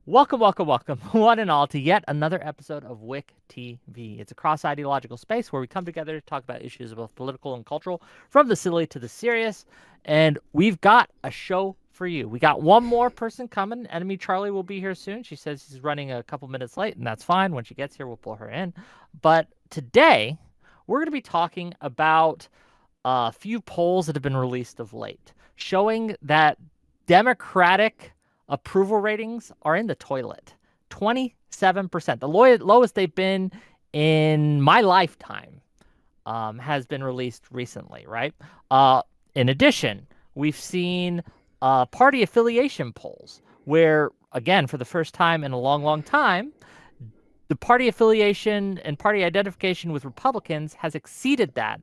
Welcome, welcome, welcome, one and all, to yet another episode of WhickTV. It's a cross-ideological space where we come together to talk about issues both political and cultural, from the silly to the serious. And we've got a show for you. We got one more person coming. Enemy Charlie will be here soon. She says she's running a couple minutes late, and that's fine. When she gets here, we'll pull her in. But today, we're going to be talking about a few polls that have been released of late, showing that Democratic approval ratings are in the toilet. 27%. The lowest they've been in my lifetime has been released recently, right? In addition, we've seen party affiliation polls where, again, for the first time in a long, long time, the party affiliation and party identification with Republicans has exceeded that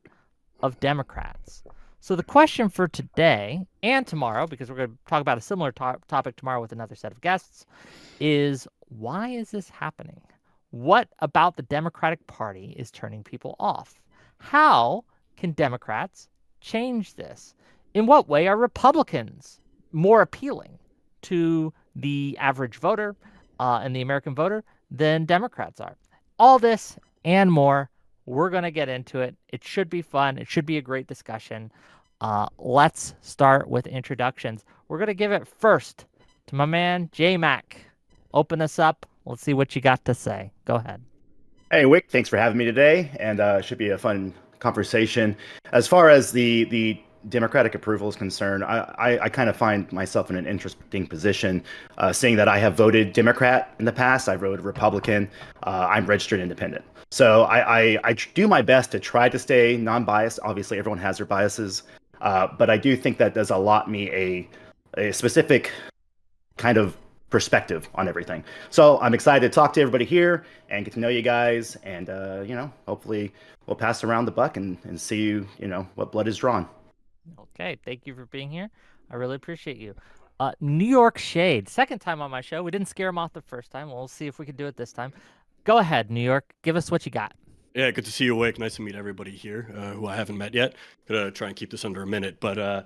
of Democrats. So the question for today and tomorrow, because we're going to talk about a similar topic tomorrow with another set of guests, is why is this happening? What about the Democratic Party is turning people off? How can Democrats change this? In what way are Republicans more appealing to the average voter and the American voter than Democrats are? All this and more. We're going to get into it. It should be fun. It should be a great discussion. Let's start with introductions. We're going to give it first to my man, J-Mac. Open us up. Let's see what you got to say. Go ahead. Hey, Wick, thanks for having me today, and it should be a fun conversation. As far as the Democratic approval is concerned, I kind of find myself in an interesting position, seeing that I have voted Democrat in the past. I voted Republican. I'm registered independent. So I do my best to try to stay non-biased. Obviously, everyone has their biases, but I do think that does allot me a specific kind of perspective on everything. So I'm excited to talk to everybody here and get to know you guys, and hopefully we'll pass around the buck and see what blood is drawn. Okay, thank you for being here. I really appreciate you. New York Shade, second time on my show. We didn't scare him off the first time. We'll see if we can do it this time. Go ahead, New York. Give us what you got. Yeah, good to see you, Wick. Nice to meet everybody here who I haven't met yet. Gonna try and keep this under a minute, but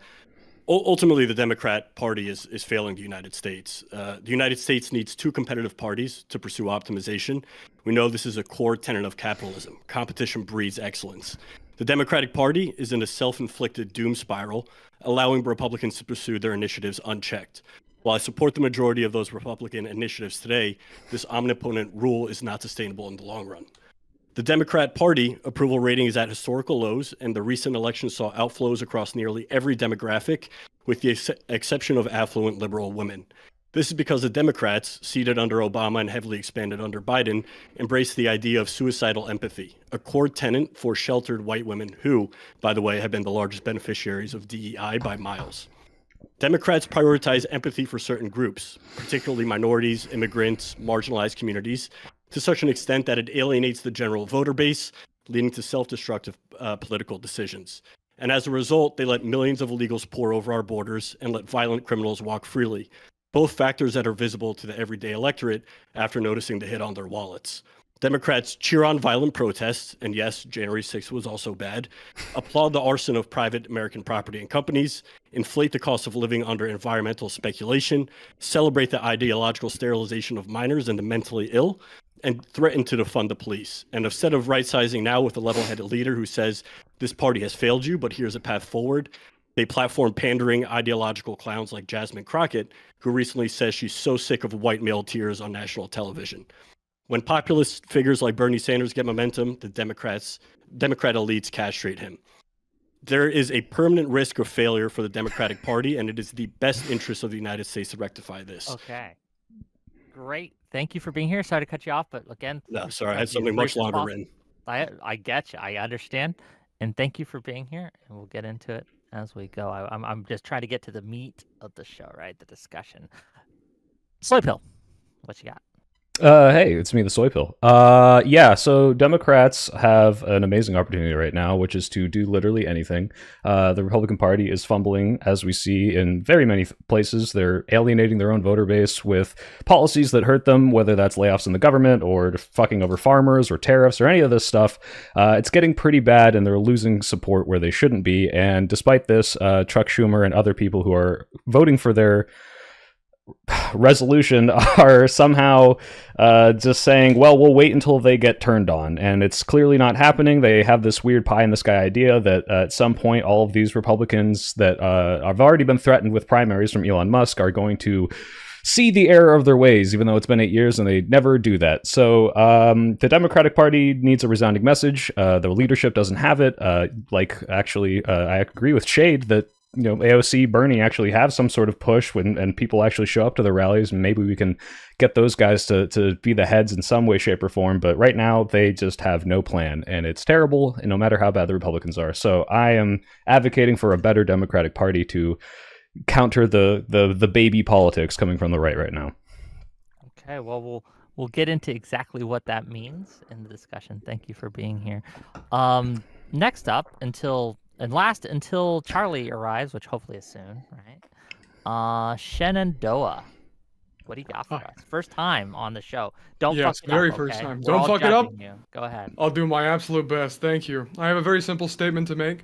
ultimately the Democrat Party is failing the United States. The United States needs two competitive parties to pursue optimization. We know this is a core tenet of capitalism. Competition breeds excellence. The Democratic Party is in a self-inflicted doom spiral, allowing Republicans to pursue their initiatives unchecked. While I support the majority of those Republican initiatives today, this omnipotent rule is not sustainable in the long run. The Democrat Party approval rating is at historical lows, and the recent election saw outflows across nearly every demographic, with the exception of affluent liberal women. This is because the Democrats, seated under Obama and heavily expanded under Biden, embraced the idea of suicidal empathy, a core tenet for sheltered white women who, by the way, have been the largest beneficiaries of DEI by miles. Democrats prioritize empathy for certain groups, particularly minorities, immigrants, marginalized communities, to such an extent that it alienates the general voter base, leading to self-destructive political decisions. And as a result, they let millions of illegals pour over our borders and let violent criminals walk freely, both factors that are visible to the everyday electorate after noticing the hit on their wallets. Democrats cheer on violent protests, and yes, January 6th was also bad, applaud the arson of private American property and companies, inflate the cost of living under environmental speculation, celebrate the ideological sterilization of minors and the mentally ill, and threaten to defund the police. And instead of right-sizing now with a level-headed leader who says, this party has failed you, but here's a path forward, they platform pandering ideological clowns like Jasmine Crockett, who recently says she's so sick of white male tears on national television. When populist figures like Bernie Sanders get momentum, the Democrat elites castrate him. There is a permanent risk of failure for the Democratic Party, and it is the best interest of the United States to rectify this. Okay. Great. Thank you for being here. Sorry to cut you off, but again, no, sorry, I had something much longer written. I get you. I understand. And thank you for being here, and we'll get into it as we go. I'm just trying to get to the meat of the show, right? The discussion. Soy Pill, what you got? Hey, it's me, the Soy Pill. Yeah, so Democrats have an amazing opportunity right now, which is to do literally anything. The Republican Party is fumbling, as we see in very many places. They're alienating their own voter base with policies that hurt them, whether that's layoffs in the government or fucking over farmers or tariffs or any of this stuff. It's getting pretty bad, and they're losing support where they shouldn't be. And despite this, Chuck Schumer and other people who are voting for their resolution are somehow just saying, well, we'll wait until they get turned on. And it's clearly not happening. They have this weird pie in the sky idea that at some point, all of these Republicans that have already been threatened with primaries from Elon Musk are going to see the error of their ways, even though it's been 8 years and they never do that. So the Democratic Party needs a resounding message. The leadership doesn't have it. I agree with Shade that AOC, Bernie actually have some sort of push and people actually show up to the rallies, and maybe we can get those guys to be the heads in some way, shape, or form. But right now, they just have no plan, and it's terrible, and no matter how bad the Republicans are. So I am advocating for a better Democratic Party to counter the baby politics coming from the right now. Okay, well, we'll get into exactly what that means in the discussion. Thank you for being here. Next up, until Charlie arrives, which hopefully is soon, right? Shenandoah. What do you got for us? First time on the show. Don't fuck it very up, first okay? time. We're Don't all fuck it up. judging you. Go ahead. I'll do my absolute best. Thank you. I have a very simple statement to make.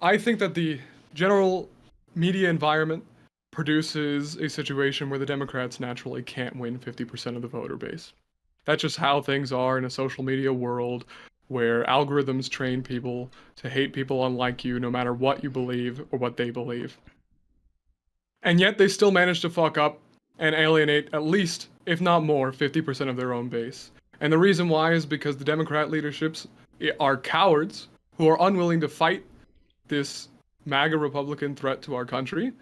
I think that the general media environment produces a situation where the Democrats naturally can't win 50% of the voter base. That's just how things are in a social media world where algorithms train people to hate people unlike you no matter what you believe or what they believe. And yet they still manage to fuck up and alienate at least, if not more, 50% of their own base. And the reason why is because the Democrat leaderships are cowards who are unwilling to fight this MAGA Republican threat to our country.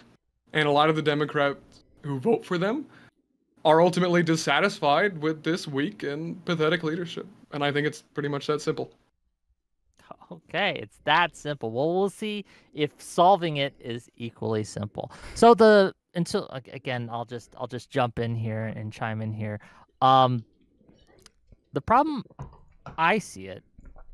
And a lot of the Democrats who vote for them are ultimately dissatisfied with this weak and pathetic leadership. And I think it's pretty much that simple. Okay, it's that simple. Well, we'll see if solving it is equally simple. So again, I'll just jump in here and chime in here. The problem I see it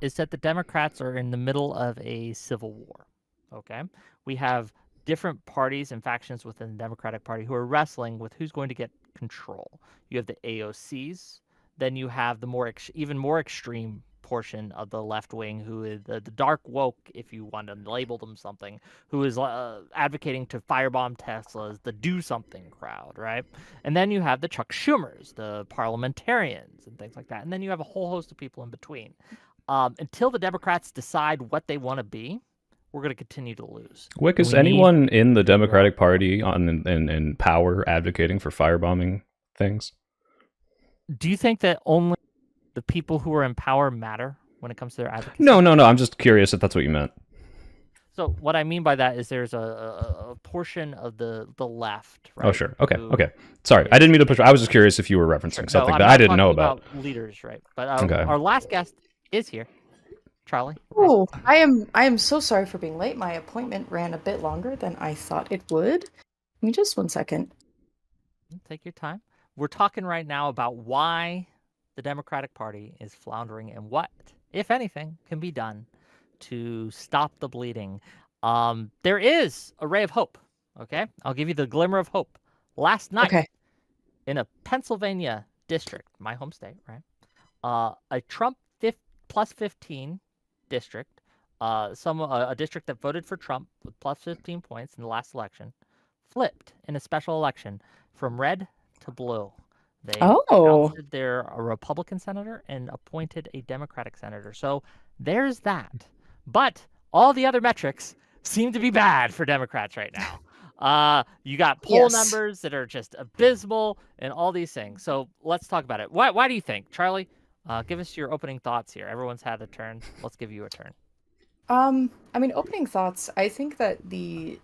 is that the Democrats are in the middle of a civil war. Okay, we have different parties and factions within the Democratic Party who are wrestling with who's going to get control. You have the AOCs, then you have the even more extreme portion of the left wing, who is the dark woke, if you want to label them something, who is advocating to firebomb Teslas, the do something crowd, right? And then you have the Chuck Schumers, the parliamentarians, and things like that. And then you have a whole host of people in between. Until the Democrats decide what they want to be, we're going to continue to lose. Wick, is anyone in the Democratic Party in power advocating for firebombing things? Do you think that only the people who are in power matter when it comes to their advocacy? No. I'm just curious if that's what you meant. So what I mean by that is there's a portion of the left. Right, oh, sure. Okay. Sorry, I didn't mean to push. I was just curious if you were referencing something that I didn't know about. Leaders, right? But our last guest is here. Charlie. Oh, I am so sorry for being late. My appointment ran a bit longer than I thought it would. Give me just 1 second. Take your time. We're talking right now about why the Democratic Party is floundering and what, if anything, can be done to stop the bleeding. There is a ray of hope. Okay, I'll give you the glimmer of hope. Last night, in a Pennsylvania district, my home state, right? A Trump plus 15 district, a district that voted for Trump with plus 15 points in the last election, flipped in a special election from red to blue. They ousted their Republican senator and appointed a Democratic senator. So there's that. But all the other metrics seem to be bad for Democrats right now. You got poll numbers that are just abysmal and all these things. So let's talk about it. Why do you think, Charlie? Give us your opening thoughts here. Everyone's had a turn. Let's give you a turn. I mean, opening thoughts. I think that the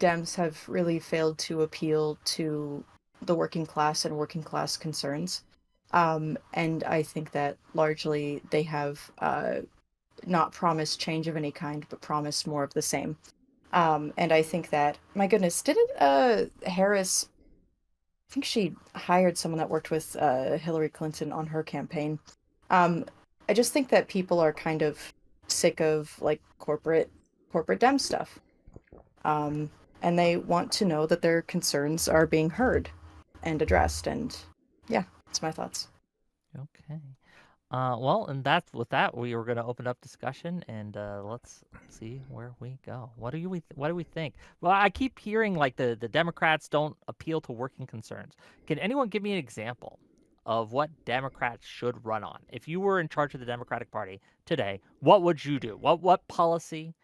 Dems have really failed to appeal to the working class and working class concerns. And I think that largely they have not promised change of any kind, but promised more of the same. And I think that, my goodness, didn't Harris, I think she hired someone that worked with Hillary Clinton on her campaign. I just think that people are kind of sick of like corporate Dem stuff. And they want to know that their concerns are being heard and addressed. And yeah, that's my thoughts. Okay. Well, and that's with that we are going to open up discussion, and let's see where we go. What do we think? Well, I keep hearing like the Democrats don't appeal to working concerns. Can anyone give me an example of what Democrats should run on? If you were in charge of the Democratic Party today, what would you do? What policy?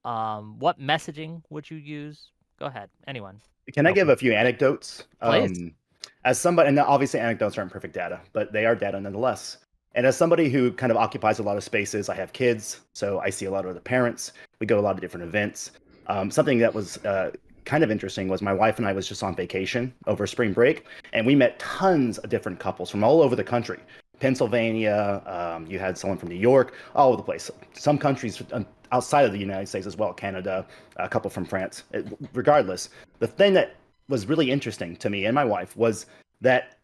What messaging would you use? Go ahead, anyone. Can I give a few anecdotes? Please. As somebody, and obviously anecdotes aren't perfect data, but they are data nonetheless. And as somebody who kind of occupies a lot of spaces, I have kids, so I see a lot of the parents. We go to a lot of different events. Something that was kind of interesting was my wife and I was just on vacation over spring break, and we met tons of different couples from all over the country. Pennsylvania, you had someone from New York, all over the place. Some countries outside of the United States as well, Canada, a couple from France. Regardless, the thing that was really interesting to me and my wife was that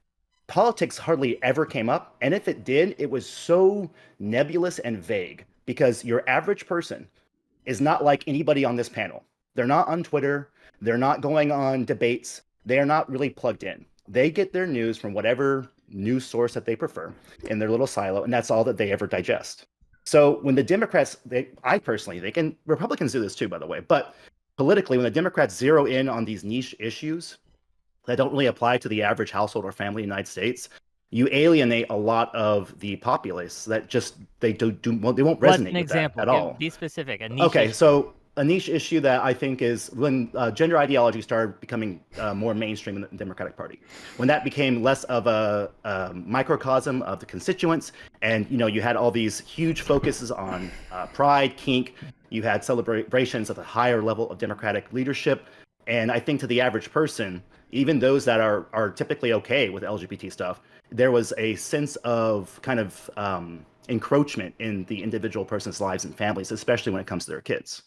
politics hardly ever came up. And if it did, it was so nebulous and vague because your average person is not like anybody on this panel. They're not on Twitter. They're not going on debates. They are not really plugged in. They get their news from whatever news source that they prefer in their little silo, and that's all that they ever digest. So when the Democrats, Republicans do this too, by the way, but politically, when the Democrats zero in on these niche issues that don't really apply to the average household or family in the United States, you alienate a lot of the populace that just they won't resonate with that at all. Be specific. Okay, so a niche issue that I think is when gender ideology started becoming more mainstream in the Democratic Party. When that became less of a microcosm of the constituents, and you had all these huge focuses on pride, kink. You had celebrations at the higher level of Democratic leadership, and I think to the average person, even those that are typically okay with LGBT stuff, there was a sense of kind of encroachment in the individual person's lives and families, especially when it comes to their kids.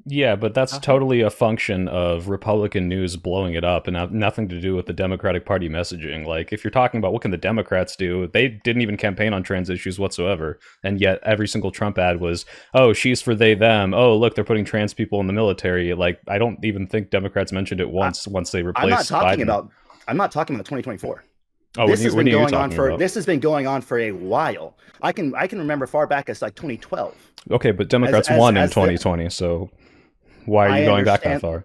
Yeah, but that's totally a function of Republican news blowing it up and have nothing to do with the Democratic Party messaging. Like, if you're talking about what can the Democrats do, they didn't even campaign on trans issues whatsoever. And yet every single Trump ad was, oh, she's for they, them. Oh, look, they're putting trans people in the military. Like, I don't even think Democrats mentioned it once they replaced Biden. I'm not talking about 2024. Oh, this has been going on for a while. I can remember far back as like 2012. Okay, but Democrats won in 2020, so why are you going back that far?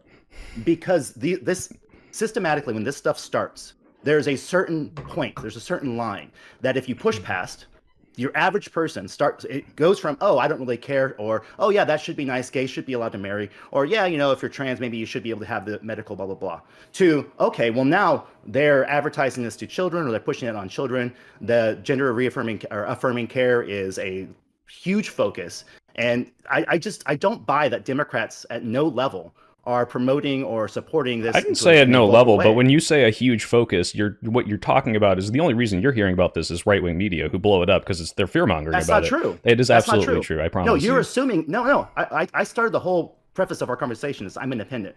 Because this systematically, when this stuff starts, there's a certain point, there's a certain line that if you push past, your average person it goes from, oh, I don't really care, or, oh yeah, that should be nice, gays should be allowed to marry, or yeah, if you're trans, maybe you should be able to have the medical blah, blah, blah, to, okay, well now they're advertising this to children, or they're pushing it on children. The gender reaffirming or affirming care is a huge focus. And I don't buy that Democrats at no level are promoting or supporting this. I didn't say at no level, but when you say a huge focus, what you're talking about is the only reason you're hearing about this is right-wing media who blow it up because they're fear-mongering about it. That's not true. It is absolutely true, I promise. No, you're assuming. No. I started the whole preface of our conversation is I'm independent.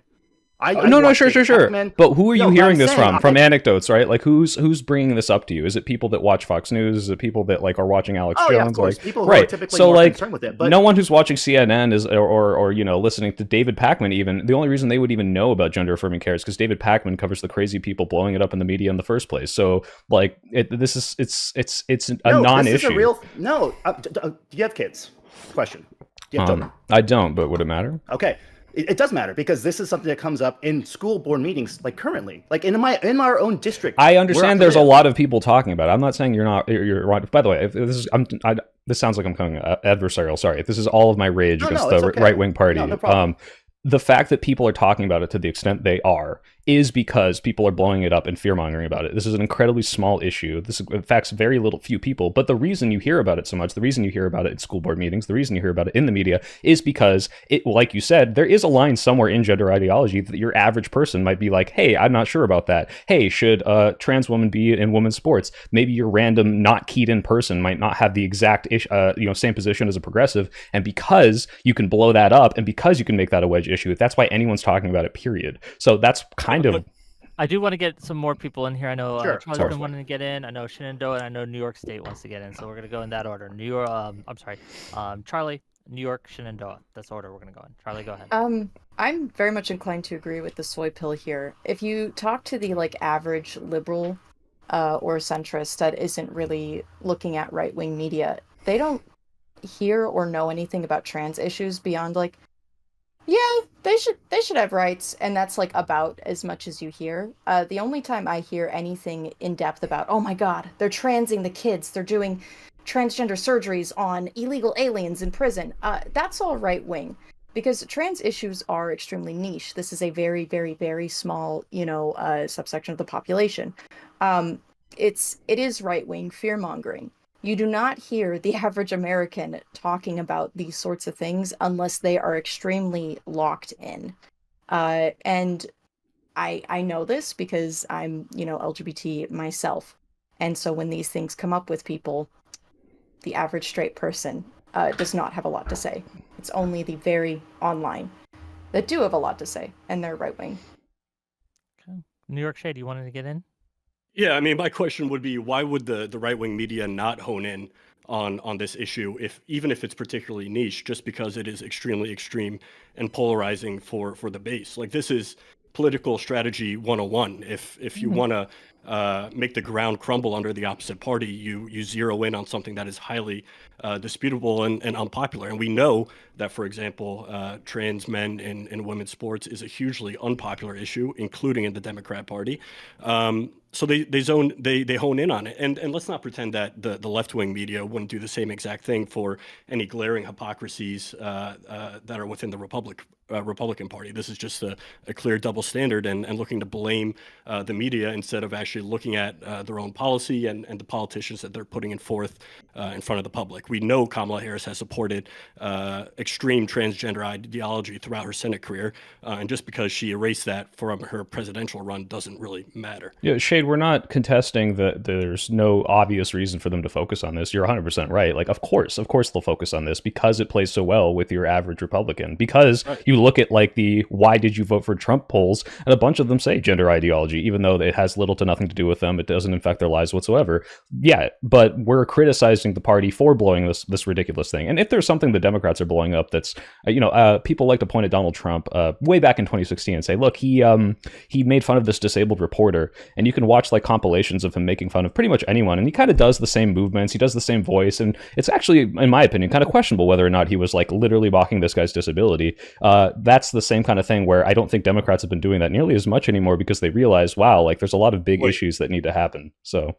Sure. But who are you hearing this from? From anecdotes, right? Like who's bringing this up to you? Is it people that watch Fox News? Is it people that like are watching Alex Jones? Yeah, of course. People who are typically more concerned with it. But no one who's watching CNN is or listening to David Pakman even. The only reason they would even know about gender affirming care is because David Pakman covers the crazy people blowing it up in the media in the first place. So like it's a non-issue. Do you have kids? Question. Do you have children? I don't, but would it matter? Okay. It does matter because this is something that comes up in school board meetings, like currently, like in our own district. I understand there's a lot of people talking about it. I'm not saying you're right. By the way, if this is this sounds like I'm coming adversarial. Sorry, if this is all of my rage against the right-wing party. No problem. The fact that people are talking about it to the extent they are is because people are blowing it up and fear-mongering about it. This is an incredibly small issue. This affects very few people. But the reason you hear about it so much, the reason you hear about it in school board meetings, the reason you hear about it in the media is because, like you said, there is a line somewhere in gender ideology that your average person might be like, hey, I'm not sure about that. Hey, should a trans woman be in women's sports? Maybe your random not keyed in person might not have the exact same position as a progressive. And because you can blow that up and because you can make that a wedge issue, that's why anyone's talking about it, period. So that's kind of... I do want to get some more people in here. I know Charlie's Sure. been wanting to get in. I know Shenandoah, and I know New York State wants to get in. So we're going to go in that order. New York, Charlie, New York, Shenandoah. That's the order we're going to go in. Charlie, go ahead. I'm very much inclined to agree with the soy pill here. If you talk to the average liberal or centrist that isn't really looking at right-wing media, they don't hear or know anything about trans issues beyond like, yeah, they should have rights, and that's like about as much as you hear. The only time I hear anything in depth about, oh my God, they're transing the kids, they're doing transgender surgeries on illegal aliens in prison. That's all right wing, because trans issues are extremely niche. This is a very, very, very small, subsection of the population. It is right wing fear mongering. You do not hear the average American talking about these sorts of things unless they are extremely locked in. And I know this because I'm, LGBT myself. And so when these things come up with people, the average straight person does not have a lot to say. It's only the very online that do have a lot to say, and they're right wing. Okay. New York Shade, you wanted to get in? Yeah, I mean, my question would be, why would the right-wing media not hone in on this issue, even if it's particularly niche, just because it is extremely extreme and polarizing for the base? Like, this is political strategy 101. If you want to make the ground crumble under the opposite party, you zero in on something that is highly disputable and unpopular. And we know that, for example, trans men in women's sports is a hugely unpopular issue, including in the Democrat Party. So they hone in on it, and let's not pretend that the left wing media wouldn't do the same exact thing for any glaring hypocrisies that are within the Republican Party. This is just a clear double standard and looking to blame the media instead of actually looking at their own policy and the politicians that they're putting forth in front of the public. We know Kamala Harris has supported extreme transgender ideology throughout her Senate career, and just because she erased that from her presidential run doesn't really matter. Yeah, Shade, we're not contesting that there's no obvious reason for them to focus on this. You're 100% right. Like, of course they'll focus on this because it plays so well with your average Republican. Because you look at like the why did you vote for Trump polls, and a bunch of them say gender ideology, even though it has little to nothing to do with them. It doesn't affect their lives whatsoever. Yeah, but we're criticizing the party for blowing this ridiculous thing. And if there's something the Democrats are blowing up that's, people like to point at Donald Trump way back in 2016 and say, look, he made fun of this disabled reporter, and you can watch like compilations of him making fun of pretty much anyone, and he kind of does the same movements, he does the same voice, and it's actually, in my opinion, kind of questionable whether or not he was like literally mocking this guy's disability. That's the same kind of thing where I don't think Democrats have been doing that nearly as much anymore because they realize, wow, like there's a lot of big issues that need to happen. So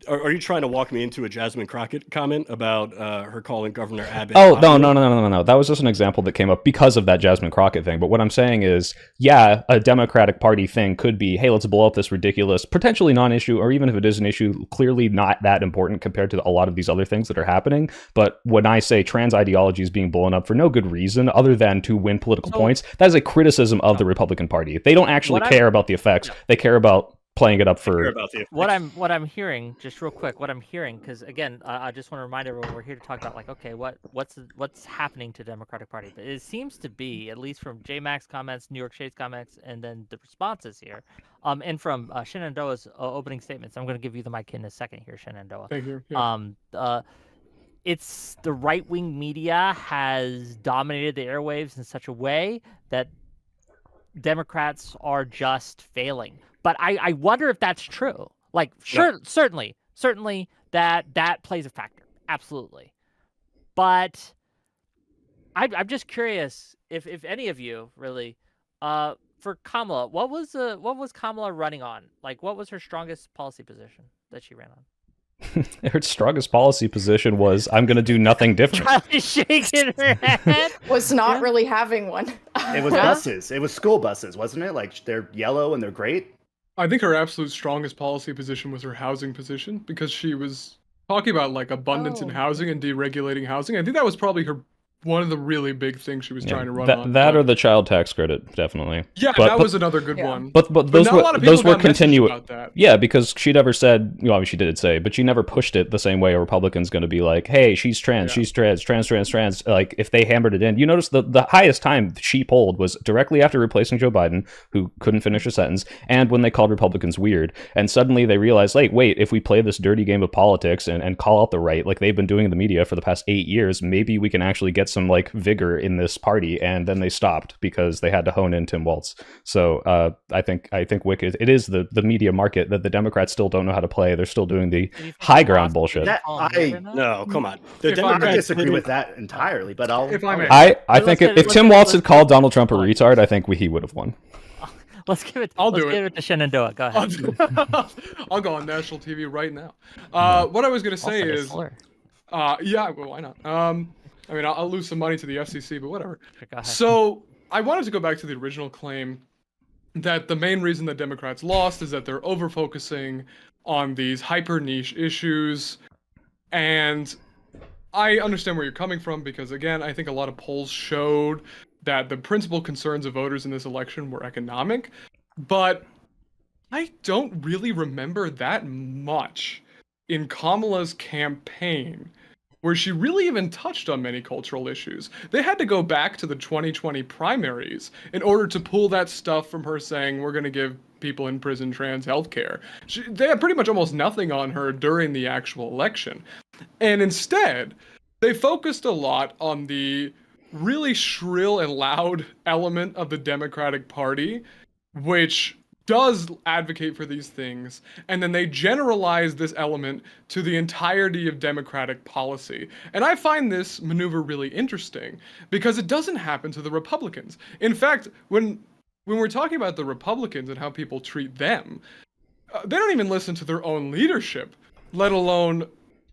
are you trying to walk me into a Jasmine Crockett comment about her calling Governor Abbott? Oh, no. That was just an example that came up because of that Jasmine Crockett thing. But what I'm saying is, yeah, a Democratic Party thing could be, hey, let's blow up this ridiculous, potentially non-issue, or even if it is an issue, clearly not that important compared to a lot of these other things that are happening. But when I say trans ideology is being blown up for no good reason other than to win political points, that is a criticism of the Republican Party. They don't actually care about the effects. They care about playing it up for what I'm hearing, just real quick, what I'm hearing, because again, I just want to remind everyone we're here to talk about like, okay, what's happening to Democratic Party, but it seems to be, at least from J Mac's comments, New York Shade's comments, and then the responses here, and from Shenandoah's opening statements. I'm going to give you the mic in a second here, Shenandoah. Thank you. Yeah. It's the right-wing media has dominated the airwaves in such a way that Democrats are just failing. But I wonder if that's true. Like, sure, no. certainly that plays a factor, absolutely. But I'm just curious if any of you really, for Kamala, what was Kamala running on? Like, what was her strongest policy position that she ran on? Her strongest policy position was, I'm going to do nothing different. Charlie shaking her head. Was not really having one. It was buses. It was school buses, wasn't it? Like, they're yellow and they're great. I think her absolute strongest policy position was her housing position, because she was talking about like abundance in housing and deregulating housing. I think that was probably one of the really big things she was trying to run on. That or the child tax credit, definitely. Yeah, that was another good one. But those were continuing. Yeah, because she never said, I mean, she did say, but she never pushed it the same way a Republican's going to be like, hey, she's trans, she's trans. Like, if they hammered it in, you notice the highest time she polled was directly after replacing Joe Biden, who couldn't finish a sentence, and when they called Republicans weird. And suddenly they realized, like, wait, if we play this dirty game of politics and call out the right, like they've been doing in the media for the past 8 years, maybe we can actually get get some like vigor in this party, and then they stopped because they had to hone in Tim Walz. So I think Wick it is the media market that the Democrats still don't know how to play. They're still doing the high ground bullshit. No, come on. The If I I may- disagree with that entirely, but I'll. If I may. I think if Tim Walz had called Donald Trump a retard, I think he would have won. Let's give it. I'll let's do give it to Shenandoah. Go ahead. I'll go on national TV right now. What I was gonna say Also, is, slur. yeah, well, why not? I mean, I'll lose some money to the FCC, but whatever. Go ahead. So I wanted to go back to the original claim that the main reason that Democrats lost is that they're over-focusing on these hyper niche issues, and I understand where you're coming from because, again, I think a lot of polls showed that the principal concerns of voters in this election were economic, but I don't really remember that much in Kamala's campaign where she really even touched on many cultural issues. They had to go back to the 2020 primaries in order to pull that stuff from her saying, we're going to give people in prison trans healthcare. They had pretty much almost nothing on her during the actual election. And instead, they focused a lot on the really shrill and loud element of the Democratic Party, which does advocate for these things, and then they generalize this element to the entirety of Democratic policy. And I find this maneuver really interesting because it doesn't happen to the Republicans. In fact, when we're talking about the Republicans and how people treat them, they don't even listen to their own leadership, let alone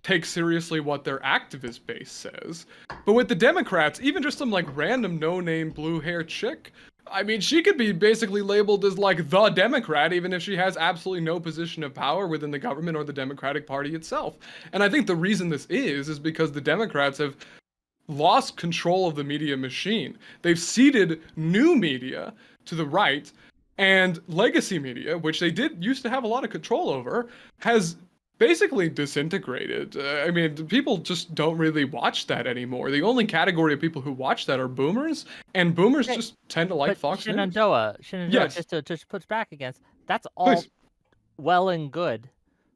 take seriously what their activist base says. But with the Democrats, even just some like random no-name blue-haired chick, I mean, she could be basically labeled as like the Democrat, even if she has absolutely no position of power within the government or the Democratic Party itself. And I think the reason this is because the Democrats have lost control of the media machine. They've ceded new media to the right, and legacy media, which they did used to have a lot of control over, has basically disintegrated. I mean, people just don't really watch that anymore. The only category of people who watch that are boomers, and boomers just tend to like But Fox News. Shenandoah, Yes. just to push back against, that's all Please. well and good,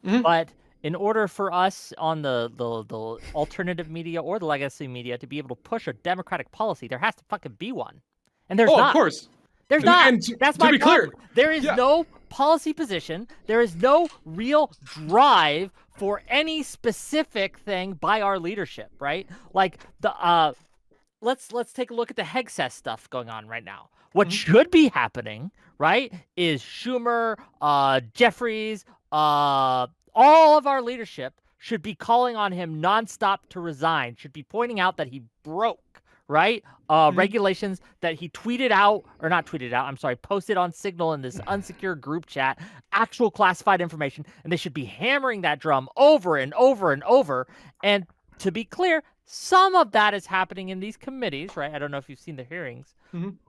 Mhm. but in order for us on the alternative media or the legacy media to be able to push a democratic policy, there has to fucking be one, and there's Oh, not. of course. There's And- not. and to- That's to my be clear, problem. There is yeah. no policy position. There is no real drive for any specific thing by our leadership, right? Like the let's take a look at the Hegseth stuff going on right now. What should be happening, right, is Schumer, Jeffries, all of our leadership should be calling on him nonstop to resign, should be pointing out that he broke, right? Regulations that he posted on Signal in this unsecure group chat, actual classified information, and they should be hammering that drum over and over and over. And to be clear, some of that is happening in these committees, right? I don't know if you've seen the hearings,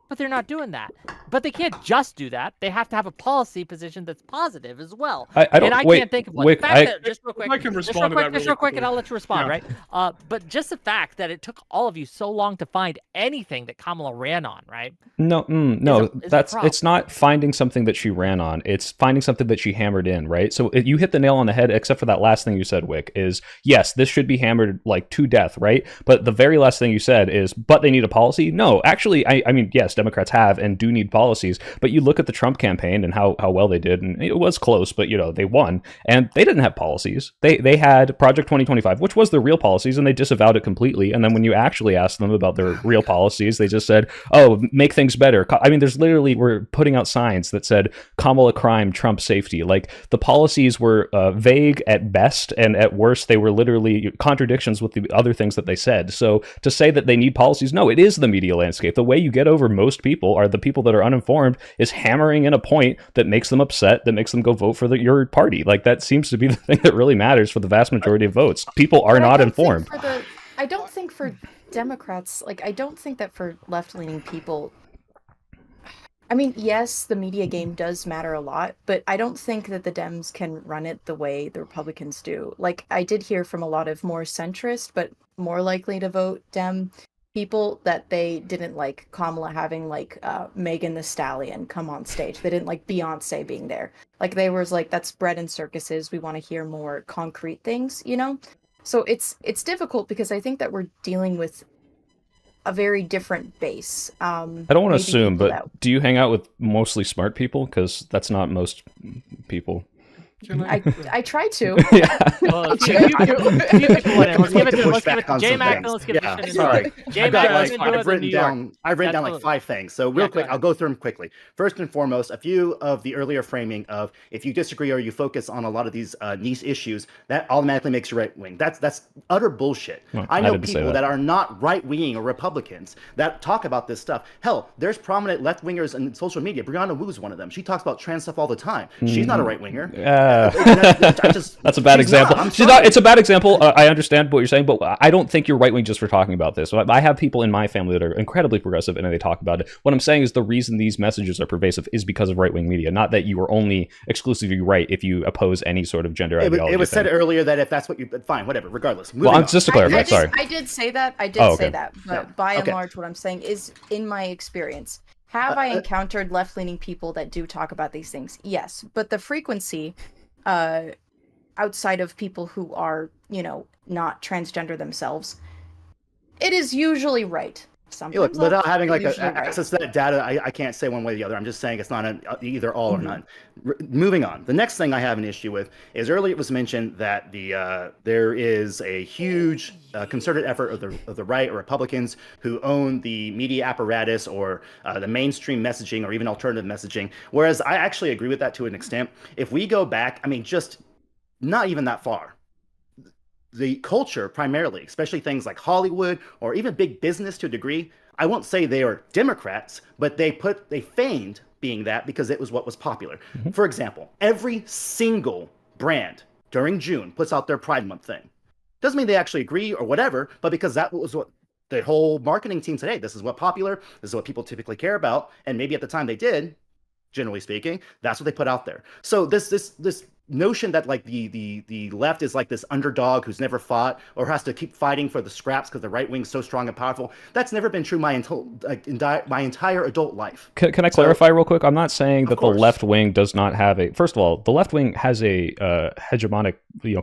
but they're not doing that. But they can't just do that. They have to have a policy position that's positive as well. I don't- and I wait, can't think of one. Wick, The fact that- just real quick, I can just respond to that real really quick, and quickly. I'll let you respond, Yeah. right? But just the fact that it took all of you so long to find anything that Kamala ran on, right? No, is a that's problem. it's not finding something that she ran on. It's finding something that she hammered in, right? So you hit the nail on the head, except for that last thing you said, Wick, is yes, this should be hammered like to death, right? But the very last thing you said is, but they need a policy. No, actually, I mean, yes, Democrats have and do need policies, but you look at the Trump campaign and how well they did, and it was close, but they won, and they didn't have policies. They had Project 2025, which was the real policies, and they disavowed it completely. And then when you actually asked them about their real policies, they just said, "Oh, make things better." I mean, we're putting out signs that said Kamala crime, Trump safety. Like the policies were vague at best, and at worst, they were literally contradictions with the other things that they said. So to say that they need policies, no, it is the media landscape. The way you get over most people are the people that are uninformed, is hammering in a point that makes them upset, that makes them go vote for your party. Like that seems to be the thing that really matters for the vast majority of votes. People are But not informed. I don't think for Democrats, like, I don't think that for left-leaning people, I mean, yes, the media game does matter a lot, but I don't think that the Dems can run it the way the Republicans do. Like, I did hear from a lot of more centrist, but more likely to vote Dem people that they didn't like Kamala having like Megan the Stallion come on stage. They didn't like Beyonce being there. Like they was like, that's bread and circuses. We want to hear more concrete things, So it's difficult because I think that we're dealing with a very different base. I don't want to maybe assume, people but do you hang out with mostly smart people? Because that's not most people. Can I try to. Yeah. Well, a few people went in. Let's give it to Push back on J some Mac, things. and let's give Yeah, it to sorry. J I've got, Mac. like, Into it I've in written New York. down like Absolutely. 5 things. So Yeah, real go quick, ahead. I'll go through them quickly. First and foremost, a few of the earlier framing of if you disagree or you focus on a lot of these niche issues, that automatically makes you right wing. That's utter bullshit. Well, I I know didn't say people that. that are not right wing or Republicans that talk about this stuff. Hell, there's prominent left wingers in social media. Brianna Wu's one of them. She talks about trans stuff all the time. She's not a right winger. That's a bad example. She's not. It's a bad example. I understand what you're saying, but I don't think you're right wing just for talking about this. I have people in my family that are incredibly progressive and they talk about it. What I'm saying is the reason these messages are pervasive is because of right wing media, not that you are only exclusively right if you oppose any sort of gender ideology. It was thing. said earlier that if that's what you, fine, whatever. Regardless. Well, Moving on. just to clarify, sorry. I did say that. I did Oh, say okay. that. But Yeah, by and okay. large, what I'm saying is, in my experience, have I encountered left-leaning people that do talk about these things? Yes, but the frequency, outside of people who are, not transgender themselves, it is usually right. Sometimes Look, without having like usually right. access to that data, I can't say one way or the other. I'm just saying it's not an either all or none. Moving on. The next thing I have an issue with is earlier it was mentioned that there is a huge concerted effort of the right or Republicans who own the media apparatus or the mainstream messaging or even alternative messaging. Whereas I actually agree with that to an extent. If we go back, I mean, just not even that far. The culture primarily, especially things like Hollywood or even big business to a degree, I won't say they are Democrats, but they feigned being that because it was what was popular. For example, every single brand during June puts out their Pride Month thing. Doesn't mean they actually agree or whatever, but because that was what the whole marketing team said, hey, this is what popular, this is what people typically care about, and maybe at the time they did, generally speaking, that's what they put out there. So this notion that like the left is like this underdog who's never fought or has to keep fighting for the scraps because the right wing's so strong and powerful, that's never been true my entire adult life. Can I clarify real quick? I'm not saying that the course. left wing does not have a. First of all, the left wing has a hegemonic,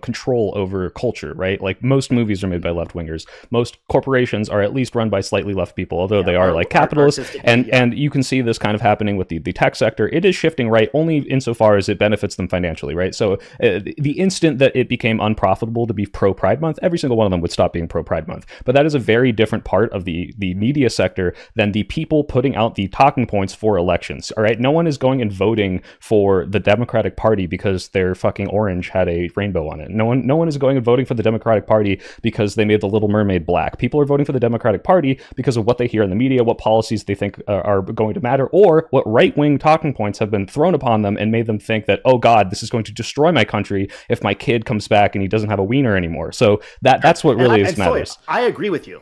control over culture, right? Like most movies are made by left wingers. Most corporations are at least run by slightly left people, although they are like capitalists. And you can see this kind of happening with the tech sector. It is shifting right only insofar as it benefits them financially, right? So the instant that it became unprofitable to be pro Pride Month, every single one of them would stop being pro Pride Month. But that is a very different part of the media sector than the people putting out the talking points for elections. All right, no one is going and voting for the Democratic Party because their fucking orange had a rainbow on it. No one is going and voting for the Democratic Party because they made the Little Mermaid black. People are voting for the Democratic Party because of what they hear in the media, what policies they think are going to matter, or what right-wing talking points have been thrown upon them and made them think that, oh God, this is going to destroy my country if my kid comes back and he doesn't have a wiener anymore. So that's what really matters. I agree with you.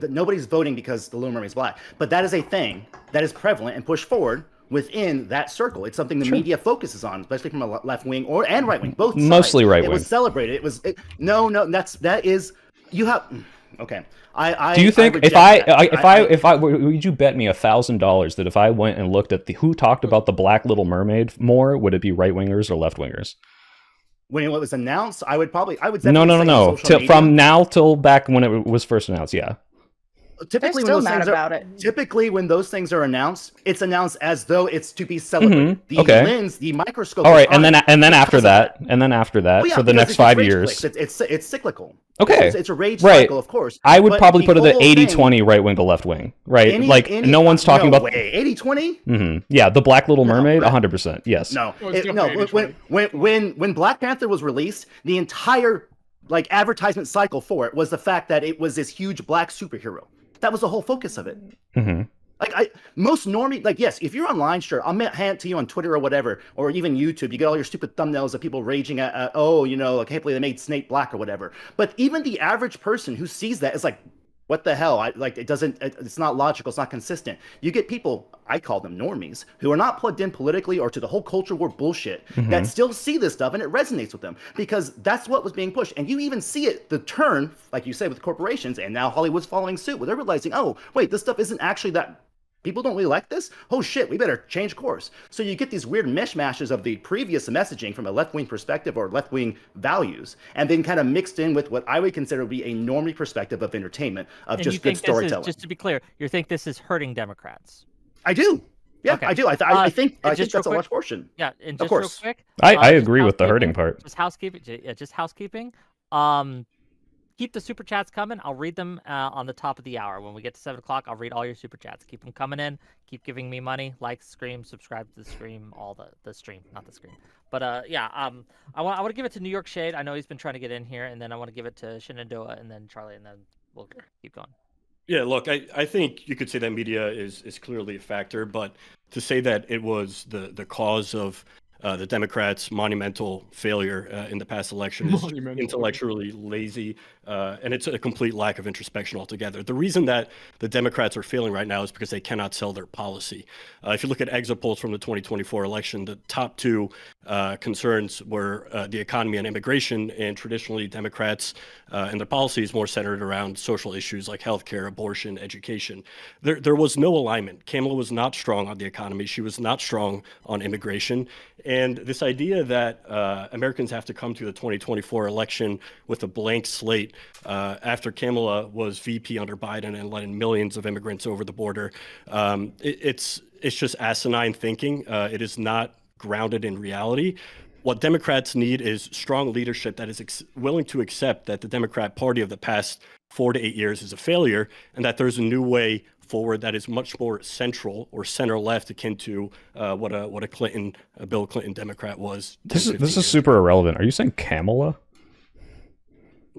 Nobody's voting because the Little Mermaid's black, but that is a thing that is prevalent and pushed forward within that circle. It's something the media focuses on, especially from a left wing and right wing, both sides. Mostly right wing. It was celebrated. You have okay. Do you think would you bet me $1,000 that if I went and looked at who talked about the Black Little Mermaid more, would it be right wingers or left wingers? When it was announced, I would No. social media. From now till back when it was first announced, yeah. Typically, They're still mad about it. Typically, when those things are announced, it's announced as though it's to be celebrated. The Okay. lens, the microscope. All right, is and on then because after of that, Well, yeah, for the because next it's 5 rage years. clicks. It's cyclical. Okay. It's a rage Right. cycle, of course. I would But probably put it at whole 80-20 right wing to left wing, right? No one's talking about 80-20. Yeah, the Black Little Mermaid, right. 100%. Yes. No, Oh, it's definitely 80-20. when Black Panther was released, the entire advertisement cycle for it was the fact that it was this huge black superhero. That was the whole focus of it. Mm-hmm. Most normie, yes, if you're online, sure, I'll hand it to you on Twitter or whatever, or even YouTube. You get all your stupid thumbnails of people raging at, I can't believe they made Snape black or whatever. But even the average person who sees that is like, what the hell? It's not logical. It's not consistent. You get people, I call them normies, who are not plugged in politically or to the whole culture war bullshit that still see this stuff and it resonates with them because that's what was being pushed. And you even see it, the turn, like you said, with corporations, and now Hollywood's following suit where they're realizing, oh, wait, this stuff isn't actually that people don't really like this. Oh shit, we better change course. So you get these weird mishmashes of the previous messaging from a left-wing perspective or left-wing values, and then kind of mixed in with what I would consider to be a normie perspective of entertainment, of And just you good think this is, storytelling. just to be clear, you think this is hurting Democrats? I do. Yeah, Okay. I do. I think just that's a real large quick- portion. Yeah, and Of just real course. quick, I just agree with the hurting housekeeping- part. Just housekeeping. Keep the super chats coming. I'll read them on the top of the hour. When we get to 7 o'clock, I'll read all your super chats. Keep them coming in. Keep giving me money. Like, stream, subscribe to the stream, all the stream, not the stream. But I want to give it to New York Shade. I know he's been trying to get in here, and then I want to give it to Shenandoah, and then Charlie, and then we'll keep going. Yeah, look, I think you could say that media is clearly a factor, but to say that it was the cause of the Democrats' monumental failure in the past election is intellectually lazy, and it's a complete lack of introspection altogether. The reason that the Democrats are failing right now is because they cannot sell their policy. If you look at exit polls from the 2024 election, the top two concerns were the economy and immigration, and traditionally Democrats and their policies more centered around social issues like healthcare, abortion, education. There was no alignment. Kamala was not strong on the economy. She was not strong on immigration. And this idea that Americans have to come to the 2024 election with a blank slate after Kamala was VP under Biden and letting millions of immigrants over the border, it's just asinine thinking. It is not grounded in reality. What Democrats need is strong leadership that is willing to accept that the Democrat Party of the past 4 to 8 years is a failure, and that there's a new way forward that is much more central or center left, akin to what a Bill Clinton Democrat was. This is super irrelevant. Are you saying Kamala?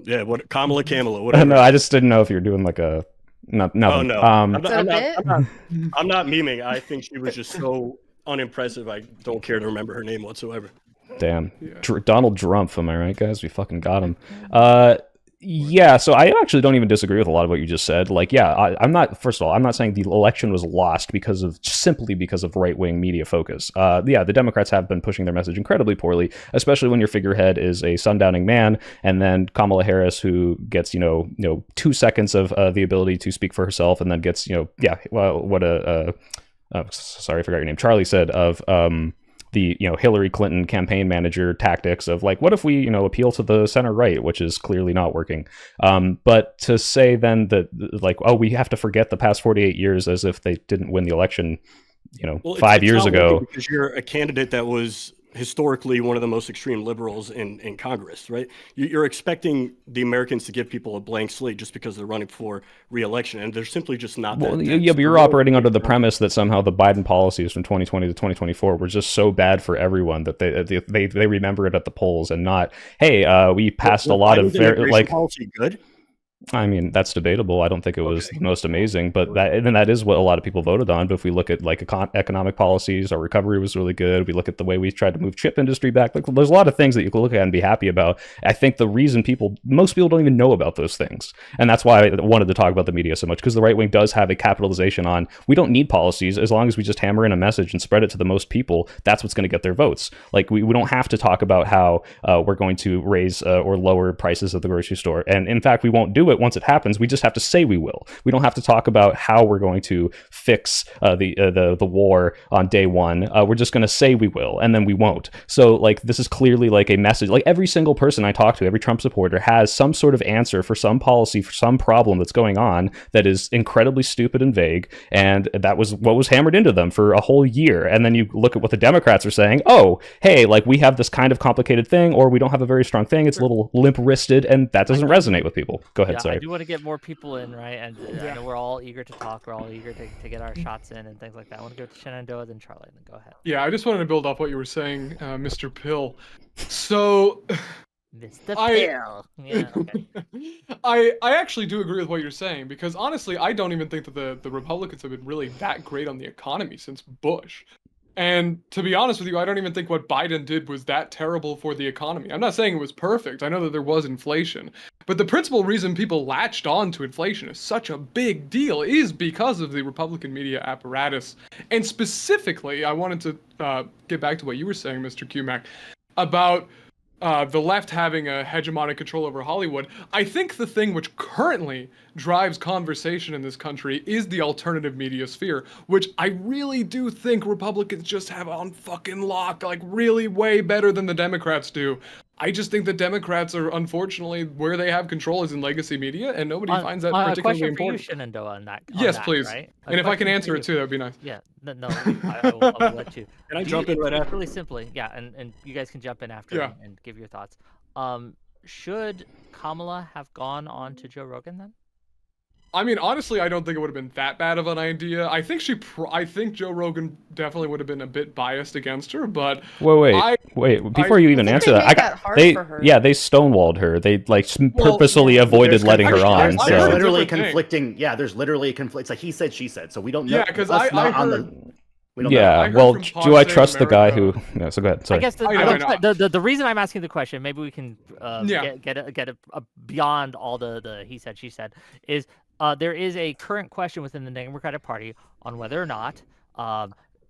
Yeah, what Kamala, whatever. No, I just didn't know if you're doing like a nothing. Oh no, Um, I'm not memeing. I think she was just so unimpressive. I don't care to remember her name whatsoever. Damn, Yeah. Donald Trump. Am I right, guys? We fucking got him. Yeah, so I actually don't even disagree with a lot of what you just said. Like, yeah, I'm not. First of all, I'm not saying the election was lost simply because of right-wing media focus. Yeah, the Democrats have been pushing their message incredibly poorly, especially when your figurehead is a sundowning man, and then Kamala Harris, who gets 2 seconds of the ability to speak for herself, and then gets sorry, I forgot your name. Charlie said of the Hillary Clinton campaign manager tactics of like, what if we appeal to the center right, which is clearly not working. But to say then that like, oh, we have to forget the past 48 years as if they didn't win the election, Well, 5 years not ago. working because you're a candidate that was historically one of the most extreme liberals in Congress, right? You're expecting the Americans to give people a blank slate just because they're running for re-election, and they're simply just not. Well, yeah, but you're operating under the premise that somehow the Biden policies from 2020 to 2024 were just so bad for everyone that they remember it at the polls, and not, hey, we passed a lot of very like policy good. I mean, that's debatable. I don't think it was the most amazing, but that is what a lot of people voted on. But if we look at like economic policies, our recovery was really good. We look at the way we tried to move chip industry back. Like, there's a lot of things that you can look at and be happy about. I think the reason most people don't even know about those things, and that's why I wanted to talk about the media so much, because the right wing does have a capitalization on, we don't need policies as long as we just hammer in a message and spread it to the most people. That's what's going to get their votes. Like, we don't have to talk about how we're going to raise or lower prices at the grocery store, and in fact, we won't do it once it happens. We just have to say we will. We don't have to talk about how we're going to fix the war on day one. We're just going to say we will, and then we won't. So like, this is clearly like a message. Like, every single person I talk to, every Trump supporter has some sort of answer for some policy, for some problem that's going on that is incredibly stupid and vague, and that was what was hammered into them for a whole year. And then you look at what the Democrats are saying. Oh, hey, like, we have this kind of complicated thing, or we don't have a very strong thing. It's a little limp-wristed, and that doesn't resonate with people. Go ahead, sorry. I do want to get more people in, right? And I know we're all eager to talk. We're all eager to get our shots in and things like that. I want to go to Shenandoah, then Charlie, and then go ahead. Yeah, I just wanted to build off what you were saying, Mr. Pill. So, Mr. Pill. Yeah, okay. I actually do agree with what you're saying, because honestly, I don't even think that the Republicans have been really that great on the economy since Bush. And to be honest with you, I don't even think what Biden did was that terrible for the economy. I'm not saying it was perfect. I know that there was inflation. But the principal reason people latched on to inflation is such a big deal is because of the Republican media apparatus. And specifically, I wanted to get back to what you were saying, Mr. Cumac, about the left having a hegemonic control over Hollywood. I think the thing which currently drives conversation in this country is the alternative media sphere, which I really do think Republicans just have on fucking lock, like really way better than the Democrats do. I just think the Democrats are unfortunately where they have control is in legacy media, and nobody finds that A particularly question important. for you, Shenandoah, on that. Yes, please. Right? And if I can question for answer you. it too, that'd be nice. Yeah, no, I will let you. Can I jump in right after? Really simply, yeah, and you guys can jump in after Yeah. and give your thoughts. Should Kamala have gone on to Joe Rogan then? I mean, honestly, I don't think it would have been that bad of an idea. I think I think Joe Rogan definitely would have been a bit biased against her, but Wait! Before you even think answer they that, made that hard they for her. yeah, they stonewalled her. They like purposely avoided there's letting her conflict. on. I There's heard So literally different thing. conflicting. Yeah, there's literally a conflict. It's like he said, she said. So we don't know. Yeah, 'cause us I not on heard- we don't know. I yeah, heard well, from do I Pod trust Save the guy who? America- Yeah, so go ahead. Sorry. I guess I know. the reason I'm asking the question, maybe we can Yeah. get a beyond all the he said she said, is there is a current question within the Democratic Party on whether or not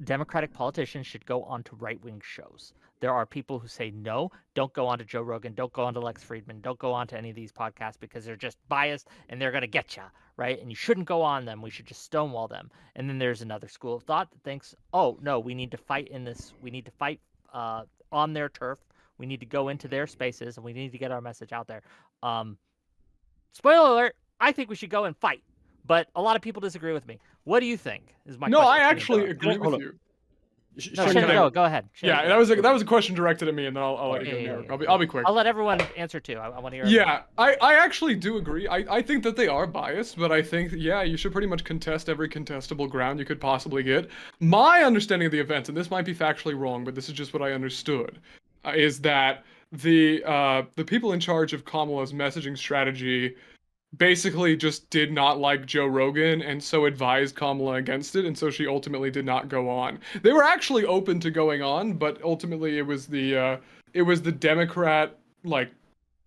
Democratic politicians should go on to right-wing shows. There are people who say no, don't go on to Joe Rogan, don't go on to Lex Friedman, don't go on to any of these podcasts because they're just biased and they're going to get you, right? And you shouldn't go on them. We should just stonewall them. And then there's another school of thought that thinks, oh, no, we need to fight in this. We need to fight on their turf. We need to go into their spaces and we need to get our message out there. Spoiler alert, I think we should go and fight. But a lot of people disagree with me. What do you think? Is my No, question. I actually agree Hold with on. you. No, Sure, Shenandoah, go ahead. Yeah, Shenandoah. that was a question directed at me, and then I'll let you Yeah, go. yeah, Derek. yeah. I'll be quick. I'll let everyone answer too. I want to hear. Yeah, I actually do agree. I think that they are biased, but I think, yeah, you should pretty much contest every contestable ground you could possibly get. My understanding of the events, and this might be factually wrong, but this is just what I understood, is that the people in charge of Kamala's messaging strategy basically just did not like Joe Rogan and so advised Kamala against it, and so she ultimately did not go on. They were actually open to going on, but ultimately it was the Democrat like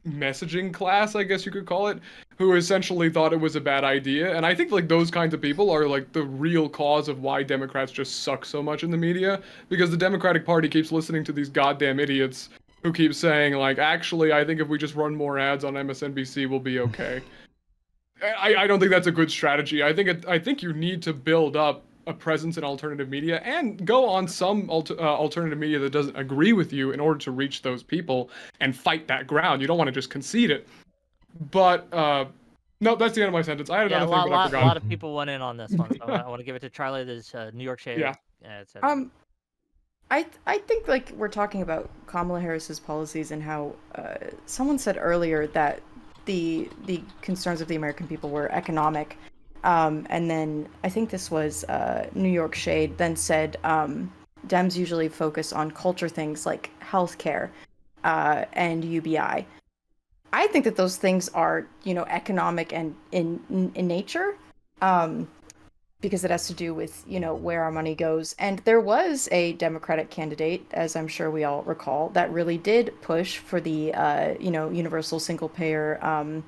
messaging class, I guess you could call it, who essentially thought it was a bad idea. And I think like those kinds of people are like the real cause of why Democrats just suck so much in the media, because the Democratic Party keeps listening to these goddamn idiots who keep saying like, actually, I think if we just run more ads on MSNBC, we'll be okay. I don't think that's a good strategy. I think you need to build up a presence in alternative media and go on some alternative media that doesn't agree with you in order to reach those people and fight that ground. You don't want to just concede it. But no, that's the end of my sentence. I had another thing, but I forgot. A lot of people went in on this one. So I want to give it to Charlie. There's New York Shade. Yeah. I think like we're talking about Kamala Harris's policies and how someone said earlier that the concerns of the American people were economic, and then I think this was New York Shade then said Dems usually focus on culture things like healthcare and UBI. I think that those things are economic and in nature. Because it has to do with, where our money goes. And there was a Democratic candidate, as I'm sure we all recall, that really did push for the, universal single-payer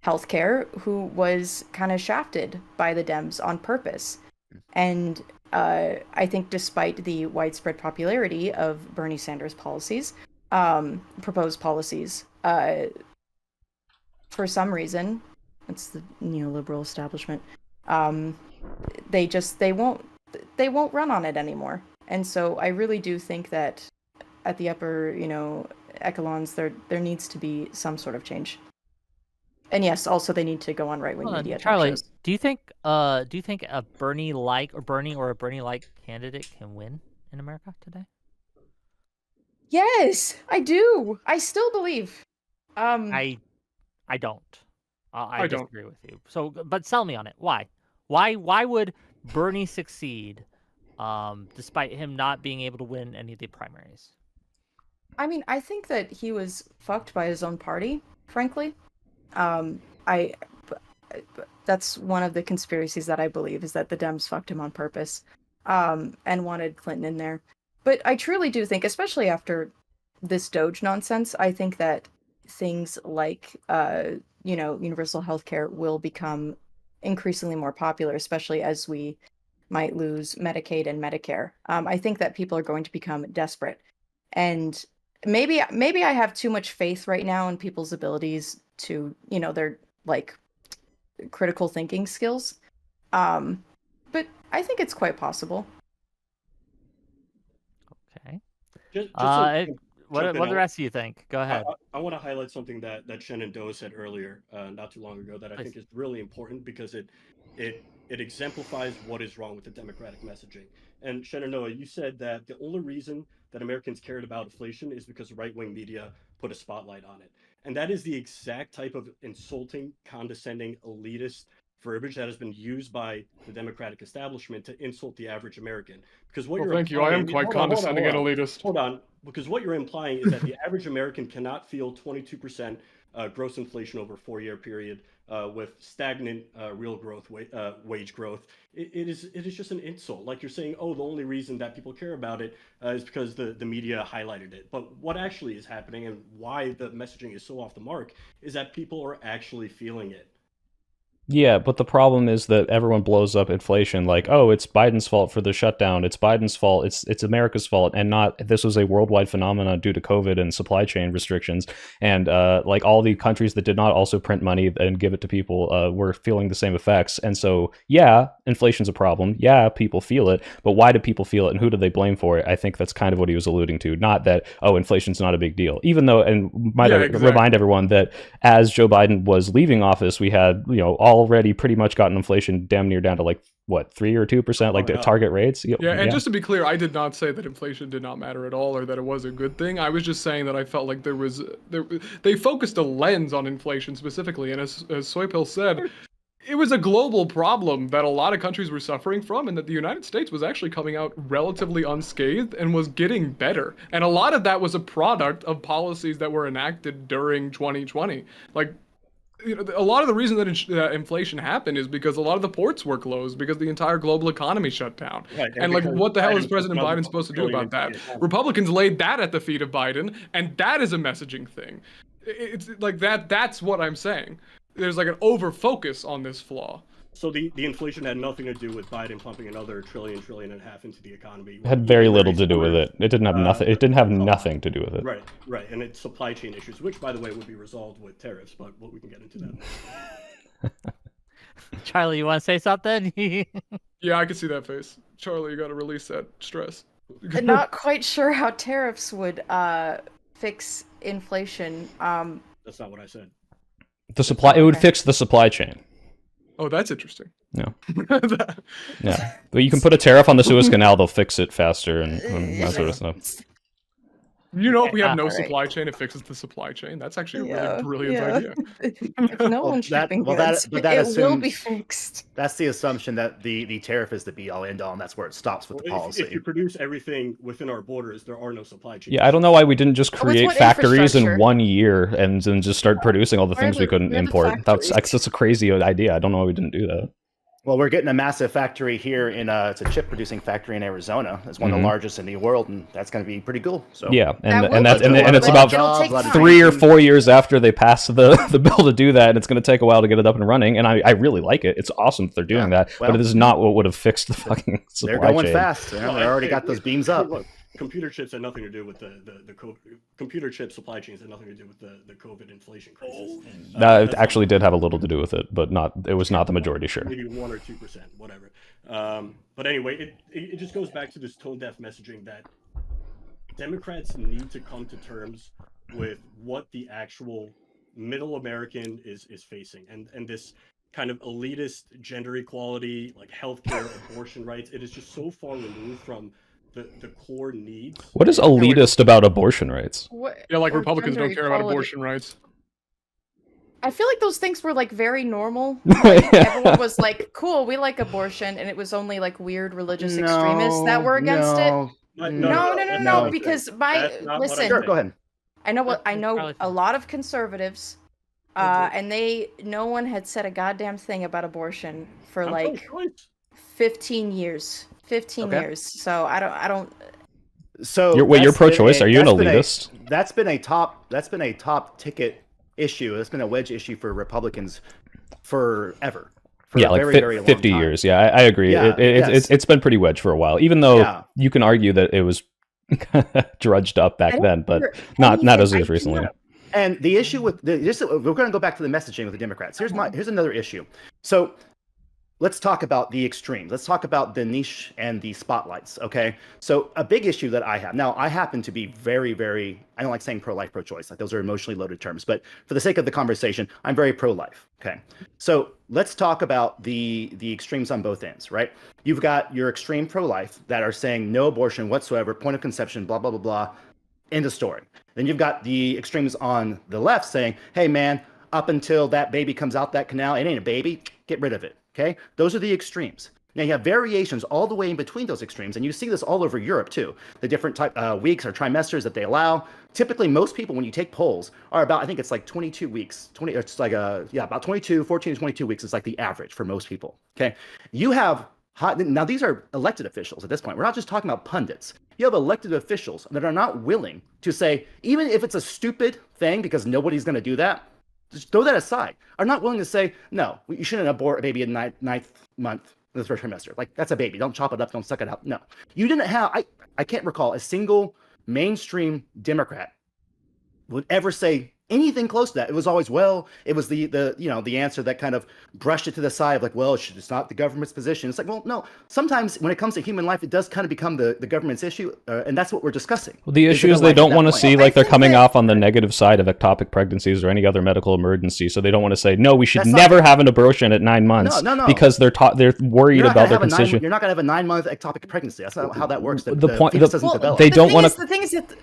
healthcare, who was kind of shafted by the Dems on purpose. And I think despite the widespread popularity of Bernie Sanders' policies, proposed policies, for some reason, it's the neoliberal establishment, they won't run on it anymore. And so I really do think that at the upper echelons there needs to be some sort of change. And yes, also they need to go on right-wing media. Charlie, do you think a Bernie or a Bernie like candidate can win in America today? Yes, I do. I still believe. I don't. I don't. disagree with you. So, but sell me on it. Why? Why would Bernie succeed, despite him not being able to win any of the primaries? I mean, I think that he was fucked by his own party, frankly. That's one of the conspiracies that I believe, is that the Dems fucked him on purpose, and wanted Clinton in there. But I truly do think, especially after this Doge nonsense, I think that things like, universal healthcare will become increasingly more popular, especially as we might lose Medicaid and Medicare. I think that people are going to become desperate. And maybe I have too much faith right now in people's abilities to, their like critical thinking skills. But I think it's quite possible. Okay. Just what jump in, do the rest of you think? Go ahead. I want to highlight something that Shenandoah said earlier, not too long ago, that I think is really important because it exemplifies what is wrong with the Democratic messaging. And Shenandoah, you said that the only reason that Americans cared about inflation is because right-wing media put a spotlight on it. And that is the exact type of insulting, condescending, elitist verbiage that has been used by the Democratic establishment to insult the average American. Because what Well, you're thank you. I am quite condescending and elitist. Hold on, because what you're implying is that the average American cannot feel 22% gross inflation over a 4-year period with stagnant real growth, wage growth. It is just an insult. Like you're saying, oh, the only reason that people care about it is because the media highlighted it. But what actually is happening and why the messaging is so off the mark is that people are actually feeling it. Yeah, but the problem is that everyone blows up inflation like, oh, it's Biden's fault for the shutdown. It's Biden's fault. It's America's fault, and not this was a worldwide phenomenon due to COVID and supply chain restrictions. And like all the countries that did not also print money and give it to people were feeling the same effects. And so, yeah, inflation's a problem. Yeah, people feel it. But why do people feel it, and who do they blame for it? I think that's kind of what he was alluding to. Not that, oh, inflation's not a big deal. Even though, and might remind everyone that as Joe Biden was leaving office, we had already pretty much gotten inflation damn near down to like what 3 or 2%, like the target rates. Yeah, and just to be clear, I did not say that inflation did not matter at all or that it was a good thing. I was just saying that I felt like they focused a lens on inflation specifically, and as Soypill said, it was a global problem that a lot of countries were suffering from, and that the United States was actually coming out relatively unscathed and was getting better. And a lot of that was a product of policies that were enacted during 2020. Like, a lot of the reason that inflation happened is because a lot of the ports were closed because the entire global economy shut down. Right, and like, what the hell is President Biden supposed to do about that? Republicans laid that at the feet of Biden, and that is a messaging thing. It's like that's what I'm saying. There's like an over focus on this flaw. So the inflation had nothing to do with Biden pumping another trillion and a half into the economy. It had very little to do with it. It didn't have nothing. It didn't have nothing to do with it. Right, and it's supply chain issues, which, by the way, would be resolved with tariffs. But we can get into that. Charlie, you want to say something? Yeah, I can see that face. Charlie, you got to release that stress. Not quite sure how tariffs would fix inflation. That's not what I said. It would fix the supply chain. Oh, that's interesting. Yeah. Yeah. But you can put a tariff on the Suez Canal, they'll fix it faster and that sort of stuff. If we have no supply chain, it fixes the supply chain. That's actually a really brilliant idea. No one's shipping goods. It will be fixed. That's the assumption that the tariff is the be-all, end-all, and that's where it stops with the policy. If you produce everything within our borders, there are no supply chains. Yeah, I don't know why we didn't just create factories in 1 year and then just start producing all the things we couldn't import. That's a crazy idea. I don't know why we didn't do that. Well, we're getting a massive factory here it's a chip producing factory in Arizona. It's one of the largest in the world, and that's going to be pretty cool. So yeah, and it's about 3 or 4 years after they pass the bill to do that, and it's going to take a while to get it up and running. And I really like it. It's awesome that they're doing that, but it is not what would have fixed the fucking supply chain. They're going fast. They already got those beams up. Look, computer chips had nothing to do with the computer chip supply chains had nothing to do with the COVID inflation crisis. It actually did have a little to do with it, but it was not the majority share. Maybe 1 or 2%, whatever. But anyway, it just goes back to this tone-deaf messaging that Democrats need to come to terms with what the actual middle American is facing, and this kind of elitist gender equality, like healthcare, abortion rights. It is just so far removed from the core needs. What is elitist about abortion rights? Yeah, like Republicans don't care about abortion rights. I feel like those things were like very normal. Like, everyone was like, "Cool, we like abortion," and it was only like weird religious extremists that were against it. No, because listen. Sure, go ahead. I know a lot of conservatives, and no one had said a goddamn thing about abortion for like 15 years. 15 years. So I don't. So you're pro-choice? Are you an elitist? That's been a top ticket issue. That's been a wedge issue for Republicans forever. For like very, very long 50 time. years. Yeah, I agree. Yeah, it's been pretty wedge for a while. Even though you can argue that it was drudged up back I don't then, but hear not anything. as I of recently. cannot- And the issue with we're going to go back to the messaging with the Democrats. Here's another issue. So let's talk about the extremes. Let's talk about the niche and the spotlights. Okay. So a big issue that I have now, I happen to be very, I don't like saying pro-life, pro-choice. Like those are emotionally loaded terms, but for the sake of the conversation, I'm very pro-life. Okay. So let's talk about the extremes on both ends, right? You've got your extreme pro-life that are saying no abortion whatsoever, point of conception, blah, blah, blah, blah. End of story. Then you've got the extremes on the left saying, hey man, up until that baby comes out that canal, it ain't a baby, get rid of it. Okay, those are the extremes. Now you have variations all the way in between those extremes, and you see this all over Europe too. The different weeks or trimesters that they allow. Typically, most people, when you take polls, are about, I think it's like 22 weeks. It's like about 14 to 22 weeks is like the average for most people. Okay, you have now these are elected officials at this point. We're not just talking about pundits. You have elected officials that are not willing to say, even if it's a stupid thing, because nobody's going to do that. Just throw that aside. Are not willing to say, no, you shouldn't abort a baby in the ninth month of the first trimester. Like, that's a baby. Don't chop it up. Don't suck it out. No. You didn't have, I can't recall a single mainstream Democrat would ever say anything close to that. It was always, well, it was the answer that kind of brushed it to the side of like, well, it's not the government's position. It's like, well, no, sometimes when it comes to human life, it does kind of become the government's issue. And that's what we're discussing. Well, the issue is they don't want to see like they're coming off on the negative side of ectopic pregnancies or any other medical emergency. So they don't want to say, no, we should never have an abortion at 9 months. No. Because they're worried about their constitution. You're not going to have a 9-month ectopic pregnancy. That's not how that works. The point fetus doesn't develop. they don't want to. The thing is that.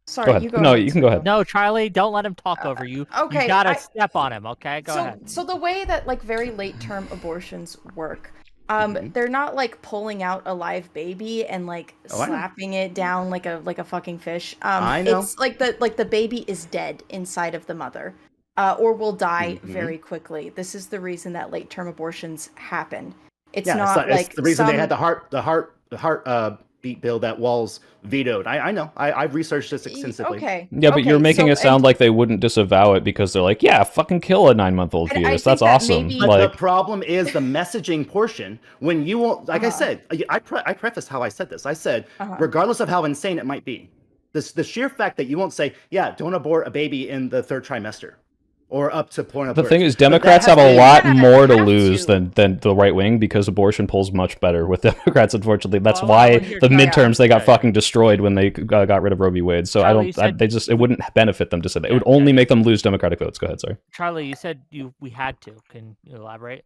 Sorry, Go ahead. you go No, ahead. you can go ahead. No, Charlie, don't let him talk over you. Okay, You gotta step on him, okay? Go ahead. So the way that like very late term abortions work, they're not like pulling out a live baby and like slapping it down like a fucking fish. I know. It's like the baby is dead inside of the mother, or will die very quickly. This is the reason that late term abortions happen. It's it's the reason they had the heart beat bill that Walz vetoed. I know. I've researched this extensively. Okay. Yeah, but you're making it sound like they wouldn't disavow it because they're like, yeah, fucking kill a 9-month-old fetus. That's awesome. But the problem is the messaging portion. When you won't, like I said, I prefaced how I said this. I said, regardless of how insane it might be, the sheer fact that you won't say, yeah, don't abort a baby in the 3rd trimester. Or up to point of birth. The thing is, Democrats have a lot more to lose than the right wing because abortion polls much better with Democrats. Unfortunately, that's why the midterms they got fucking destroyed when they got rid of Roe v. Wade. So Charlie, it wouldn't benefit them to say that. It would only make them lose Democratic votes. Go ahead, sorry. Charlie, you said we had to. Can you elaborate?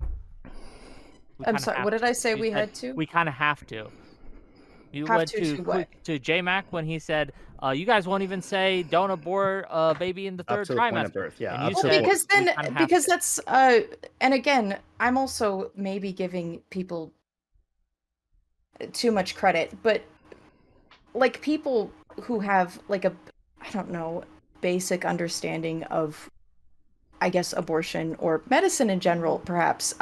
I'm sorry. What did I say? We had to. We kind of have to. You have went to J-Mac when he said, you guys won't even say don't abort a baby in the 3rd trimester. Birth. Yeah, because that's and again, I'm also maybe giving people too much credit, but like people who have like a, I don't know, basic understanding of, I guess, abortion or medicine in general, perhaps,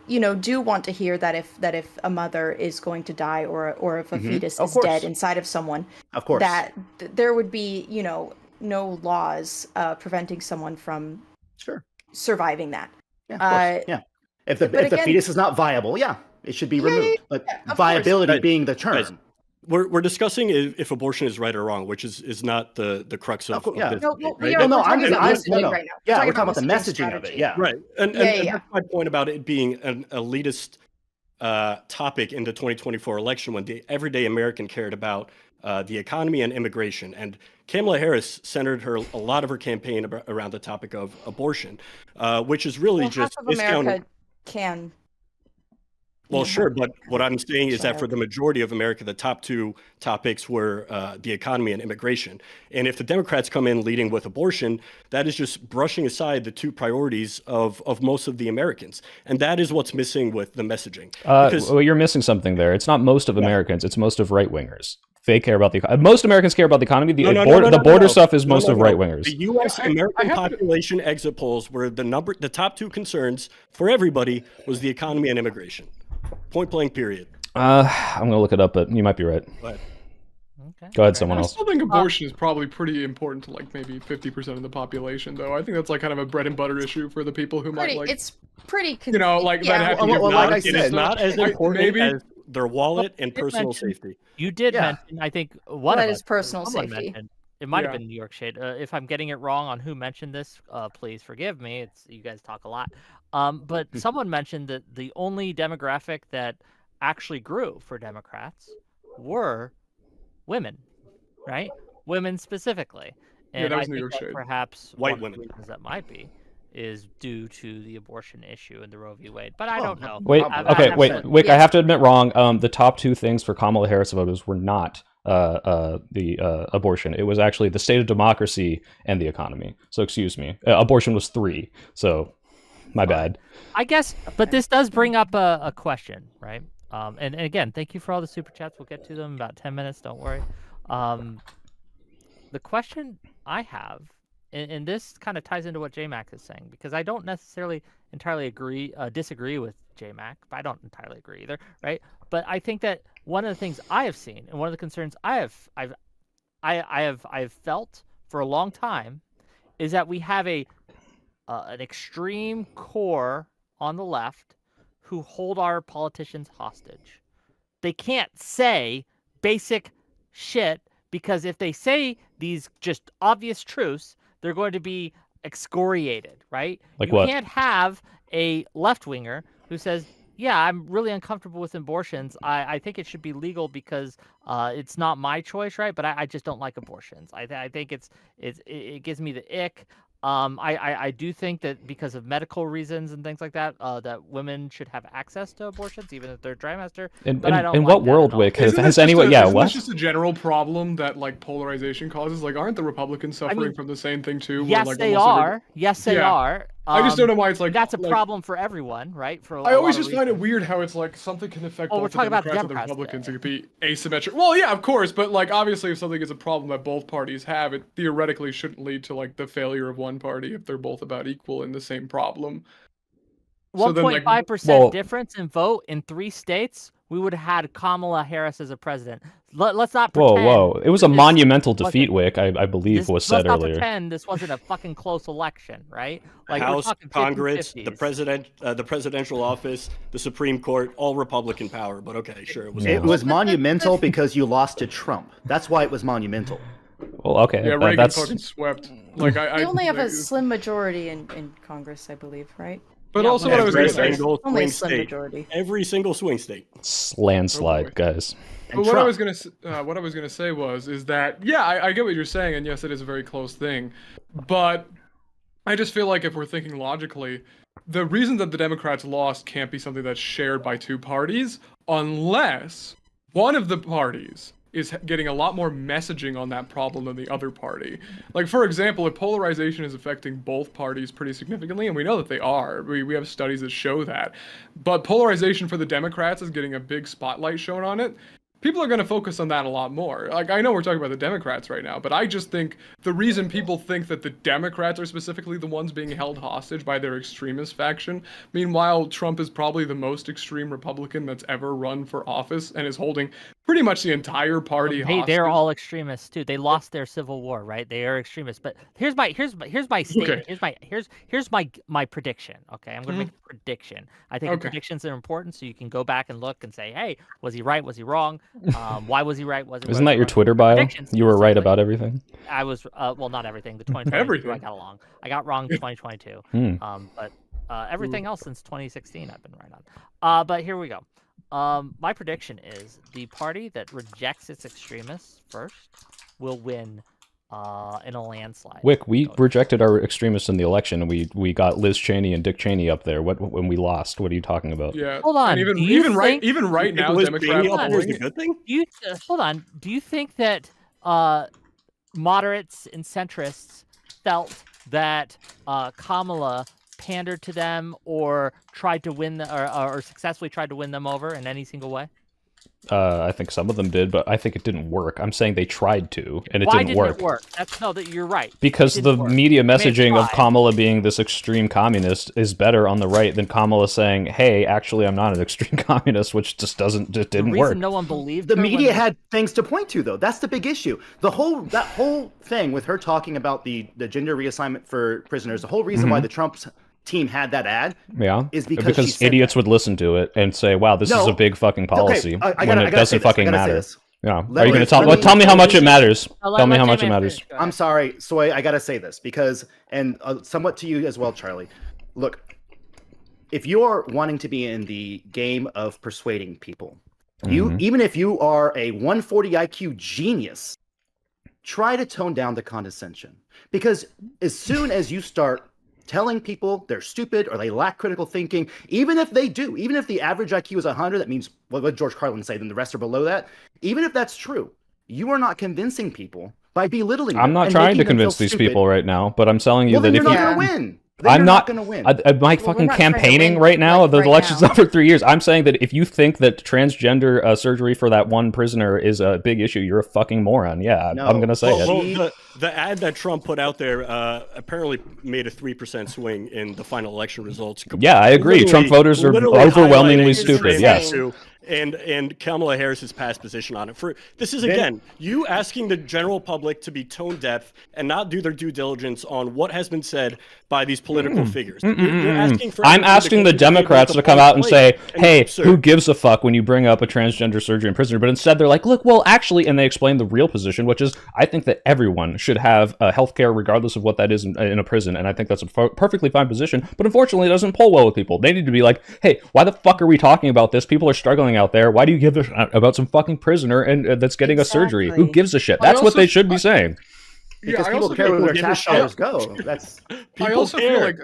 do want to hear that if a mother is going to die or if a fetus is dead inside of someone, of course, that there would be, no laws preventing someone from surviving that. Yeah, If the fetus is not viable, it should be removed. But viability being the term. Guys, we're discussing if abortion is right or wrong, which is not the crux of this debate, right? We're talking about the messaging of it. Yeah, right. And that's my point about it being an elitist topic in the 2024 election, when the everyday American cared about the economy and immigration. And Kamala Harris centered a lot of her campaign around the topic of abortion, which is really just half of America can. Well, sure, but what I'm saying is that for the majority of America, the top 2 topics were the economy and immigration. And if the Democrats come in leading with abortion, that is just brushing aside the 2 priorities of most of the Americans. And that is what's missing with the messaging. Well, you're missing something there. It's not most of Americans, it's most of right-wingers. They care about the economy. Most Americans care about the economy. The border stuff is most of right-wingers. The U.S. American population exit polls were the top 2 concerns for everybody was the economy and immigration. Point blank, period. I'm going to look it up, but you might be right. Go ahead. Okay. Go ahead, someone else. I still think abortion is probably pretty important to like maybe 50% of the population, though. I think that's like kind of a bread and butter issue for the people who might like. It's pretty. That have to like I said, it's not as important as their wallet and did personal mention- safety. You did Yeah. mention, I think one That of is us, personal someone safety. mentioned, it might have Yeah. been New York Shade. If I'm getting it wrong on who mentioned this, please forgive me. It's you guys talk a lot. But someone mentioned that the only demographic that actually grew for Democrats were women, right? Women specifically. Yeah, And that I was New think York that Shade. perhaps White one of the women. reasons that might be is due to the abortion issue and the Roe v. Wade. But I don't know. Wait, Probably. okay, I wait, have to- Wick, Yeah. I have to admit wrong. The top two things for Kamala Harris voters were not the abortion. It was actually the state of democracy and the economy. So excuse me. Abortion was 3. So my bad. I guess, but this does bring up a question, right? And again, thank you for all the super chats. We'll get to them in about 10 minutes. Don't worry. The question I have, and this kind of ties into what JMac is saying, because I don't necessarily entirely disagree with JMac, but I don't entirely agree either, right? But I think that one of the things I have seen, and one of the concerns I've felt for a long time, is that we have an extreme core on the left who hold our politicians hostage. They can't say basic shit because if they say these just obvious truths, they're going to be excoriated, right? Like you what? can't have a left winger who says, yeah, I'm really uncomfortable with abortions. I think it should be legal because it's not my choice, right? But I just don't like abortions. I think it gives me the ick. I do think that because of medical reasons and things like that, that women should have access to abortions, even if they're trimester. And But I don't in like what that world, at all. Wick, Isn't has this just anyone? a- Yeah, isn't what? this just a general problem that like polarization causes? Like, aren't the Republicans suffering mean, from the same thing too? where, Yes, like, they almost every- are. Yes, they Yeah. are. I just don't know why it's like That's a like, problem for everyone, right? For I always just find it weird how it's like something can affect Well, we're both the talking about the Democrats and the Democrats Republicans. today. It could be asymmetric. Well, yeah, of course, but like obviously, if something is a problem that both parties have, it theoretically shouldn't lead to like the failure of one party if they're both about equal in the same problem. So then, like, 1.5% Well- difference in vote in 3 states, we would have had Kamala Harris as a president. Let's not Whoa, pretend. whoa! It was a this monumental wasn't- defeat, Wick. I believe this- was said let's not earlier. pretend this wasn't a fucking close election, right? Like we're House, talking Congress, 50-50s. the president, the presidential office, the Supreme Court, all Republican power. But okay, sure, it was. It close. was monumental because you lost to Trump. That's why it was monumental. Well, okay, yeah, Reagan that's fucking swept. Like I We only have a like, slim majority in Congress, I believe, right? But Yeah, also, well, what I was Every gonna say. single Only a swing slim state. majority. Every single swing state. landslide, Oh, boy. guys. And But what I Trump. was gonna say is that yeah, I get what you're saying, and yes, it is a very close thing, but I just feel like if we're thinking logically, the reason that the Democrats lost can't be something that's shared by two parties, unless one of the parties is getting a lot more messaging on that problem than the other party. Like, for example, if polarization is affecting both parties pretty significantly, and we know that they are, we have studies that show that, but polarization for the Democrats is getting a big spotlight shown on it, people are going to focus on that a lot more. Like, I know we're talking about the Democrats right now, but I just think the reason people think that the Democrats are specifically the ones being held hostage by their extremist faction, meanwhile, Trump is probably the most extreme Republican that's ever run for office and is holding pretty much the entire party hostage. They're all extremists too. They lost their civil war, right? They are extremists. But here's my statement. Here's my prediction. Okay, I'm gonna make a prediction. I think Okay. predictions are important, so you can go back and look and say, hey, was he right? Was he wrong? Why was he right? Isn't that your Twitter bio? Predictions, You were right specifically. about everything. I was well, not everything. The 2022 I Everything. got along. I got wrong 2022. But everything else since 2016 I've been right on. But here we go. My prediction is the party that rejects its extremists first will win in a landslide. Wick, we rejected our extremists in the election, and we got Liz Cheney and Dick Cheney up there. What when we lost? What are you talking about? Yeah. Hold on, And even do you even right Think now, Liz Democrats Cheney up are there is polling- a good thing? Do you hold on? Do you think that moderates and centrists felt that Kamala pandered to them or tried to win or successfully tried to win them over in any single way? I think some of them did, but I think it didn't work. I'm saying they tried to, and it Why didn't work. it work? That's no, that you're right. Because It the didn't work. media may have messaging of tried. Kamala being this extreme communist is better on the right than Kamala saying, "Hey, actually, I'm not an extreme communist," which just didn't The work. reason no one believed The her when media they- had things to point to, though. That's the big issue. That whole thing with her talking about the gender reassignment for prisoners, the whole reason why the Trumps team had that ad Yeah, is because she said idiots that. would listen to it and say, "Wow, this is No. a big fucking policy," I when gotta it doesn't say this. fucking I gotta say matter. this. Yeah. Let Are you me- going to tell? let Well, me- tell me how much it matters. Oh, Tell me let how much it J-Man matters. finish. Go ahead. I'm sorry, Soy. I gotta say this because, and somewhat to you as well, Charlie. Look, if you're wanting to be in the game of persuading people, even if you are a 140 IQ genius, try to tone down the condescension. Because as soon as you start telling people they're stupid or they lack critical thinking, even if they do, even if the average IQ is 100, that means what did George Carlin say, then the rest are below that. Even if that's true, you are not convincing people by belittling them. I'm not and trying making to them feel convince these stupid. people right now, but I'm telling you Well, that then if you're you, not going to win. Then I'm you're not going to win. my we're fucking not trying to campaigning win, right now. like, The right election's now. not for 3 years. I'm saying that if you think that transgender surgery for that one prisoner is a big issue, you're a fucking moron. Yeah, No. I'm gonna say it. Well, the ad that Trump put out there apparently made a 3% swing in the final election results. Yeah, I agree. Trump voters are Literally overwhelmingly highlighting stupid. trans Yes. issue and Kamala Harris's past position on it. This is Then- again you asking the general public to be tone deaf and not do their due diligence on what has been said by these political figures. You're asking for I'm everything to asking the go Democrats to to come one out and place, say, and "Hey, it's absurd. who gives a fuck when you bring up a transgender surgery in prisoner?" But instead, they're like, "Look, well, actually," and they explain the real position, which is, I think that everyone should have health care regardless of what that is in a prison, and I think that's a perfectly fine position. But unfortunately, it doesn't pull well with people. They need to be like, "Hey, why the fuck are we talking about this? People are struggling out there. Why do you give a about some fucking prisoner and that's getting a surgery? Who Exactly. gives a shit?" I That's what also- they should be saying. Because I people also care feel where their give a tax shit. dollars go. That's I also feel care.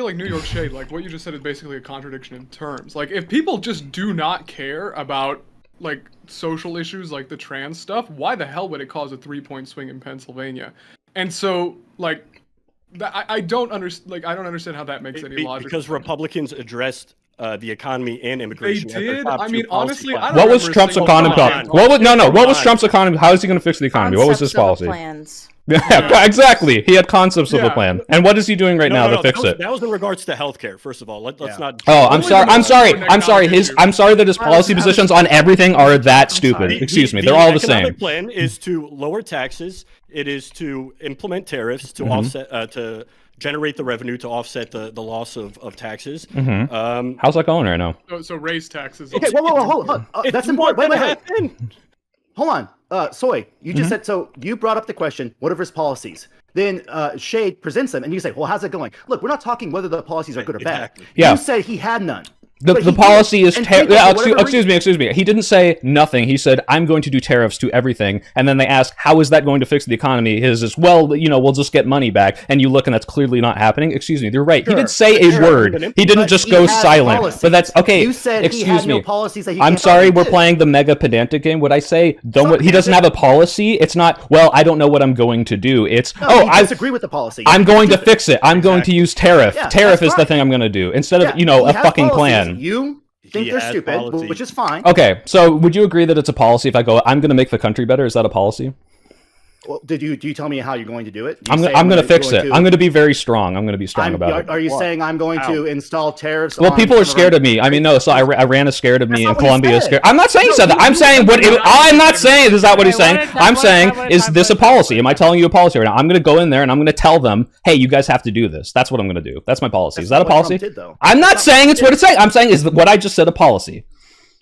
like New York Shade, like what you just said is basically a contradiction in terms. Like if people just do not care about like social issues like the trans stuff, why the hell would it cause a 3-point swing in Pennsylvania? And so like I don't understand how that makes any logical because sense. Republicans addressed the economy and They immigration. as their did. top I two mean, policy honestly, I platforms. don't What was remember a Trump's single economy? comment What was Come what was on. Trump's economy? How is he going to fix the economy? What was his Concepts of policy? the plans. Yeah, exactly. He had concepts of the Yeah. plan. And what is he doing right now to fix it? That was in regards to healthcare. First of all, let's not. Oh, I'm Only sorry. the I'm most sorry. important I'm sorry. economic I'm sorry that his How does- policy how does- positions on everything are that stupid. sorry. Excuse me. They're all the economic same. plan is to lower taxes. It is to implement tariffs to offset to generate the revenue to offset the loss of taxes. How's that going right now? So raise taxes. okay. Whoa, hold on. That's important. Wait. Happen. Hold on. Soy, you just said, so you brought up the question, what are his policies? Then Shade presents them, and you say, well, how's it going? Look, we're not talking whether the policies are good or bad. Exactly. Yeah. You said he had none. The But he policy did. is And terrible. people, for whatever Excuse me. He didn't say nothing. He said, "I'm going to do tariffs to everything." And then they ask, "How is that going to fix the economy?" His is, "Well, we'll just get money back." And you look, and that's clearly not happening. Excuse me. You're right. He did say a word. He didn't But just he go had silent. policies. But that's okay. You said excuse he had me. no policies that he I'm can't sorry. follow. We're playing the mega pedantic game. What I say, don't. not He doesn't have pedantic. a policy. It's not. Well, I don't know what I'm going to do. It's No, I disagree with the policy. I'm going to Stupid. fix it. I'm going to use tariff. Yeah, Tariff that's is the fine. thing I'm going to do instead of Yeah, he a has fucking policies. plan. You think He they're has stupid, policy. which is fine. Okay, so would you agree that it's a policy if I go, I'm going to make the country better? Is that a policy? Well, do you tell me how you're going to do it? Do you I'm say going to fix going it. I'm going to be very strong. I'm going to be strong about it. Are you saying I'm going to install tariffs? Well, on people are some of our- scared of me. I mean, no. So Iran is scared of me, That's and not what he Colombia is said. scared. I'm not saying he said that. I'm saying what. I'm not saying is that what he's saying. I'm saying is this a policy? Am I telling you a policy right now? I'm going to go in there and I'm going to tell them, hey, you guys have to do this. That's what I'm going to do. That's my policy. Is that a not what Trump policy? did, though. I'm not That's not saying what it's he what did. it's saying. I'm saying is what I just said a policy.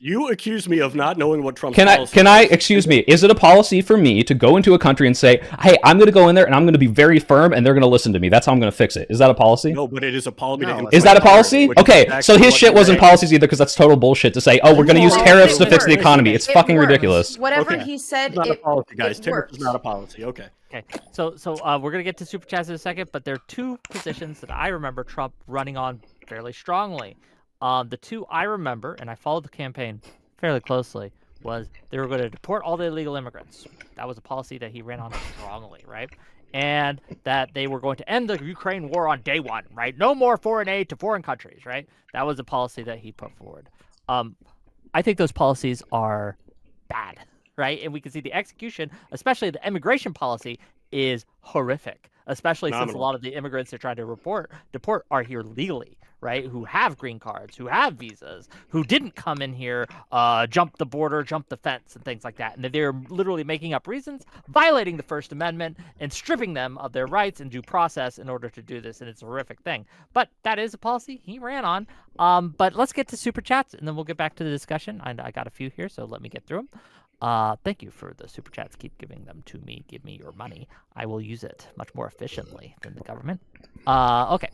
You accuse me of not knowing what Trump's Can policy I is. excuse me, is it a policy for me to go into a country and say, hey, I'm going to go in there and I'm going to be very firm and they're going to listen to me? That's how I'm going to fix it. Is that a policy? No, but it is a policy. No, Is that a policy? Which is Okay, exactly so his what shit you're wasn't saying. policies either because that's total bullshit to say, oh, we're going to use Well, tariffs it to fix the works. economy. It's It fucking works. ridiculous. Whatever Okay. he said, It's not a policy, guys. it Tariff works. is not a policy. Okay. Okay, so we're gonna get to super chats in a second, but there are two positions that I remember Trump running on fairly strongly. The two I remember, and I followed the campaign fairly closely, was they were going to deport all the illegal immigrants. That was a policy that he ran on strongly, right? And that they were going to end the Ukraine war on day one, right? No more foreign aid to foreign countries, right? That was a policy that he put forward. I think those policies are bad, right? And we can see the execution, especially the immigration policy, is horrific, especially since a Phenomenal. lot of the immigrants they're trying to deport are here legally, right? Who have green cards, who have visas, who didn't come in here, jump the border, jump the fence, and things like that. And they're literally making up reasons, violating the First Amendment, and stripping them of their rights and due process in order to do this. And it's a horrific thing. But that is a policy he ran on. But let's get to super chats, and then we'll get back to the discussion. I got a few here, so let me get through them. Thank you for the super chats. Keep giving them to me. Give me your money. I will use it much more efficiently than the government. Okay.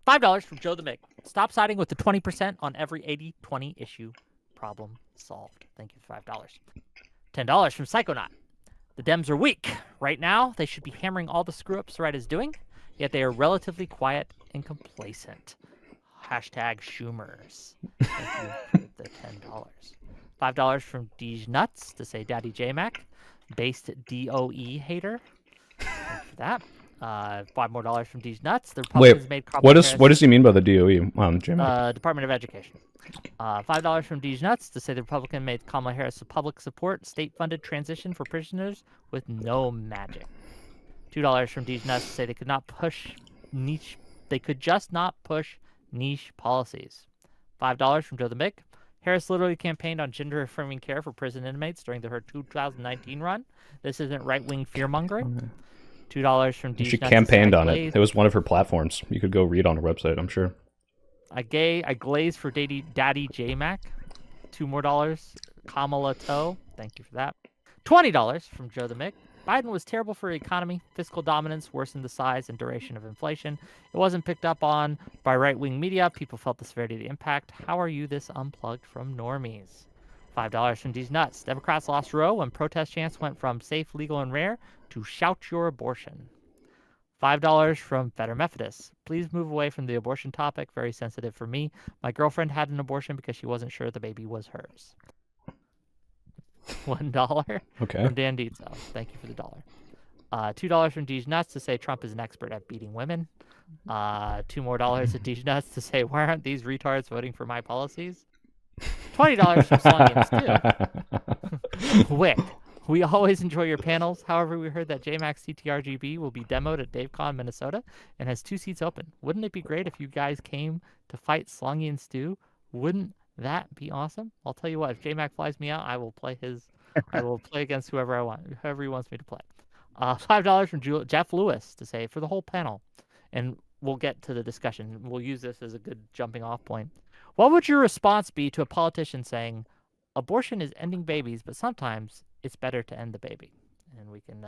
$5 from Joe the Mig. Stop siding with the 20% on every 80-20 issue. Problem solved. Thank you for $5. $10 from Psychonaut. The Dems are weak. Right now, they should be hammering all the screw-ups the right is doing, yet they are relatively quiet and complacent. Hashtag Schumers. Thank you for the $10. $5 from Deej Nuts to say Daddy J-Mac. Based DOE hater. Thanks for that. $5 more from Deej Nuts. The Republicans made what does he mean by the DOE? J-Mac? Department of Education. $5 from Deej Nuts to say the Republican made Kamala Harris a public support, state-funded transition for prisoners with no magic. $2 from Deej Nuts to say they could not push niche. They could just not push niche policies. $5 from Joe the Mick. Harris literally campaigned on gender-affirming care for prison inmates during her 2019 run. This isn't right-wing fear-mongering. $2 from Deej Nuts. She campaigned on it. It was one of her platforms. You could go read on her website, I'm sure. I glaze for Daddy J-Mac. $2 more. Kamala Toe. Thank you for that. $20 from Joe the Mick. Biden was terrible for the economy. Fiscal dominance worsened the size and duration of inflation. It wasn't picked up on by right-wing media. People felt the severity of the impact. How are you this unplugged from normies? $5 from D's Nuts. Democrats lost Roe when protest chants went from safe, legal, and rare to shout your abortion. $5 from Better Methodist. Please move away from the abortion topic. Very sensitive for me. My girlfriend had an abortion because she wasn't sure the baby was hers. $1 from Dan Dietzel. Thank you for the dollar. $2 from Deej Nuts to say Trump is an expert at beating women. $2 more at Deej Nuts to say why aren't these retards voting for my policies? $20 from Slongians too. Wick. We always enjoy your panels. However, we heard that JMax CTRGB will be demoed at DaveCon, Minnesota, and has 2 seats open. Wouldn't it be great if you guys came to fight Slongy and Stu? Wouldn't that be awesome? I'll tell you what, if JMac flies me out, I will play I will play against whoever I want, whoever he wants me to play. $5 from Jeff Lewis to say for the whole panel, and we'll get to the discussion. We'll use this as a good jumping off point. What would your response be to a politician saying, abortion is ending babies, but sometimes it's better to end the baby? And we can,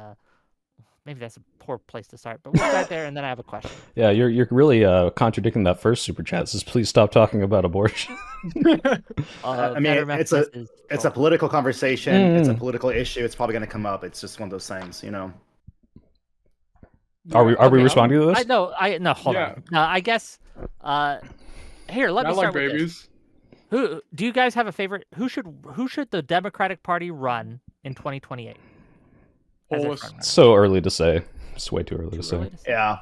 maybe that's a poor place to start, but we'll start there, and then I have a question. Yeah, you're really contradicting that first super chat. Says, please stop talking about abortion. I mean, it's a political conversation. It's a political issue. It's probably going to come up. It's just one of those things, you know. Are we responding to this? No, hold on. No, I guess. Here, let me start with babies. Who do you guys have a favorite? Who should the Democratic Party run in 2028? It's so early to say. It's way too early to say. Yeah,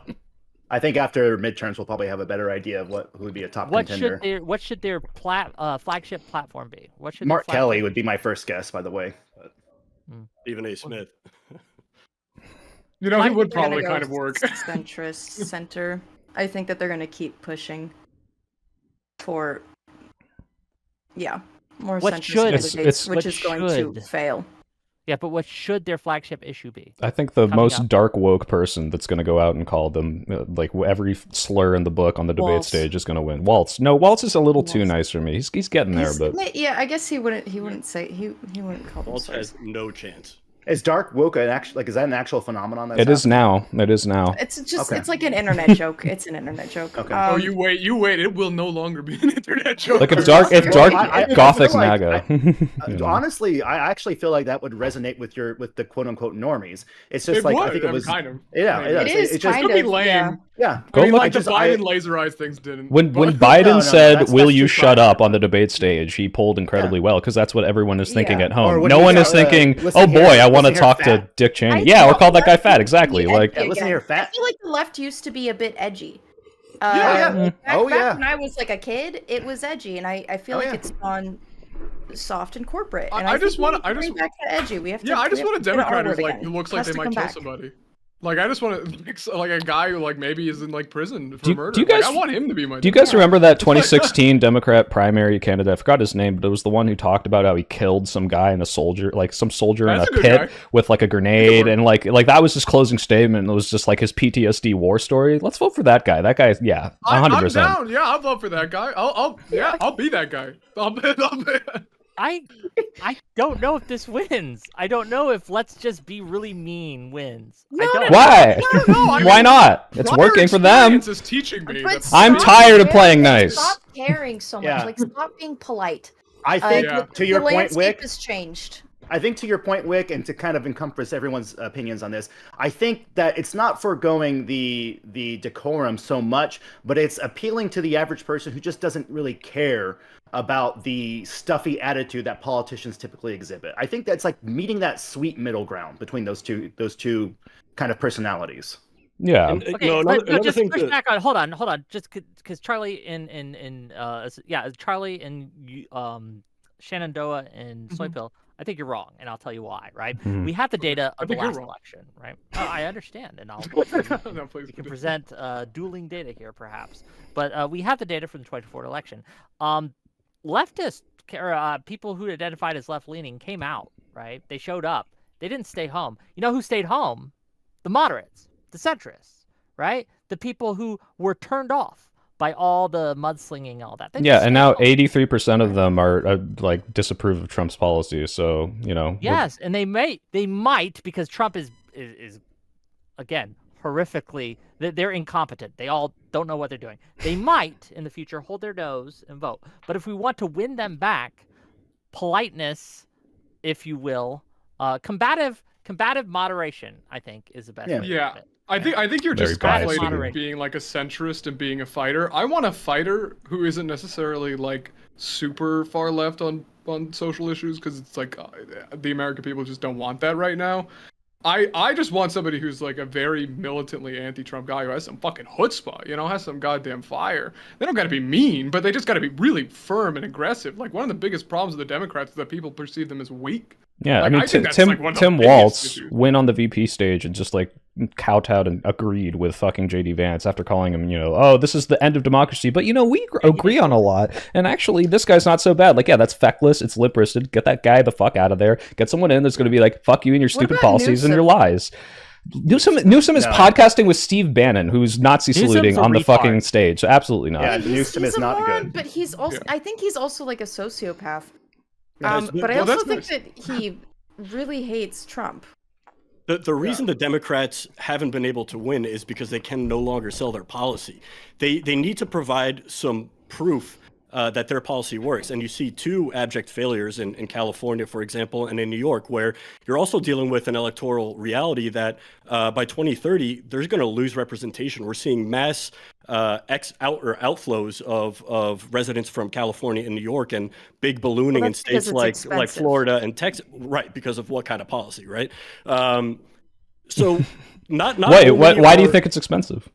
I think after midterms we'll probably have a better idea of who would be a top contender. What should their flagship platform be? Mark Kelly would be my first guess, by the way. But... Stephen A. Smith. You know, he would probably kind of work. Centrist center. I think that they're going to keep pushing for, more centrist candidates, which is going to fail. Yeah, but what should their flagship issue be? I think the most dark woke person that's going to go out and call them like every slur in the book on the debate stage is going to win. Waltz. No, Waltz is a little too nice for me. He's getting there, but yeah, I guess he wouldn't say he wouldn't call them Waltz slurs. has no chance. Is dark woke is that an actual phenomenon? It is now. It's just it's like an internet joke. It's an internet joke. Okay. You wait. It will no longer be an internet joke. Like if dark gothic MAGA. Honestly, I actually feel like that would resonate with the quote unquote normies. It's just I think it was kind of. Yeah, it is. It's just be lame. Yeah. I mean, like the Biden laser eyes things didn't. When Biden said, "Will you shut up?" on the debate stage, he polled incredibly well because that's what everyone is thinking at home. No one is thinking, "Oh boy, I want to talk to Dick Cheney." Or call that guy fat. Exactly. Like, listen here, fat. I feel like the left used to be a bit edgy. Back when I was like a kid, it was edgy, and I feel like it's gone soft and corporate. And I just want to bring back that edgy. We have to. Yeah, I just want a Democrat who looks like they might kill somebody. Like, I just want to mix like a guy who like maybe is in like prison for murder. do you guys- Like, I want him to be my. Do you guys remember that 2016 Democrat primary candidate? I forgot his name, but it was the one who talked about how he killed some guy in a soldier, like some soldier That's in a a good pit guy. with like a grenade, and like that was his closing statement. It was just like his PTSD war story. Let's vote for that guy. That guy, yeah, I'm 100%. down. Yeah, I'll vote for that guy. I'll be that guy. I'll be. I don't know if this wins. I don't know if let's just be really mean wins. No, I don't. no, Why? I don't know. I Why mean, not? It's prior working for them. experience is teaching me. But that- I'm stop tired of caring- playing nice. Stop caring so much. Yeah. Like, stop being polite. I think Yeah. to your the point, landscape Wick. has changed. I think to your point, Wick, and to kind of encompass everyone's opinions on this, I think that it's not foregoing the decorum so much, but it's appealing to the average person who just doesn't really care about the stuffy attitude that politicians typically exhibit. I think that's like meeting that sweet middle ground between those two kind of personalities. Yeah. And, Okay, no, but another just thing push to, back on. Hold on. Just because Charlie Charlie and Shenandoah and Soypill, I think you're wrong, and I'll tell you why. Right? Mhm. We have the data I of the think you're last wrong. election, right? I understand, and I'll No, please. we can present dueling data here, perhaps. But we have the data from the 2024 election. Leftists, or people who identified as left-leaning, came out, right? They showed up. They didn't stay home. You know who stayed home? The moderates, the centrists, right? The people who were turned off by all the mudslinging and all that. They Yeah, just and stayed now home. 83% of them are like disapprove of Trump's policies. So we're- Yes, and they might because Trump is again horrifically they're incompetent. They all don't know what they're doing. They might in the future hold their nose and vote. But if we want to win them back, politeness, if you will, combative moderation, I think, is the best. Yeah. way to Yeah. put it. I think you're Very just biased conflating here. being like a centrist and being a fighter. I want a fighter who isn't necessarily like super far left on social issues because it's like the American people just don't want that right now. I just want somebody who's like a very militantly anti-Trump guy who has some fucking chutzpah, has some goddamn fire. They don't got to be mean, but they just got to be really firm and aggressive. Like one of the biggest problems with the Democrats is that people perceive them as weak. Yeah, Like, I mean, I think that's, Tim like, one of the Tim biggest Waltz issues. went on the VP stage and just like kowtowed and agreed with fucking JD Vance after calling him, oh, this is the end of democracy. But we agree on a lot, and actually, this guy's not so bad. Like, yeah, that's feckless. It's lip-wristed. Get that guy the fuck out of there. Get someone in that's going to be like, fuck you and your stupid about policies and your Newsom? lies. Newsom is No. podcasting with Steve Bannon, who's Nazi Newsom's saluting a on the retard. fucking stage. So absolutely not. Yeah, He's Newsom is a not moron, good. but he's also. Yeah. I think he's also like a sociopath. Nice. But I Well, also that's think that he really hates Trump. The reason the Democrats haven't been able to win is because they can no longer sell their policy. They need to provide some proof that their policy works. And you see two abject failures in California, for example, and in New York, where you're also dealing with an electoral reality that by 2030, they're going to lose representation. We're seeing mass outflows of residents from California and New York, and big ballooning in that's because states it's like expensive. Florida and Texas, right? Because of what kind of policy, right? So not Wait, only why do you are- think it's expensive?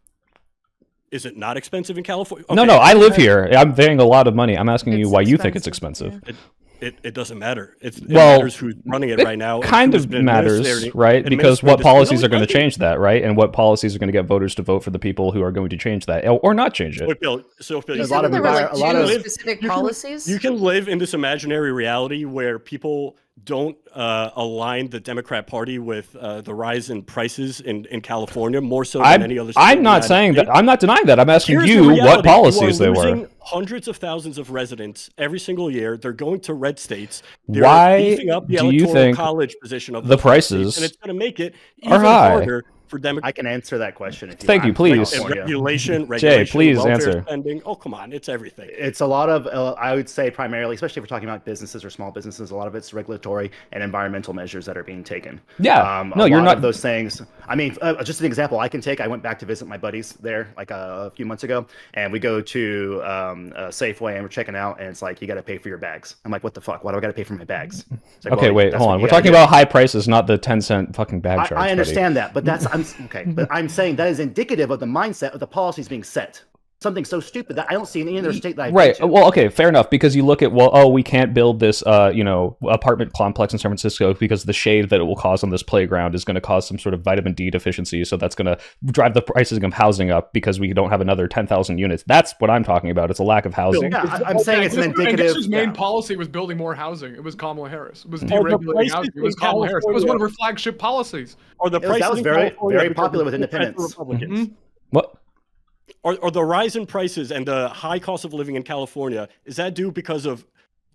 Is it not expensive in California? No, Okay, no, I live here. I'm paying a lot of money. I'm asking you It's why you think it's expensive, expensive. It doesn't matter. It Well, matters who's running it right now. and Kind who's of been matters, administering- right? Because administering what this. policies No, are going to it doesn't. change that, right? And what policies are going to get voters to vote for the people who are going to change that or not change it. So Bill, You a said lot of there were like a lot of- two specific policies. you can live in this imaginary reality where people don't align the Democrat Party with the rise in prices in California more so than any other state in I'm the not United saying States. that. I'm not denying that. I'm asking Here's the you what reality. policies You they are were. losing hundreds of thousands of residents every single year. They're going to red states. They're Why beefing up the do you electoral think college position of the those states, prices and it's going to make it are even high? harder for Democrats. I can answer that question. If you Thank you, I'm please. from California. Regulation, please welfare answer. spending. Oh, come on, it's everything. It's a lot of, I would say primarily, especially if we're talking about businesses or small businesses, a lot of it's regulatory and environmental measures that are being taken. Yeah. No, a you're lot not- of those things. I mean, just an example I can take. I went back to visit my buddies there like a few months ago, and we go to Safeway and we're checking out, and it's like, you got to pay for your bags. I'm like, what the fuck? Why do I got to pay for my bags? It's like, Okay, well, wait, that's hold what on. you We're gotta talking do. about high prices, not the 10-cent fucking bag charge. I understand that, but that's okay. But I'm saying that is indicative of the mindset of the policies being set. something so stupid that I don't see in any other state that I've Right. been to. Well, okay, fair enough. Because you look at, well, oh, we can't build this, apartment complex in San Francisco because the shade that it will cause on this playground is going to cause some sort of vitamin D deficiency. So that's going to drive the prices of housing up because we don't have another 10,000 units. That's what I'm talking about. It's a lack of housing. Yeah, I'm saying it's an indicative. Guess whose main policy was building more housing? It was Kamala Harris. It was the deregulating prices housing. It in was Kamala Harris. It was one of California- her flagship policies. Or the prices That was in very, California very because popular of with the independents. Republicans. What? Or the rise in prices and the high cost of living in California, is that due because of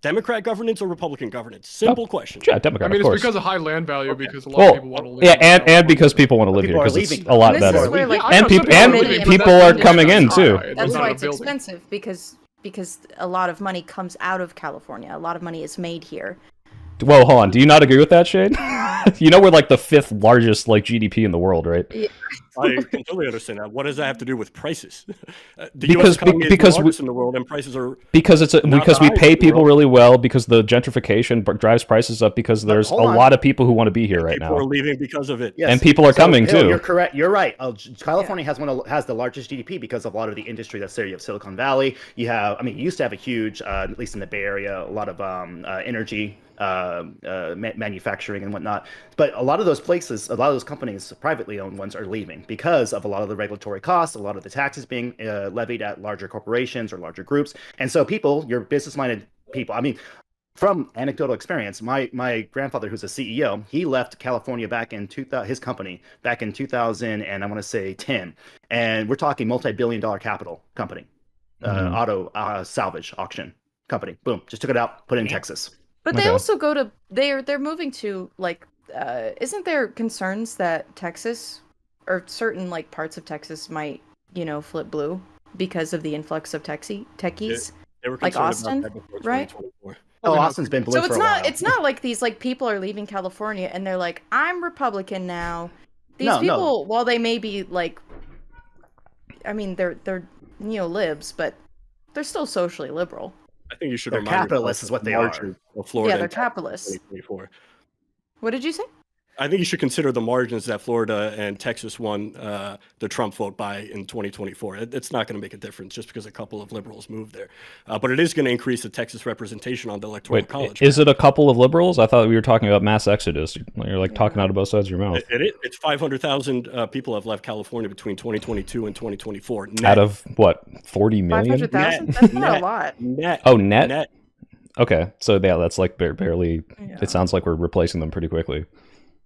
Democrat governance or Republican governance? Simple question. Yeah, Democrat, I mean, of course. it's because of high land value, because a lot Well, of people want to live. yeah, in and California. because people want to live here People are because it's leaving. a lot And this better. is where, like, I know And some peop- and are leaving, but people that's are the coming in, business too. side. That's It's why not a it's building. expensive because a lot of money comes out of California. A lot of money is made here. Whoa, hold on. Do you not agree with that, Shane? You know we're like the 5th largest like GDP in the world, right? I completely understand that. What does that have to do with prices? The Because- US economy because is the largest in the world, and prices are Because it's Not because the we highest pay in the people world. really well, because the gentrification drives prices up, because there's a hold on. lot of people who want to be here right people are now. leaving because of it. Yes. And people are coming, Hill, too. You're correct. You're right. California has the largest GDP because of a lot of the industry that's there. You have Silicon Valley. You have, I mean, you used to have a huge, at least in the Bay Area, a lot of energy, manufacturing and whatnot. But a lot of those places, a lot of those companies, privately owned ones, are leaving because of a lot of the regulatory costs, a lot of the taxes being levied at larger corporations or larger groups. And so people, your business-minded people, I mean, from anecdotal experience, my grandfather, who's a CEO, he left California back in 2000, his company back in 2000, and I want to say 10, and we're talking multi-billion-dollar capital company, auto salvage auction company. Boom, just took it out, put it in Texas. But they Okay. also go to they're moving to like isn't there concerns that Texas or certain like parts of Texas might, flip blue because of the influx of techies? They were Like concerned Austin, about that before right? 2024. Oh, Austin's been blue So for it's a while. not like these like people are leaving California and they're like, I'm Republican now. These No, no. people, while they may be like, I mean, they're neo-libs, but they're still socially liberal. I think you should They're remind yourself capitalists is what of they the are. margins of Florida Yeah, they're and Texas in capitalists. 2024. What did you say? I think you should consider the margins that Florida and Texas won the Trump vote by in 2024. It's not going to make a difference just because a couple of liberals moved there. But it is going to increase the Texas representation on the Electoral Wait, College. is it a couple of liberals? I thought we were talking about mass exodus. You're like talking out of both sides of your mouth. It's 500,000 people have left California between 2022 and 2024. Net. Out of what, 40 million? 500,000? Net. That's not a Net. lot. Net. Oh, net? Net. Okay, so yeah, that's like barely. Yeah. It sounds like we're replacing them pretty quickly.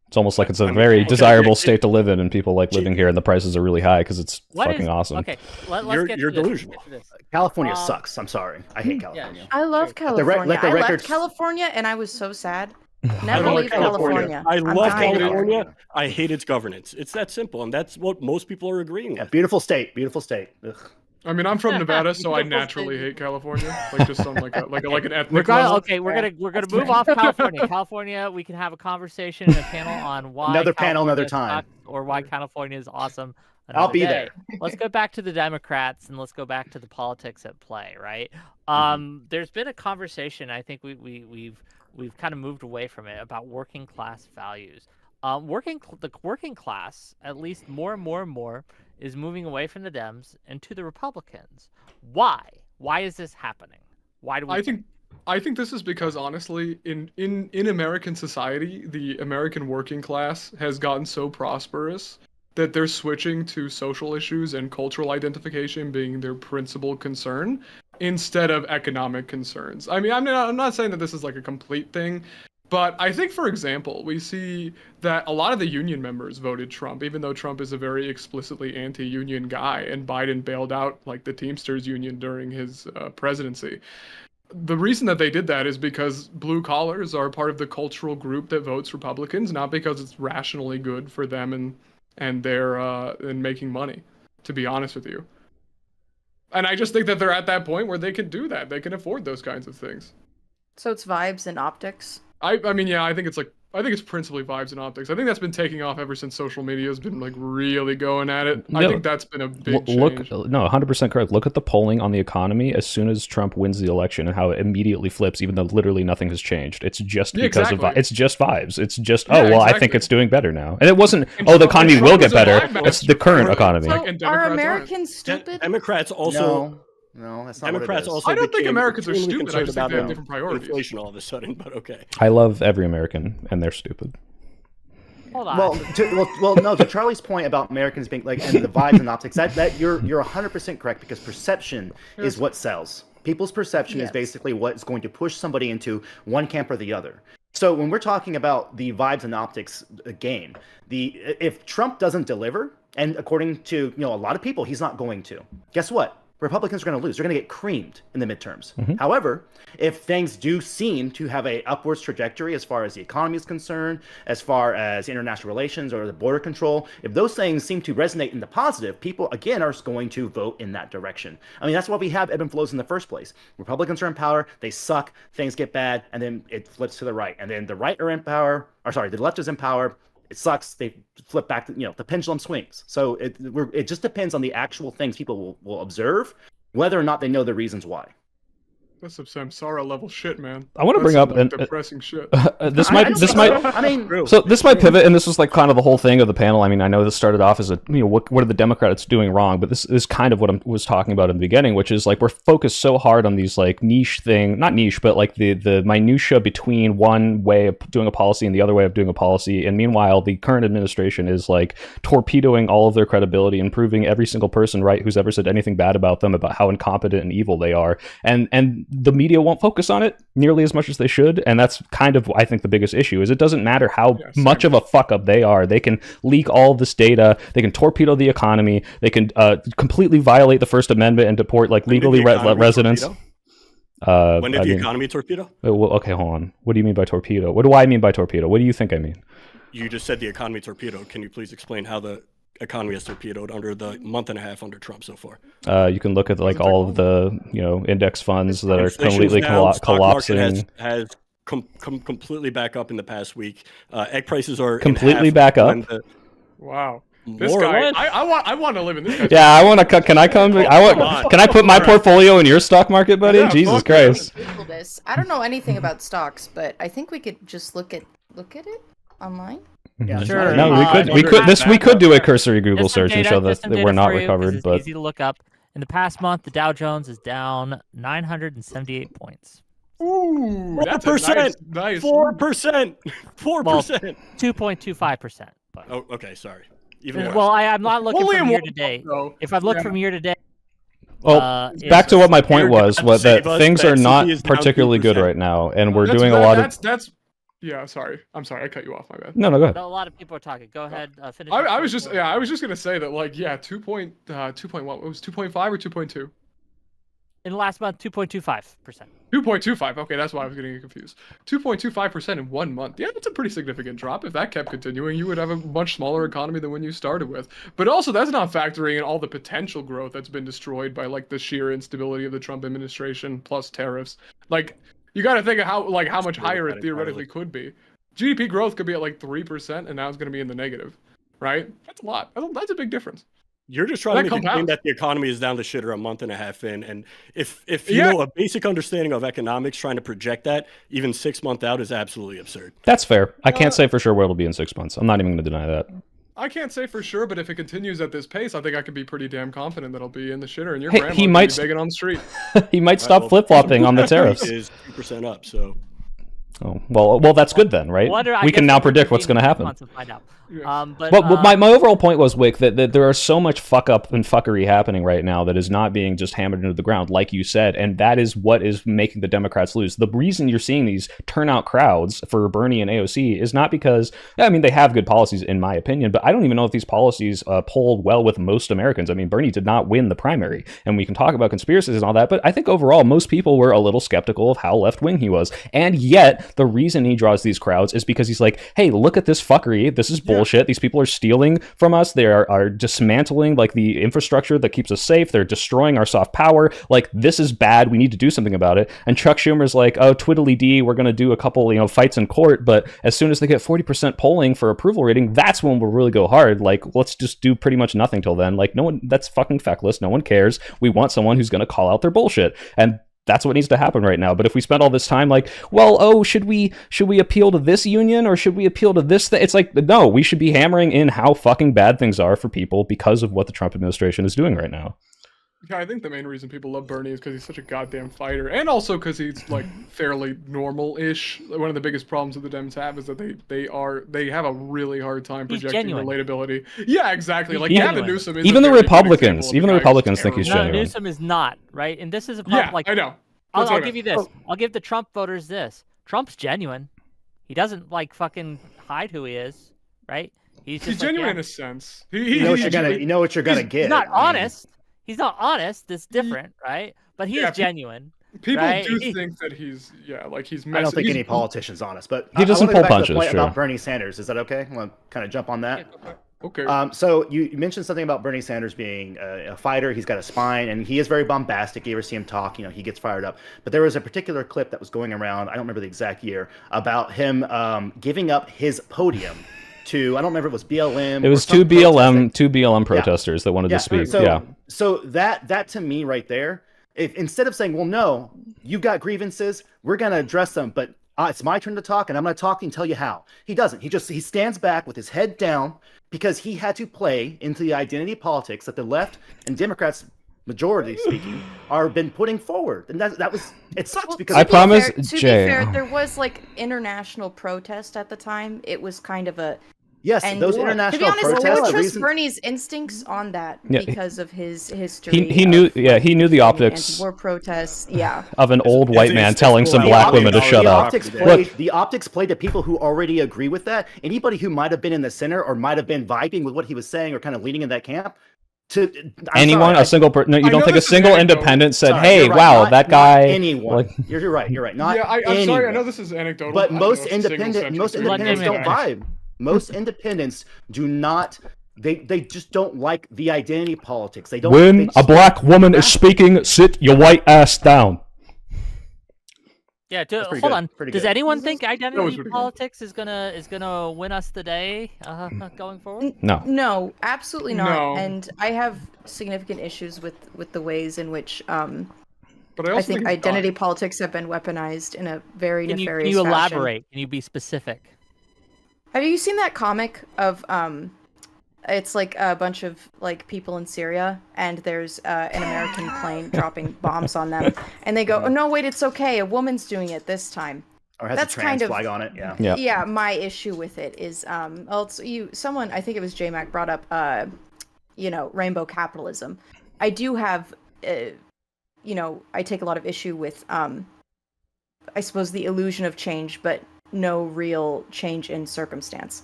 It's almost like it's a I mean, very okay, desirable yeah, state to live in, and people like living here, and the prices are really high because it's What fucking is- awesome. Okay, let's You're- get you're to this. delusional. Let's get to this. California sucks. I'm sorry. I hate Yeah, California. I love Sure. California. let the I record- left California and I was so sad. I Never love leave California. I I'm love dying there. California. I hate its governance. It's that simple, and that's what most people are agreeing Yeah, with. beautiful state. Beautiful state. Ugh. I mean, I'm from Nevada, so I Beautiful naturally state. hate California, like just on like an We're ethnic gonna, level. okay, we're gonna move off California. California, we can have a conversation and a panel on why Another panel, another California time. sucks or why California is awesome. I'll another be day. there. Let's go back to the Democrats and let's go back to the politics at play, right? There's been a conversation. I think we've kind of moved away from it about working class values. The working class, at least more and more, is moving away from the Dems and to the Republicans. Why? Why is this happening? Why do we? I think this is because honestly, in American society, the American working class has gotten so prosperous that they're switching to social issues and cultural identification being their principal concern instead of economic concerns. I mean, I'm not saying that this is like a complete thing, but I think, for example, we see that a lot of the union members voted Trump, even though Trump is a very explicitly anti-union guy, and Biden bailed out like the Teamsters union during his presidency. The reason that they did that is because blue collars are part of the cultural group that votes Republicans, not because it's rationally good for them and their in making money, to be honest with you. And I just think that they're at that point where they can do that. They can afford those kinds of things. So it's vibes and optics. I mean, yeah, I think it's like I think it's principally vibes and optics. I think that's been taking off ever since social media has been like really going at it. I No. think that's been a big Look, change. no, 100% correct. Look at the polling on the economy as soon as Trump wins the election and how it immediately flips, even though literally nothing has changed. It's just Yeah, because exactly. of it's just vibes. It's just Yeah, I think exactly. it's doing better now. And it wasn't And the Trump- economy and will Trump get is a better. vibe It's master the current for- economy. Like, and Are Democrats aren't. Americans stupid? Democrats also. No, that's not what it Democrats is. also. I don't think became Americans are extremely stupid. I concerned just think they have about different priorities. inflation all of a sudden, but okay. I love every American, and they're stupid. Hold on. Well, no. To Charlie's point about Americans being like, and the vibes and optics, that you're 100% correct, because perception is what sells. People's perception is Yes. basically what's going to push somebody into one camp or the other. So when we're talking about the vibes and optics game, if Trump doesn't deliver, and according to a lot of people, he's not going to. Guess what? Republicans are going to lose. They're going to get creamed in the midterms. However, if things do seem to have a upwards trajectory as far as the economy is concerned, as far as international relations or the border control, if those things seem to resonate in the positive, people again are going to vote in that direction. I mean, that's why we have ebb and flows in the first place. Republicans are in power, they suck, things get bad, and then it flips to the right. And then the right are in power, the left is in power, it sucks, they flip back to, the pendulum swings. So it just depends on the actual things people will observe, whether or not they know the reasons why. That's some samsara level shit, man. I want to That's bring up some, like, an, depressing shit. this I might don't this think might so. I mean, So this might pivot, and this was like kind of the whole thing of the panel. I mean, I know this started off as what are the Democrats doing wrong, but this is kind of what I was talking about in the beginning, which is like we're focused so hard on these like not niche, but like the minutia between one way of doing a policy and the other way of doing a policy. And meanwhile, the current administration is like torpedoing all of their credibility and proving every single person right who's ever said anything bad about them, about how incompetent and evil they are. And the media won't focus on it nearly as much as they should, and that's kind of I think the biggest issue is it doesn't matter how much of a fuck up they are. They can leak all this data, they can torpedo the economy, they can completely violate the First Amendment and deport like legally residents. When did the economy torpedo? Well, okay, hold on. What do you mean by torpedo? What do I mean by torpedo? What do you think I mean? You just said the economy torpedo. Can you please explain how the economy has torpedoed under the month and a half under Trump so far? You can look at like all of the index funds that are Inflation's completely down, stock market collapsing. has come completely back up in the past week. Egg prices are in Completely half back up? when Wow. This More or guy, less. I want to live in this guy's Yeah, I want to. Can I come? Can I put my portfolio in your stock market, buddy? Yeah, Jesus fuck yeah. Christ! Google this. I don't know anything about stocks, but I think we could just look at it online. Yeah, Sure. it's No, not- we could do a cursory Google Just some search and data- show just that some we're data not for you, 'cause recovered. it's But easy to look up. In the past month, the Dow Jones is down 978 points. Ooh, that's 4%. a nice. 4%. 4%. 2.25%. But Oh, okay, sorry. Even worse. well, I'm not looking Only from in year one to date. month, though. If I look Yeah. from year to date, well, it's back to what my point You're was, gonna was that save us things that are CP not is down particularly good 2%. right now, and we're That's- doing a lot of. that's yeah. Sorry, I'm sorry. I cut you off. My bad. No, go ahead. a lot of people are talking. Go ahead, finish. I your was just point. I was just gonna say that like 2.1. It was 2.5 or 2.2. In the last month, 2.25%. 2.25. Okay, that's why I was getting confused. 2.25% in 1 month. Yeah, that's a pretty significant drop. If that kept continuing, you would have a much smaller economy than when you started with. But also, that's not factoring in all the potential growth that's been destroyed by like the sheer instability of the Trump administration plus tariffs. Like, you got to think of how much higher it theoretically could be. GDP growth could be at like 3%, and now it's going to be in the negative, right? That's a lot. That's a big difference. You're just trying to That make a claim compounds. that the economy is down the shitter a month and a half in, and if you Yeah. know a basic understanding of economics, trying to project that even 6 months out is absolutely absurd. That's fair. I can't say for sure where it'll be in 6 months. I'm not even going to deny that. I can't say for sure, but if it continues at this pace, I think I could be pretty damn confident that I'll be in the shitter, and your Hey, grandma's he gonna might be begging on the street. He might stop well, flip flopping on the tariffs. Is 2% up, so Oh, well, that's good then, right? We can now predict what's going to happen. To find out. Yeah. But Well, my overall point was, Wick, that there are so much fuck up and fuckery happening right now that is not being just hammered into the ground, like you said, and that is what is making the Democrats lose. The reason you're seeing these turnout crowds for Bernie and AOC is not because, I mean, they have good policies, in my opinion, but I don't even know if these policies polled well with most Americans. I mean, Bernie did not win the primary, and we can talk about conspiracies and all that, but I think overall, most people were a little skeptical of how left-wing he was, and yet that the reason he draws these crowds is because he's like, hey, look at this fuckery. This is bullshit. These people are stealing from us. They are dismantling like the infrastructure that keeps us safe. They're destroying our soft power. Like, this is bad. We need to do something about it. And Chuck Schumer's like, oh, twiddly-dee, we're going to do a couple, fights in court. But as soon as they get 40% polling for approval rating, that's when we'll really go hard. Like, let's just do pretty much nothing till then. Like, no one, that's fucking feckless. No one cares. We want someone who's going to call out their bullshit. And that's what needs to happen right now. But if we spend all this time like, well, oh, should we appeal to this union or should we appeal to this thing? It's like, no, we should be hammering in how fucking bad things are for people because of what the Trump administration is doing right now. Yeah, I think the main reason people love Bernie is because he's such a goddamn fighter, and also because he's like fairly normal-ish. One of the biggest problems that the Dems have is that they have a really hard time projecting relatability. Yeah, exactly. Like Gavin Newsom is even the Republicans think he's genuine. No, Newsom is not, right? And this is a problem. Yeah, like, I know. I'll give you this. I'll give the Trump voters this. Trump's genuine. He doesn't like fucking hide who he is, right? He's genuine in a sense. You know what you're gonna get. He's not honest. He's not honest. It's different, right? But he is genuine. People do think that he's he's messy. I don't think any politician's honest, but he doesn't pull punches. Sure. About Bernie Sanders, is that okay? I want to kind of jump on that. Okay. So you mentioned something about Bernie Sanders being a fighter. He's got a spine, and he is very bombastic. You ever see him talk? He gets fired up. But there was a particular clip that was going around. I don't remember the exact year about him giving up his podium. I don't remember if it was BLM. It was two BLM protesters that wanted to speak. So that to me right there, if instead of saying, well, no, you've got grievances, we're gonna address them, but it's my turn to talk, and I'm gonna talk and tell you how. He doesn't. He stands back with his head down because he had to play into the identity politics that the left and Democrats, majority speaking, are been putting forward, and that was it sucks because I promise, to be Jay. fair, there was like international protest at the time. It was kind of a yes, those international protests. To be honest, I would trust reason... Bernie's instincts on that because of his history. He knew the optics. War protests, of an old white man telling some black women to shut up. The optics played to people who already agree with that. Anybody who might have been in the center or might have been vibing with what he was saying or kind of leaning in that camp. A single person? No, you don't think a single independent said, "Hey, wow, that guy." Anyone? Like, you're right. Not I'm sorry. I know this is anecdotal, but most independents don't vibe. Most independents do not. They just don't like the identity politics. They don't. When a black woman is speaking, sit your white ass down. Yeah, hold on. Does anyone think identity politics is gonna win us the day going forward? No, absolutely not. No. And I have significant issues with the ways in which but I think identity politics have been weaponized in a very nefarious fashion. Can you elaborate? Can you be specific? Have you seen that comic of it's like a bunch of like people in Syria, and there's an American plane dropping bombs on them, and they go, "Oh no, wait, it's okay. A woman's doing it this time." Or has a trans flag on it. Yeah. My issue with it is, someone, I think it was J-Mac, brought up, rainbow capitalism. I do have, I take a lot of issue with, I suppose, the illusion of change, but no real change in circumstance.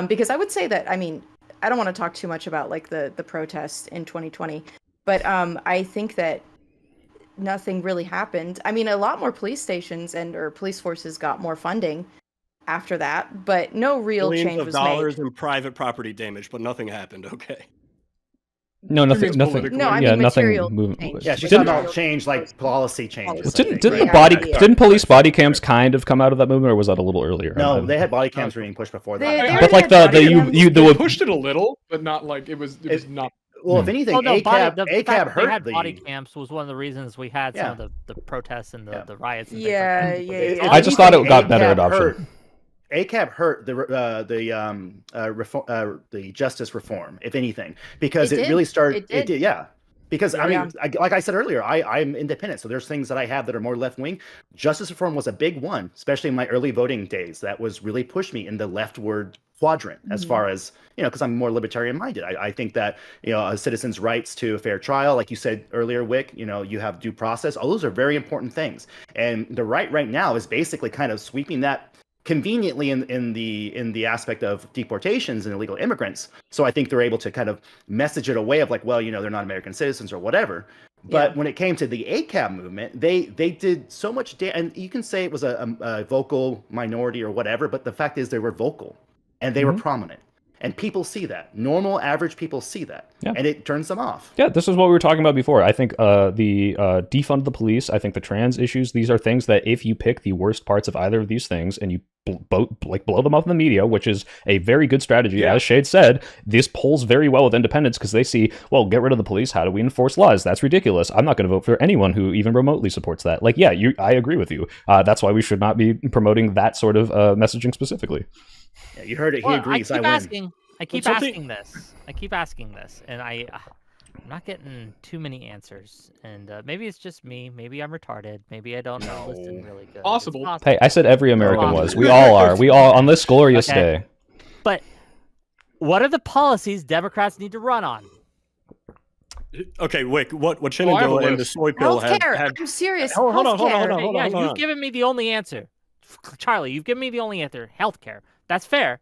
Because I would say that, I don't want to talk too much about like the protests in 2020, but I think that nothing really happened. A lot more police stations or police forces got more funding after that, but no real change was made. Millions of dollars in private property damage, but nothing happened. Okay. No, nothing. No, material nothing. Change. Yeah, she's talking about change, like policy changes. Didn't police body cams kind of come out of that movement, or was that a little earlier? No, they had body cams being pushed before that. But like they pushed it a little, but not like it was not. Well, if anything, ACAB hurt. They had body cams was one of the reasons we had some of the protests and the riots. And I just thought it got better adoption. ACAB hurt the justice reform, if anything, because it really started. It did, yeah. Because like I said earlier, I'm independent, so there's things that I have that are more left wing. Justice reform was a big one, especially in my early voting days. That was really pushed me in the leftward quadrant, as far as because I'm more libertarian minded. I think that a citizen's rights to a fair trial, like you said earlier, Wick. You have due process. All those are very important things, and the right now is basically kind of sweeping that conveniently in the aspect of deportations and illegal immigrants. So I think they're able to kind of message it away of like, well, they're not American citizens or whatever. But when it came to the ACAB movement, they did so much and you can say it was a vocal minority or whatever, but the fact is they were vocal and they were prominent. And people see that. Normal, average people see that. Yeah. And it turns them off. Yeah, this is what we were talking about before. I think the defund the police, I think the trans issues, these are things that if you pick the worst parts of either of these things and you blow them up in the media, which is a very good strategy, as Shade said, this polls very well with independents because they see, well, get rid of the police. How do we enforce laws? That's ridiculous. I'm not going to vote for anyone who even remotely supports that. Like, yeah, I agree with you. That's why we should not be promoting that sort of messaging specifically. Yeah, you heard it. He agrees. I keep win. I keep asking this, and I'm not getting too many answers. And maybe it's just me. Maybe I'm retarded. Maybe I don't listen really good. Possible. Hey, I said every American was. We all are. We all on this glorious day. But what are the policies Democrats need to run on? Okay, Wick, what Shenandoah and the soy pill have... I'm serious. Hold on. You've given me the only answer. Charlie, you've given me the only answer. Healthcare. That's fair.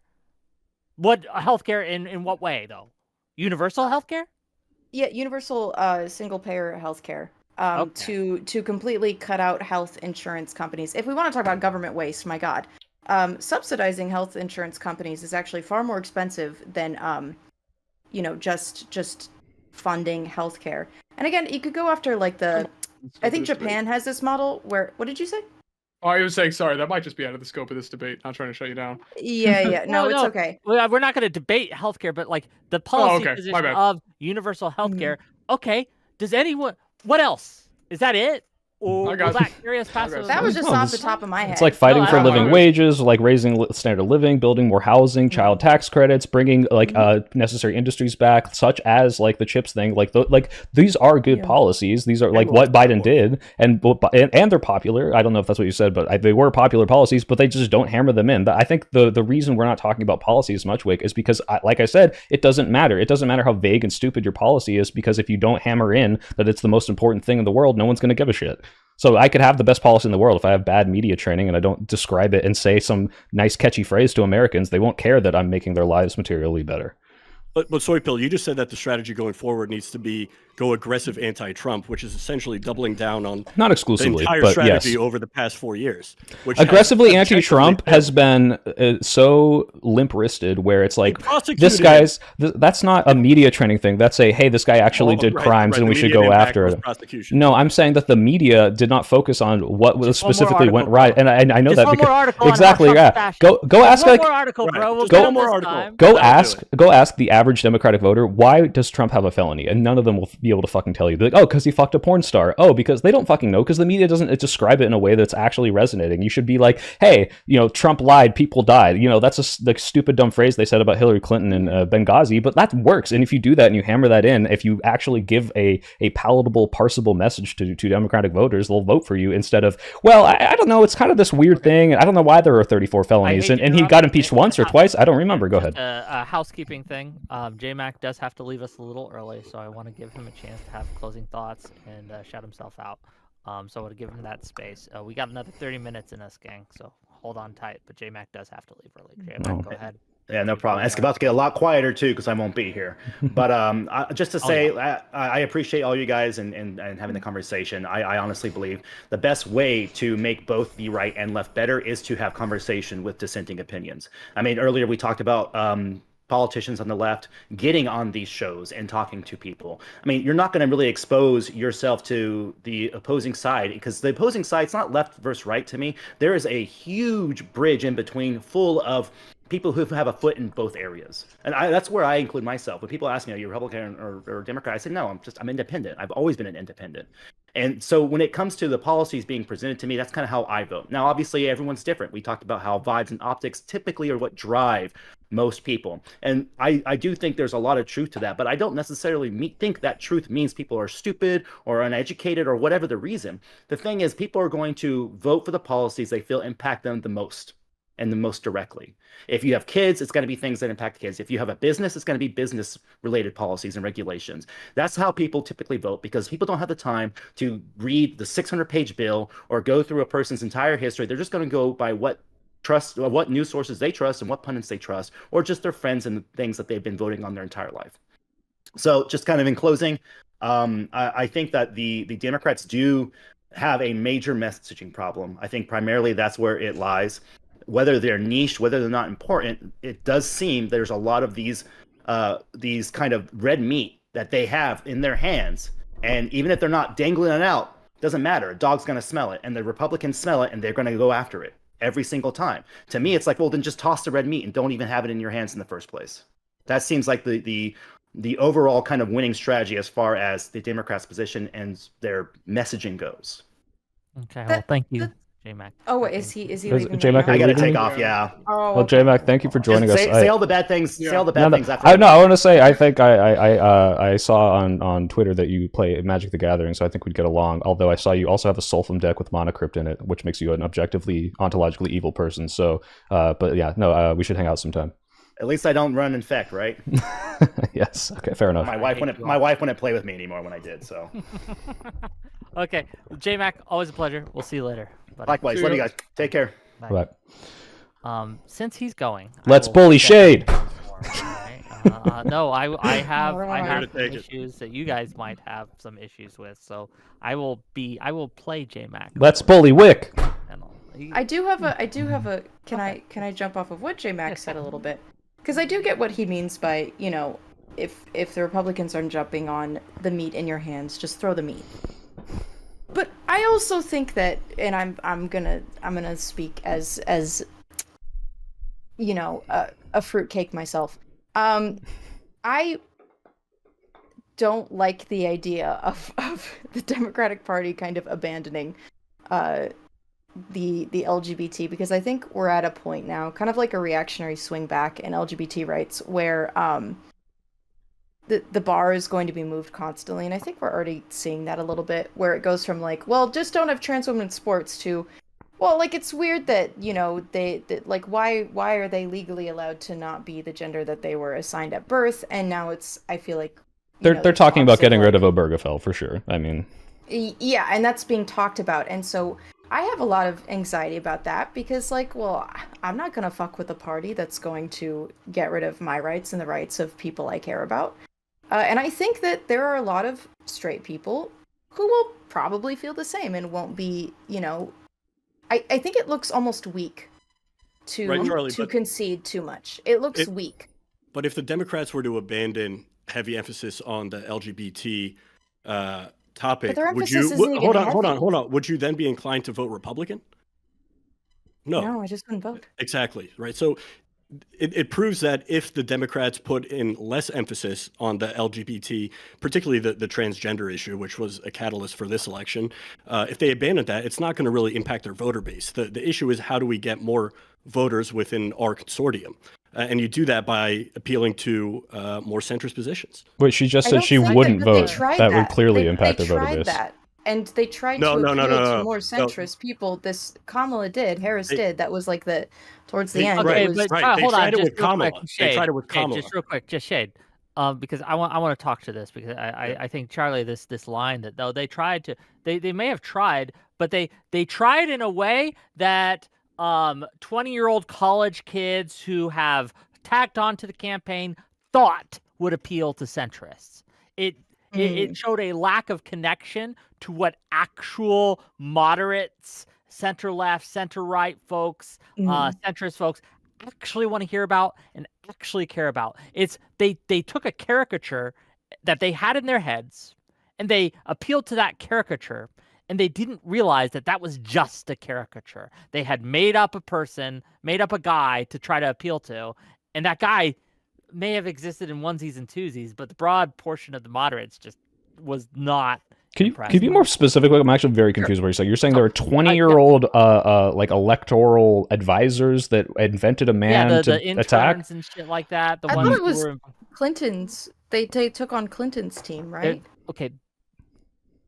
What healthcare in what way, though? Universal healthcare? Yeah, universal single-payer healthcare. To completely cut out health insurance companies. If we want to talk about government waste, my God, subsidizing health insurance companies is actually far more expensive than, just funding healthcare. And again, you could go after like I think Japan has this model where. What did you say? Oh, I was saying, sorry, that might just be out of the scope of this debate. Not trying to shut you down. Yeah. No, it's okay. Well, we're not going to debate healthcare, but like the policy position of universal healthcare. Okay. Does anyone? What else? Is that it? Or will that carry us past? That was just off the top of my head. It's like fighting for living wages, like raising standard of living, building more housing, child tax credits, bringing like necessary industries back, such as like the chips thing. Like these are good policies. These are like what Biden did, and they're popular. I don't know if that's what you said, but they were popular policies. But they just don't hammer them in. I think the reason we're not talking about policy as much, Wick, is because, like I said, it doesn't matter. It doesn't matter how vague and stupid your policy is, because if you don't hammer in that it's the most important thing in the world, no one's going to give a shit. So I could have the best policy in the world. If I have bad media training and I don't describe it and say some nice catchy phrase to Americans, they won't care that I'm making their lives materially better. But Soy Pill, you just said that the strategy going forward needs to be go aggressive anti-Trump, which is essentially doubling down on not exclusively, the entire but strategy yes. over the past 4 years. Which aggressively anti-Trump has been so limp-wristed, where it's like this guy's. That's not a media training thing. That's hey, this guy actually did crimes, and we should go after it. No, I'm saying that the media did not focus on what specifically went right, and I know that because exactly. Yeah, go ask like more article, bro. We'll go more article. Go ask the average Democratic voter, why does Trump have a felony, and none of them will be able to fucking tell you. They're like, oh, because he fucked a porn star. Oh, because they don't fucking know, because the media doesn't describe it in a way that's actually resonating. You should be like, hey, Trump lied, people died. That's the stupid dumb phrase they said about Hillary Clinton and Benghazi, but that works. And if you do that and you hammer that in, if you actually give a palatable, parsable message to Democratic voters, they'll vote for you instead of, well, I don't know, it's kind of this weird thing. I don't know why there are 34 felonies, and he got impeached once or twice. I don't remember. Go ahead. A housekeeping thing. J-Mac does have to leave us a little early, so I want to give him a chance to have closing thoughts and shout himself out. So I want to give him that space. We got another 30 minutes in us, gang, so hold on tight. But J-Mac does have to leave early. J-Mac, go ahead. Yeah, no problem. It's about to get a lot quieter too, because I won't be here. But just to say, I appreciate all you guys and having the conversation. I honestly believe the best way to make both the right and left better is to have conversation with dissenting opinions. I mean, earlier we talked about politicians on the left getting on these shows and talking to people. I mean, you're not going to really expose yourself to the opposing side, because the opposing side's not left versus right to me. There is a huge bridge in between full of people who have a foot in both areas. And that's where I include myself. When people ask me, are you Republican or Democrat? I say, no, I'm independent. I've always been an independent. And so when it comes to the policies being presented to me, that's kind of how I vote. Now, obviously, everyone's different. We talked about how vibes and optics typically are what drive most people. And I do think there's a lot of truth to that, but I don't necessarily think that truth means people are stupid or uneducated or whatever the reason. The thing is, people are going to vote for the policies they feel impact them the most and the most directly. If you have kids, it's going to be things that impact kids. If you have a business, it's going to be business-related policies and regulations. That's how people typically vote, because people don't have the time to read the 600-page bill or go through a person's entire history. They're just going to go by what news sources they trust and what pundits they trust, or just their friends and the things that they've been voting on their entire life. So just kind of in closing, I think that the Democrats do have a major messaging problem. I think primarily that's where it lies. Whether they're niche, whether they're not important, it does seem there's a lot of these kind of red meat that they have in their hands, and even if they're not dangling it out, doesn't matter. A dog's going to smell it, and the Republicans smell it, and they're going to go after it every single time. To me, it's like, well, then just toss the red meat and don't even have it in your hands in the first place. That seems like the overall kind of winning strategy as far as the Democrats' position and their messaging goes. Okay, well, thank you, J-Mac. Oh, is he Is leaving? J-Mac, right are I you now? got to leaving? take off. Yeah. Oh, Well, okay. J-Mac, thank you for joining us. Say all the bad things. Say all the bad No, things after. I want to say I think I saw on Twitter that you play Magic the Gathering, so I think we'd get along. Although I saw you also have a Sulfum deck with Monocrypt in it, which makes you an objectively ontologically evil person. So, but yeah, no, we should hang out sometime. At least I don't run infect, right? Yes. Okay. Fair enough. My wife wouldn't play with me anymore when I did. So Okay, J-Mac, always a pleasure. We'll see you later. buddy. likewise, See love you ya. guys. Take care. Right. Since he's going, Let's I will bully step Shade. in once more, alright? No, I have Here to some take it. issues that you guys might have some issues with, so I will play J-Mac. Let's bully Wick. I do have a. Can I jump off of what J Max said a little bit? Because I do get what he means by, if the Republicans are jumping on the meat in your hands, just throw the meat. But I also think that, and I'm gonna speak as a fruitcake myself. I don't like the idea of the Democratic Party kind of abandoning the LGBT, because I think we're at a point now, kind of like a reactionary swing back in LGBT rights, where the bar is going to be moved constantly, and I think we're already seeing that a little bit, where it goes from like, well, just don't have trans women in sports, to, well, like, it's weird that they like, why are they legally allowed to not be the gender that they were assigned at birth, and now it's, I feel like They're talking about talks of, getting rid like, of Obergefell for sure. I mean, yeah, and that's being talked about, and so I have a lot of anxiety about that, because, like, well, I'm not gonna fuck with a party that's going to get rid of my rights and the rights of people I care about. And I think that there are a lot of straight people who will probably feel the same and won't be, I think it looks almost weak to Right, Charlie, to but- concede too much. It looks weak. But if the Democrats were to abandon heavy emphasis on the LGBT topic, But their would emphasis you? isn't even Hold heavy. on. Would you then be inclined to vote Republican? No, I just wouldn't vote. Exactly, right. So it proves that if the Democrats put in less emphasis on the LGBT, particularly the transgender issue, which was a catalyst for this election, if they abandoned that, it's not going to really impact their voter base. The issue is, how do we get more voters within our consortium? And you do that by appealing to more centrist positions. wait, she just I said don't she think wouldn't that, but they vote. tried That would clearly impact they their voter tried base. that. And they tried No, to no, no, appeal no, to no, more no. centrist people. This Kamala did, Harris They- did. That was like towards the They- end. Okay, It was, but right, they hold on, tried it just with real Kamala. quick, They Shade, tried it with Shade, Kamala. just real quick, just Shade, because I want to talk to this, because I think, Charlie, this line that, though they tried to, they may have tried, but they tried in a way that 20-year-old college kids who have tacked onto the campaign thought would appeal to centrists. It showed a lack of connection to what actual moderates, center left, center right folks, centrist folks actually want to hear about and actually care about. It's they took a caricature that they had in their heads, and they appealed to that caricature, and they didn't realize that that was just a caricature. They had made up a person, made up a guy to try to appeal to, and that guy may have existed in onesies and twosies, but the broad portion of the moderates just was not. Can you impressed. be more specific? I'm actually very confused. What you're saying? You're saying there are 20-year-old like electoral advisors that invented a man the to interns attack. and shit like that. The I ones thought it who was were Clinton's. They took on Clinton's team, right? okay.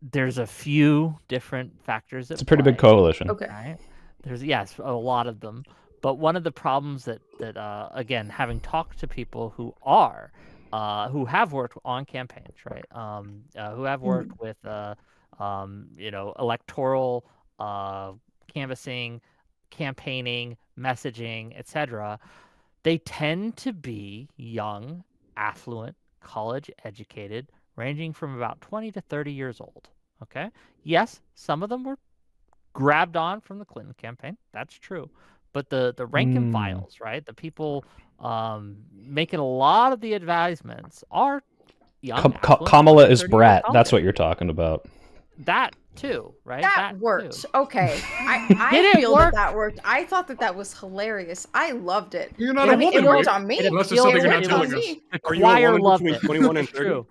There's a few different factors. It's a pretty big coalition. Okay. Right? There's a lot of them, but one of the problems that again, having talked to people who have worked on campaigns, right? Who have worked with electoral canvassing, campaigning, messaging, etc. They tend to be young, affluent, college-educated, ranging from about 20 to 30 years old. Okay? Yes, some of them were grabbed on from the Clinton campaign. That's true. But the rank and files, right? The people making a lot of the advisements are young. Kamala is brat. That's what you're talking about. That too, right? That worked. Too. Okay, I feel that worked. I thought that was hilarious. I loved it. You're not a woman, it worked on me. Unless there's something you're not telling us. The choir loved it. 21 and 30?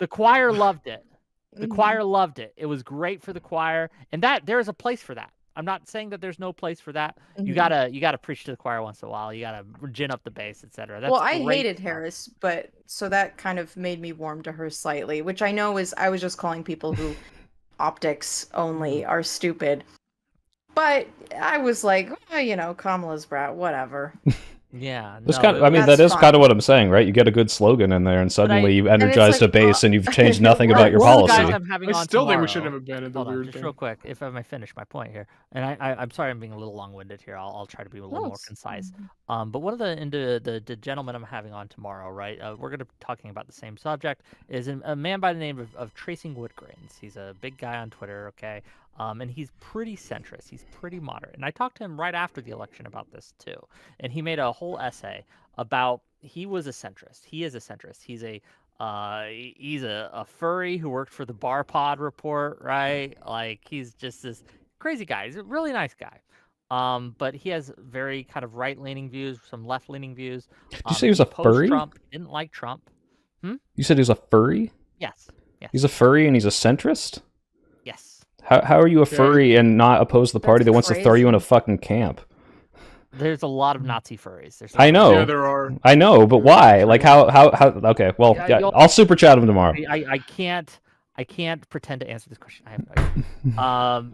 The choir loved it. The choir loved it. It was great for the choir, and that there is a place for that. I'm not saying that there's no place for that. You gotta preach to the choir once in a while. You gotta gin up the bass, etc. Well, I hated Harris, but so that kind of made me warm to her slightly, which I know I was just calling people who optics only are stupid. But I was like, Kamala's brat, whatever. Yeah, that is kind of what I'm saying, right? You get a good slogan in there, and suddenly you energized a base, and you've changed nothing about your policy. I still think we should have abandoned the weird just thing. real quick, if I may finish my point here, and I'm sorry I'm being a little long-winded here. I'll try to be a little more concise. But one of the gentlemen I'm having on tomorrow, right? We're going to be talking about the same subject. Is a man by the name of Tracing Woodgrains. He's a big guy on Twitter, okay? And he's pretty centrist. He's pretty moderate. And I talked to him right after the election about this too. And he made a whole essay about he was a centrist. He is a centrist. He's a furry who worked for the Bar Pod Report, right? Like he's just this crazy guy. He's a really nice guy. But he has very kind of right-leaning views, some left-leaning views. Did you say he was a furry? Trump, didn't like Trump. You said he was a furry? Yes. He's a furry and he's a centrist? Yes. How are you a furry and not oppose the party that wants to throw you in a fucking camp? There's a lot of Nazi furries. I know. Yeah, there are. I know, but why? Like how? Okay, well, I'll super chat him tomorrow. I can't pretend to answer this question. I have no idea.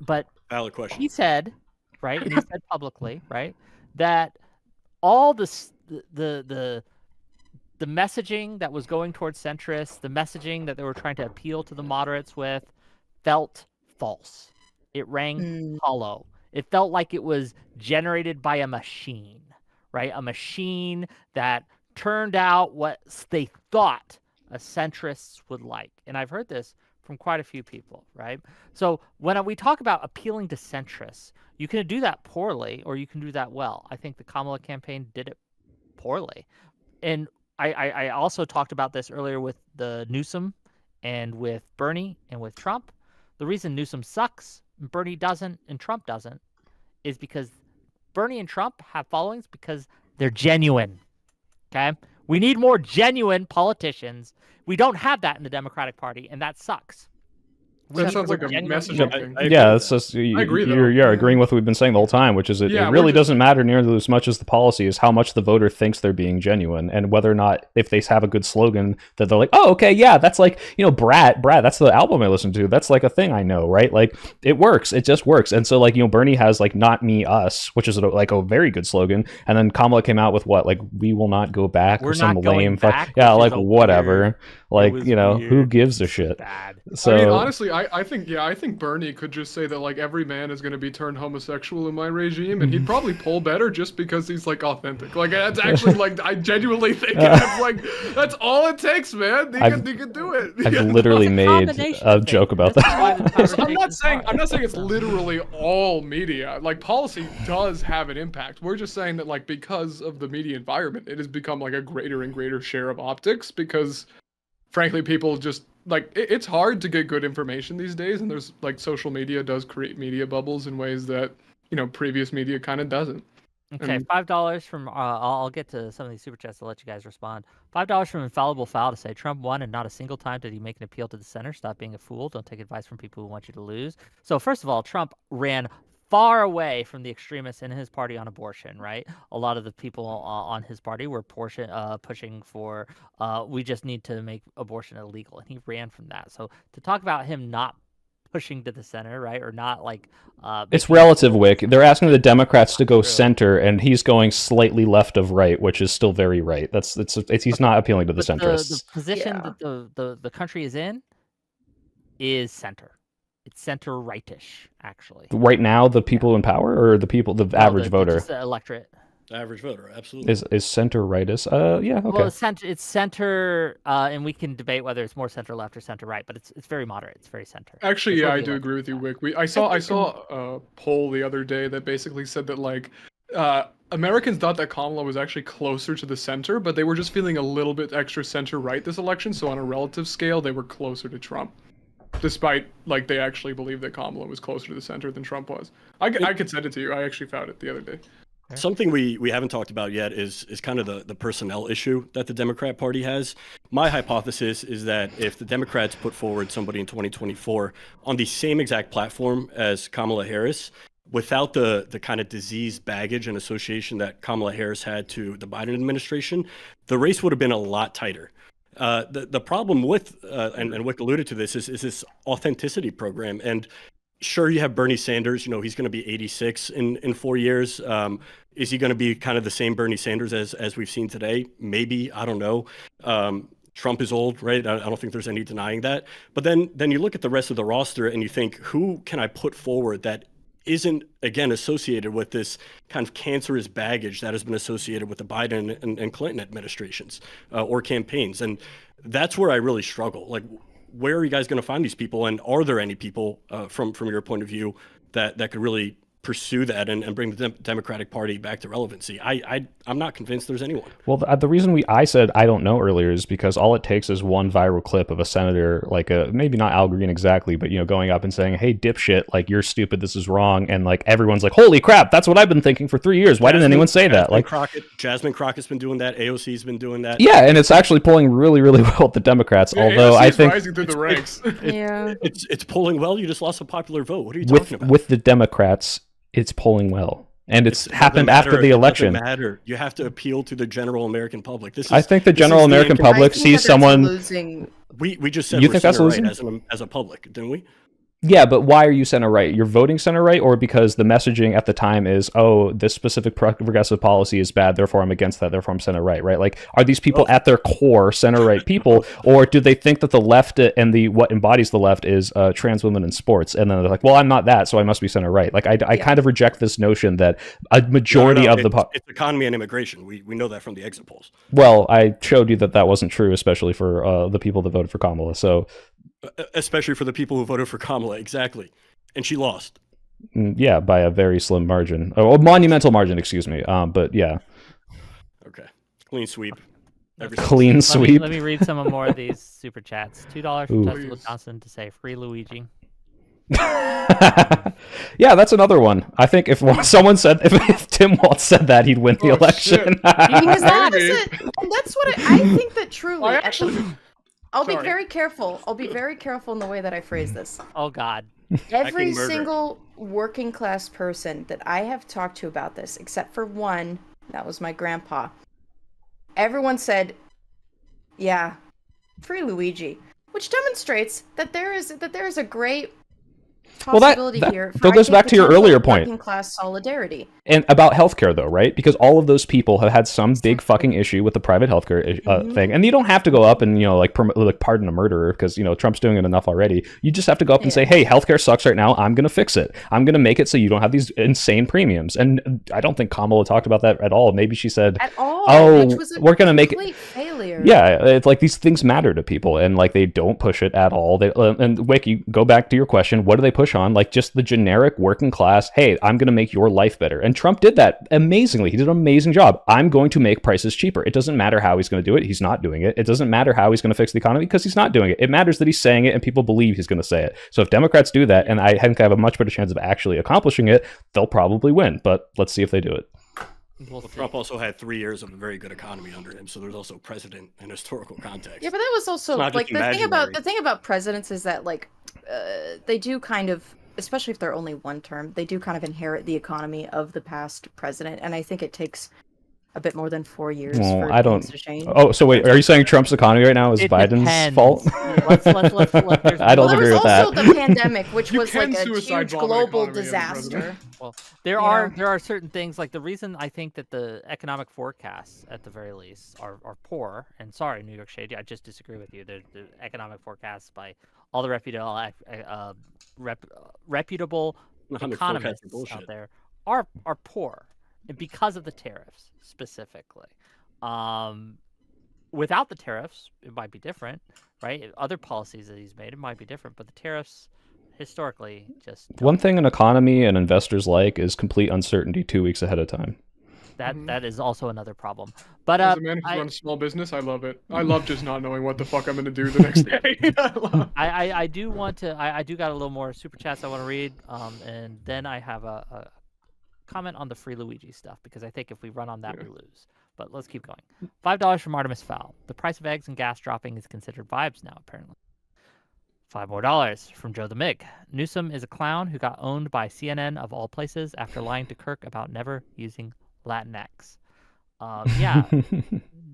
But valid question. He said, right, and he said publicly, right, that all the messaging that was going towards centrists, the messaging that they were trying to appeal to the moderates with, felt false. It rang hollow. It felt like it was generated by a machine, right? A machine that turned out what they thought a centrists would like. And I've heard this from quite a few people, right? So when we talk about appealing to centrists, you can do that poorly or you can do that well. I think the Kamala campaign did it poorly. And I also talked about this earlier with the Newsom and with Bernie and with Trump. The reason Newsom sucks, Bernie doesn't, and Trump doesn't, is because Bernie and Trump have followings because they're genuine. Okay? We need more genuine politicians. We don't have that in the Democratic Party, and that sucks. That sounds like a messaging thing. Yeah, it's just, I agree. You're agreeing with what we've been saying the whole time, which is it really doesn't matter nearly as much as the policy is how much the voter thinks they're being genuine, and whether or not if they have a good slogan that they're like, oh, okay, yeah, that's like Brat, that's the album I listen to. That's like a thing I know, right? Like it works, it just works. And so like Bernie has like not me us, which is like a very good slogan, and then Kamala came out with what like we will not go back or some lame like whatever. Like who gives a shit? Bad. So I mean, honestly, I think Bernie could just say that like every man is going to be turned homosexual in my regime, and he'd probably poll better just because he's like authentic. Like that's actually like I genuinely think that's all it takes, man. He can do it. I've literally made a joke about that. I'm not saying it's literally all media. Like policy does have an impact. We're just saying that like because of the media environment, it has become like a greater and greater share of optics because. Frankly, people just like it's hard to get good information these days, and there's like social media does create media bubbles in ways that previous media kind of doesn't. Okay, $5 from I'll get to some of these super chats to let you guys respond. $5 from Infallible Foul to say Trump won, and not a single time did he make an appeal to the center. Stop being a fool. Don't take advice from people who want you to lose. So first of all, Trump ran far away from the extremists in his party on abortion, right? A lot of the people on his party were pushing for, we just need to make abortion illegal, and he ran from that. So to talk about him not pushing to the center, right, or not like... it's relative, Wick. They're asking the Democrats to go center, and he's going slightly left of right, which is still very right. He's not appealing to the centrists. The position that the country is in is center. It's center-rightish, actually. Right now, the people in power, or the average voter? Just the electorate. average voter. Absolutely. Is center rightist? Yeah, okay. Well, it's center, and we can debate whether it's more center left or center right, but it's very moderate. It's very center. Actually, That's yeah, where I the do election agree with you, is at. Wick. I saw a poll the other day that basically said that like Americans thought that Kamala was actually closer to the center, but they were just feeling a little bit extra center right this election. So on a relative scale, they were closer to Trump, despite like they actually believed that Kamala was closer to the center than Trump was. I could send it to you. I actually found it the other day. Something we haven't talked about yet is kind of the personnel issue that the Democrat Party has. My hypothesis is that if the Democrats put forward somebody in 2024 on the same exact platform as Kamala Harris, without the kind of disease baggage and association that Kamala Harris had to the Biden administration, the race would have been a lot tighter. The problem with, and Wick alluded to this, is this authenticity program. And sure, you have Bernie Sanders, he's going to be 86 in 4 years. Is he going to be kind of the same Bernie Sanders as we've seen today? Maybe, I don't know. Trump is old, right? I don't think there's any denying that. But then you look at the rest of the roster and you think, who can I put forward that isn't, again, associated with this kind of cancerous baggage that has been associated with the Biden and Clinton administrations or campaigns? And that's where I really struggle. Like, where are you guys going to find these people? And are there any people from your point of view that could really pursue that and bring the Democratic Party back to relevancy? I'm not convinced there's anyone. Well, the reason I said I don't know earlier is because all it takes is one viral clip of a senator, like maybe not Al Green exactly, but going up and saying, "Hey, dipshit, like you're stupid, this is wrong," and like everyone's like, "Holy crap, that's what I've been thinking for 3 years. Why didn't anyone say that?" Like Jasmine Crockett's been doing that. AOC's been doing that. Yeah, and it's actually polling really, really well with the Democrats. Yeah, although AOC I is think rising through the ranks. Yeah. It's polling well. You just lost a popular vote. What are you talking about? with the Democrats, it's polling well. And it's happened after the It election. doesn't matter. You have to appeal to the general American public. I think the general American public sees someone. We just said You we're think that's center right losing? as a public, didn't we? Yeah, but why are you center right? You're voting center right, or because the messaging at the time is, oh, this specific progressive policy is bad, therefore I'm against that, therefore I'm center right, right? Like, are these people at their core center right people, or do they think that the left and what embodies the left is trans women in sports? And then they're like, well, I'm not that, so I must be center right. Like, I kind of reject this notion that a majority of it's economy and immigration. We know that from the exit polls. Well, I showed you that wasn't true, especially for the people that voted for Kamala. So. Especially for the people who voted for Kamala, exactly. And she lost. Yeah, by a very slim margin. Oh, a monumental margin, excuse me. But yeah. Okay. Clean sweep. Clean sweep. Let me read some more of these super chats. $2 from Tesla Wisconsin to say free Luigi. Yeah, that's another one. I think if someone said, if Tim Walz said that, he'd win the election. Because that's what I think that truly. I'll be very careful. I'll be very careful in the way that I phrase this. Oh, God. Every single working class person that I have talked to about this, except for one, that was my grandpa, everyone said, yeah, free Luigi, which demonstrates that there is a great possibility here. That goes back to your earlier point. Working class solidarity. And about healthcare, though, right? Because all of those people have had some big fucking issue with the private healthcare thing, and you don't have to go up and pardon a murderer because Trump's doing it enough already. You just have to go up and say, "Hey, healthcare sucks right now. I'm gonna fix it. I'm gonna make it so you don't have these insane premiums." And I don't think Kamala talked about that at all. Maybe she said, "At all." Oh, which was we're gonna make it." Failure. Yeah, it's like these things matter to people, and like they don't push it at all. They and Wick, you go back to your question. What do they push on? Like just the generic working class. Hey, I'm gonna make your life better, and Trump did that amazingly. He did an amazing job. I'm going to make prices cheaper. It doesn't matter how he's going to do it. He's not doing it. It doesn't matter how he's going to fix the economy because he's not doing it. It matters that he's saying it and people believe he's going to say it. So if Democrats do that, and I think I have a much better chance of actually accomplishing it, they'll probably win. But let's see if they do it. Well, Trump also had 3 years of a very good economy under him, so there's also precedent and historical context. Yeah, but that was also like the thing about presidents is that like they do kind of, especially if they're only one term, they do kind of inherit the economy of the past president, and I think it takes a bit more than 4 years for things to change. Oh, so wait, are you saying Trump's economy right now is Biden's fault? Let's I don't agree with that. Also the pandemic, which was like a huge global disaster. Well, there are certain things, like the reason I think that the economic forecasts, at the very least, are poor, and sorry, New York Shade, I just disagree with you. The economic forecasts by all the reputable economists out there are poor. and because of the tariffs specifically. Without the tariffs, it might be different, right? Other policies that he's made, it might be different, but the tariffs historically just One thing an economy and investors like is complete uncertainty 2 weeks ahead of time. that is also another problem. But As a man who runs a small business, I love it. I love just not knowing what the fuck I'm gonna do the next day. I do want to. I do got a little more super chats I want to read, and then I have a comment on the free Luigi stuff because I think if we run on that, we lose. But let's keep going. $5 from Artemis Fowl. The price of eggs and gas dropping is considered vibes now, apparently. $5 more from Joe the Mig. Newsom is a clown who got owned by CNN of all places after lying to Kirk about never using Latinx. Yeah,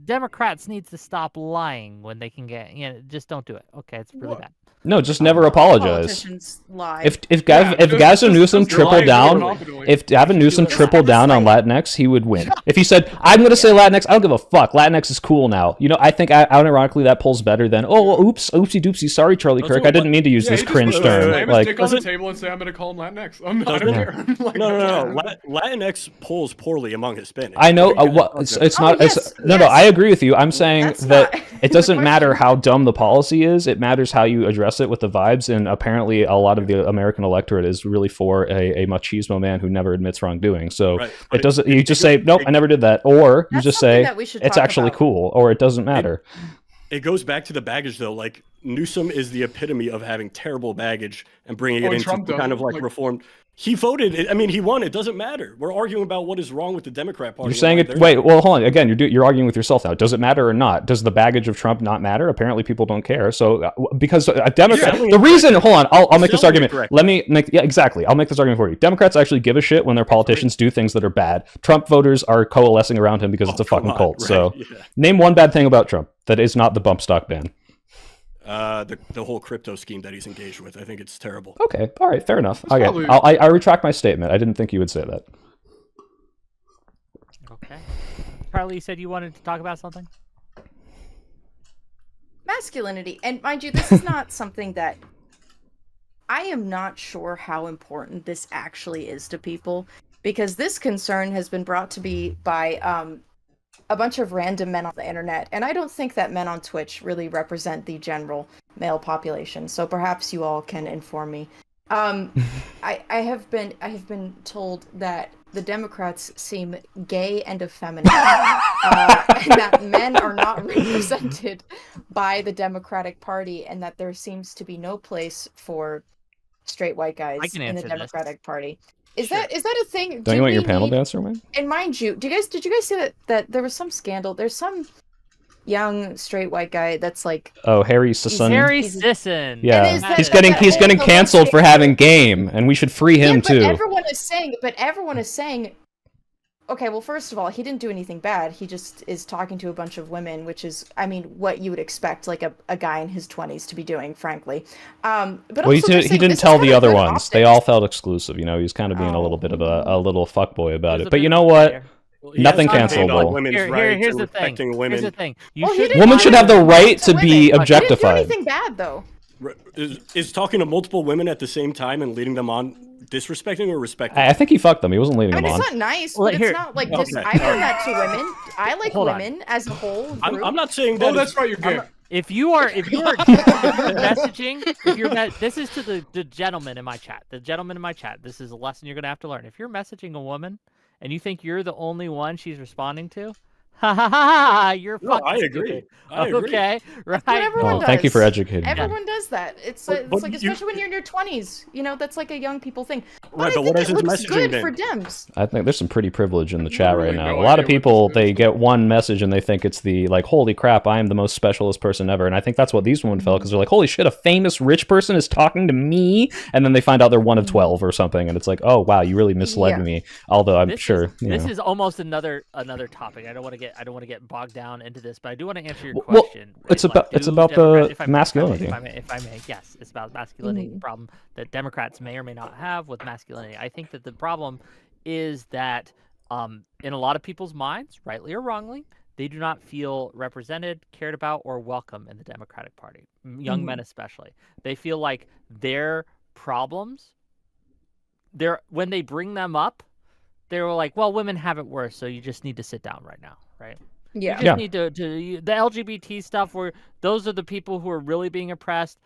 Democrats need to stop lying when they can get. Just don't do it. Okay, it's really bad. No, just never apologize. Politicians lie. If Gavin Newsom tripled down, if Gavin Newsom tripled down on Latinx, he would win. If he said, "I'm going to say Latinx," I don't give a fuck. Latinx is cool now. I think unironically that polls better than, oopsie doopsie, sorry Charlie Kirk, I didn't mean to use this cringe term. Like, stick on the table and say I'm going to call him Latinx. I don't care. No. Latinx polls poorly among Hispanics. I know. It's not. No. I agree with you. I'm saying that it doesn't matter how dumb the policy is. It matters how you address it with the vibes, and apparently a lot of the American electorate is really for a machismo man who never admits wrongdoing. So it doesn't. You just say, "Nope, I never did that," or you just say, "It's actually cool," or it doesn't matter. It goes back to the baggage, though. Like, Newsom is the epitome of having terrible baggage and bringing it into Trump kind of like reformed. He voted. I mean, he won. It doesn't matter. We're arguing about what is wrong with the Democrat Party. You're saying it. Wait, well, hold on. Again, you're arguing with yourself now. Does it matter or not? Does the baggage of Trump not matter? Apparently, people don't care. So, because a Democrat, the reason. Hold on. I'll make this argument. Let me make. Yeah, exactly. I'll make this argument for you. Democrats actually give a shit when their politicians do things that are bad. Trump voters are coalescing around him because it's a fucking cult. Right, so, name one bad thing about Trump that is not the bump stock ban. The whole crypto scheme that he's engaged with. I think it's terrible. Okay, all right, fair enough. Okay, I retract my statement. I didn't think you would say that. Okay. Charlie, you said you wanted to talk about something? Masculinity. And mind you, this is not something that I am not sure how important this actually is to people, because this concern has been brought to be by a bunch of random men on the internet, and I don't think that men on Twitch really represent the general male population. So perhaps you all can inform me. I have been told that the Democrats seem gay and effeminate, and that men are not represented by the Democratic Party, and that there seems to be no place for straight white guys in the Democratic Party. Is that a thing? Don't you want your panel dancer, man? And mind you, did you guys see that there was some scandal? There's some young straight white guy that's like, Harry Sisson. Harry Sisson. Yeah, he's getting canceled for having game, and we should free him too. Everyone is saying, okay, well, first of all, he didn't do anything bad. He just is talking to a bunch of women, which is, I mean, what you would expect like a guy in his 20s to be doing, frankly. But well, he didn't tell the other ones. Optics. They all felt exclusive. He was kind of being a little bit of a little fuckboy about it. But you know what? Nothing cancelable. Here's the thing. Here's the thing. Women should have the right to be objectified. He didn't do anything bad, though. Is talking to multiple women at the same time and leading them on disrespecting or respecting? I think he fucked them. He wasn't leading them on. It's not nice, but it's not like this. I've done that to women. I like women as a whole. I'm not saying that. Oh, that's right. You're gay. If you are messaging, this is to the gentleman in my chat. The gentleman in my chat. This is a lesson you're gonna have to learn. If you're messaging a woman and you think you're the only one she's responding to, you're fucking I agree. Okay, right. Everyone does. Thank you for educating me. Everyone does that. It's like especially when you're in your 20s. That's like a young people thing. Right, but what is his looks messaging good for Dems. I think there's some pretty privilege in the chat right now. A lot of people, they get one message and they think it's the like, holy crap, I am the most specialist person ever. And I think that's what these women felt, because they're like, holy shit, a famous rich person is talking to me, and then they find out they're one of 12 or something, and it's like, oh wow, you really misled me. Although I'm sure this is almost another topic. I don't want to get bogged down into this, but I do want to answer your question. Well, it's about the masculinity. If I may, yes, it's about masculinity. The problem that Democrats may or may not have with masculinity. I think that the problem is that in a lot of people's minds, rightly or wrongly, they do not feel represented, cared about, or welcome in the Democratic Party. Young men especially. They feel like their problems, when they bring them up, they were like, well, women have it worse, so you just need to sit down right now, right? Yeah. You just need to the LGBT stuff where those are the people who are really being oppressed.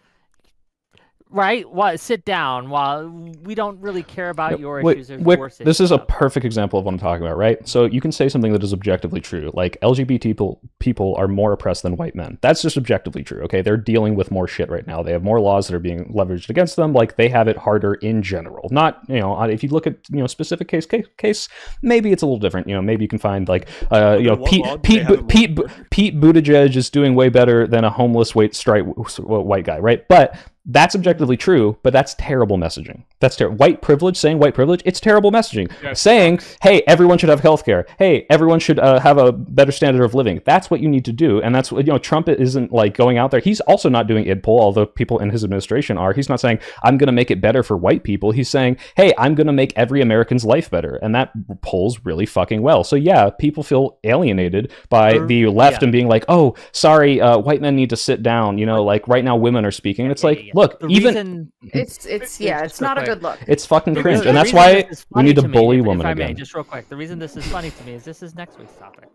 Right? Sit down while we don't really care about your issues. There's Wick, worse this issues is a out there. perfect example of what I'm talking about, right? So you can say something that is objectively true, like LGBT people are more oppressed than white men. That's just objectively true, okay? They're dealing with more shit right now. They have more laws that are being leveraged against them. Like, they have it harder in general. Not, if you look at, specific case, maybe it's a little different. Maybe you can find, like, Pete Buttigieg is doing way better than a homeless white guy, right? But that's objectively true, but that's terrible messaging. That's terrible. Saying white privilege, it's terrible messaging. Saying, hey, everyone should have healthcare. Hey, everyone should have a better standard of living. That's what you need to do. And that's what, Trump isn't like going out there. He's also not doing id poll, although people in his administration are. He's not saying, I'm going to make it better for white people. He's saying, hey, I'm going to make every American's life better. And that polls really fucking well. So yeah, people feel alienated by the left and being like, oh, sorry, white men need to sit down. Like right now women are speaking. And it's like, look, it's not a good look. It's fucking cringe, and that's why we need to bully women if I again. may, just real quick, the reason this is funny to me is this is next week's topic.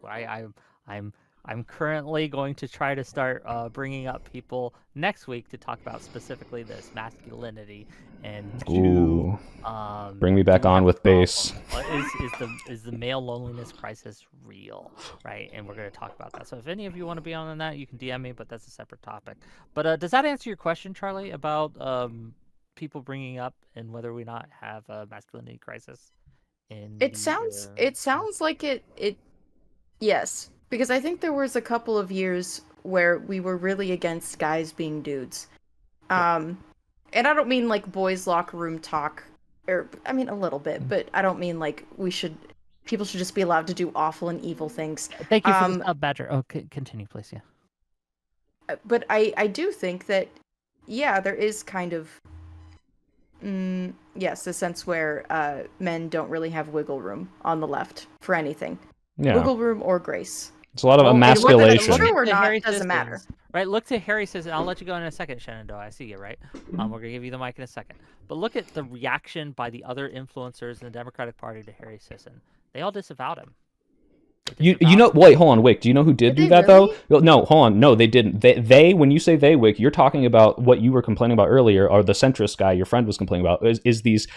I'm currently going to try to start bringing up people next week to talk about specifically this masculinity and bring me back on with base. Is the male loneliness crisis real, right? And we're going to talk about that. So if any of you want to be on that, you can DM me, but that's a separate topic. But does that answer your question, Charlie, about people bringing up and whether we not have a masculinity crisis? It sounds like it. Yes. Because I think there was a couple of years where we were really against guys being dudes. And I don't mean like boys' locker room talk, or I mean a little bit, but I don't mean like people should just be allowed to do awful and evil things. Thank you for the sub, Badger. Oh, continue, please, yeah. But I do think that, yeah, there is kind of, yes, a sense where men don't really have wiggle room on the left for anything. Yeah. Wiggle room or grace. It's a lot of emasculation. True or not, it doesn't matter. Right, look to Harry Sisson. I'll let you go in a second, Shenandoah. I see you, right? We're going to give you the mic in a second. But look at the reaction by the other influencers in the Democratic Party to Harry Sisson. They all disavowed him. Wait, hold on, Wick. Do you know who did do that really? though? No, hold on. No, they didn't. They when you say they, Wick, you're talking about what you were complaining about earlier, or the centrist guy your friend was complaining about, is these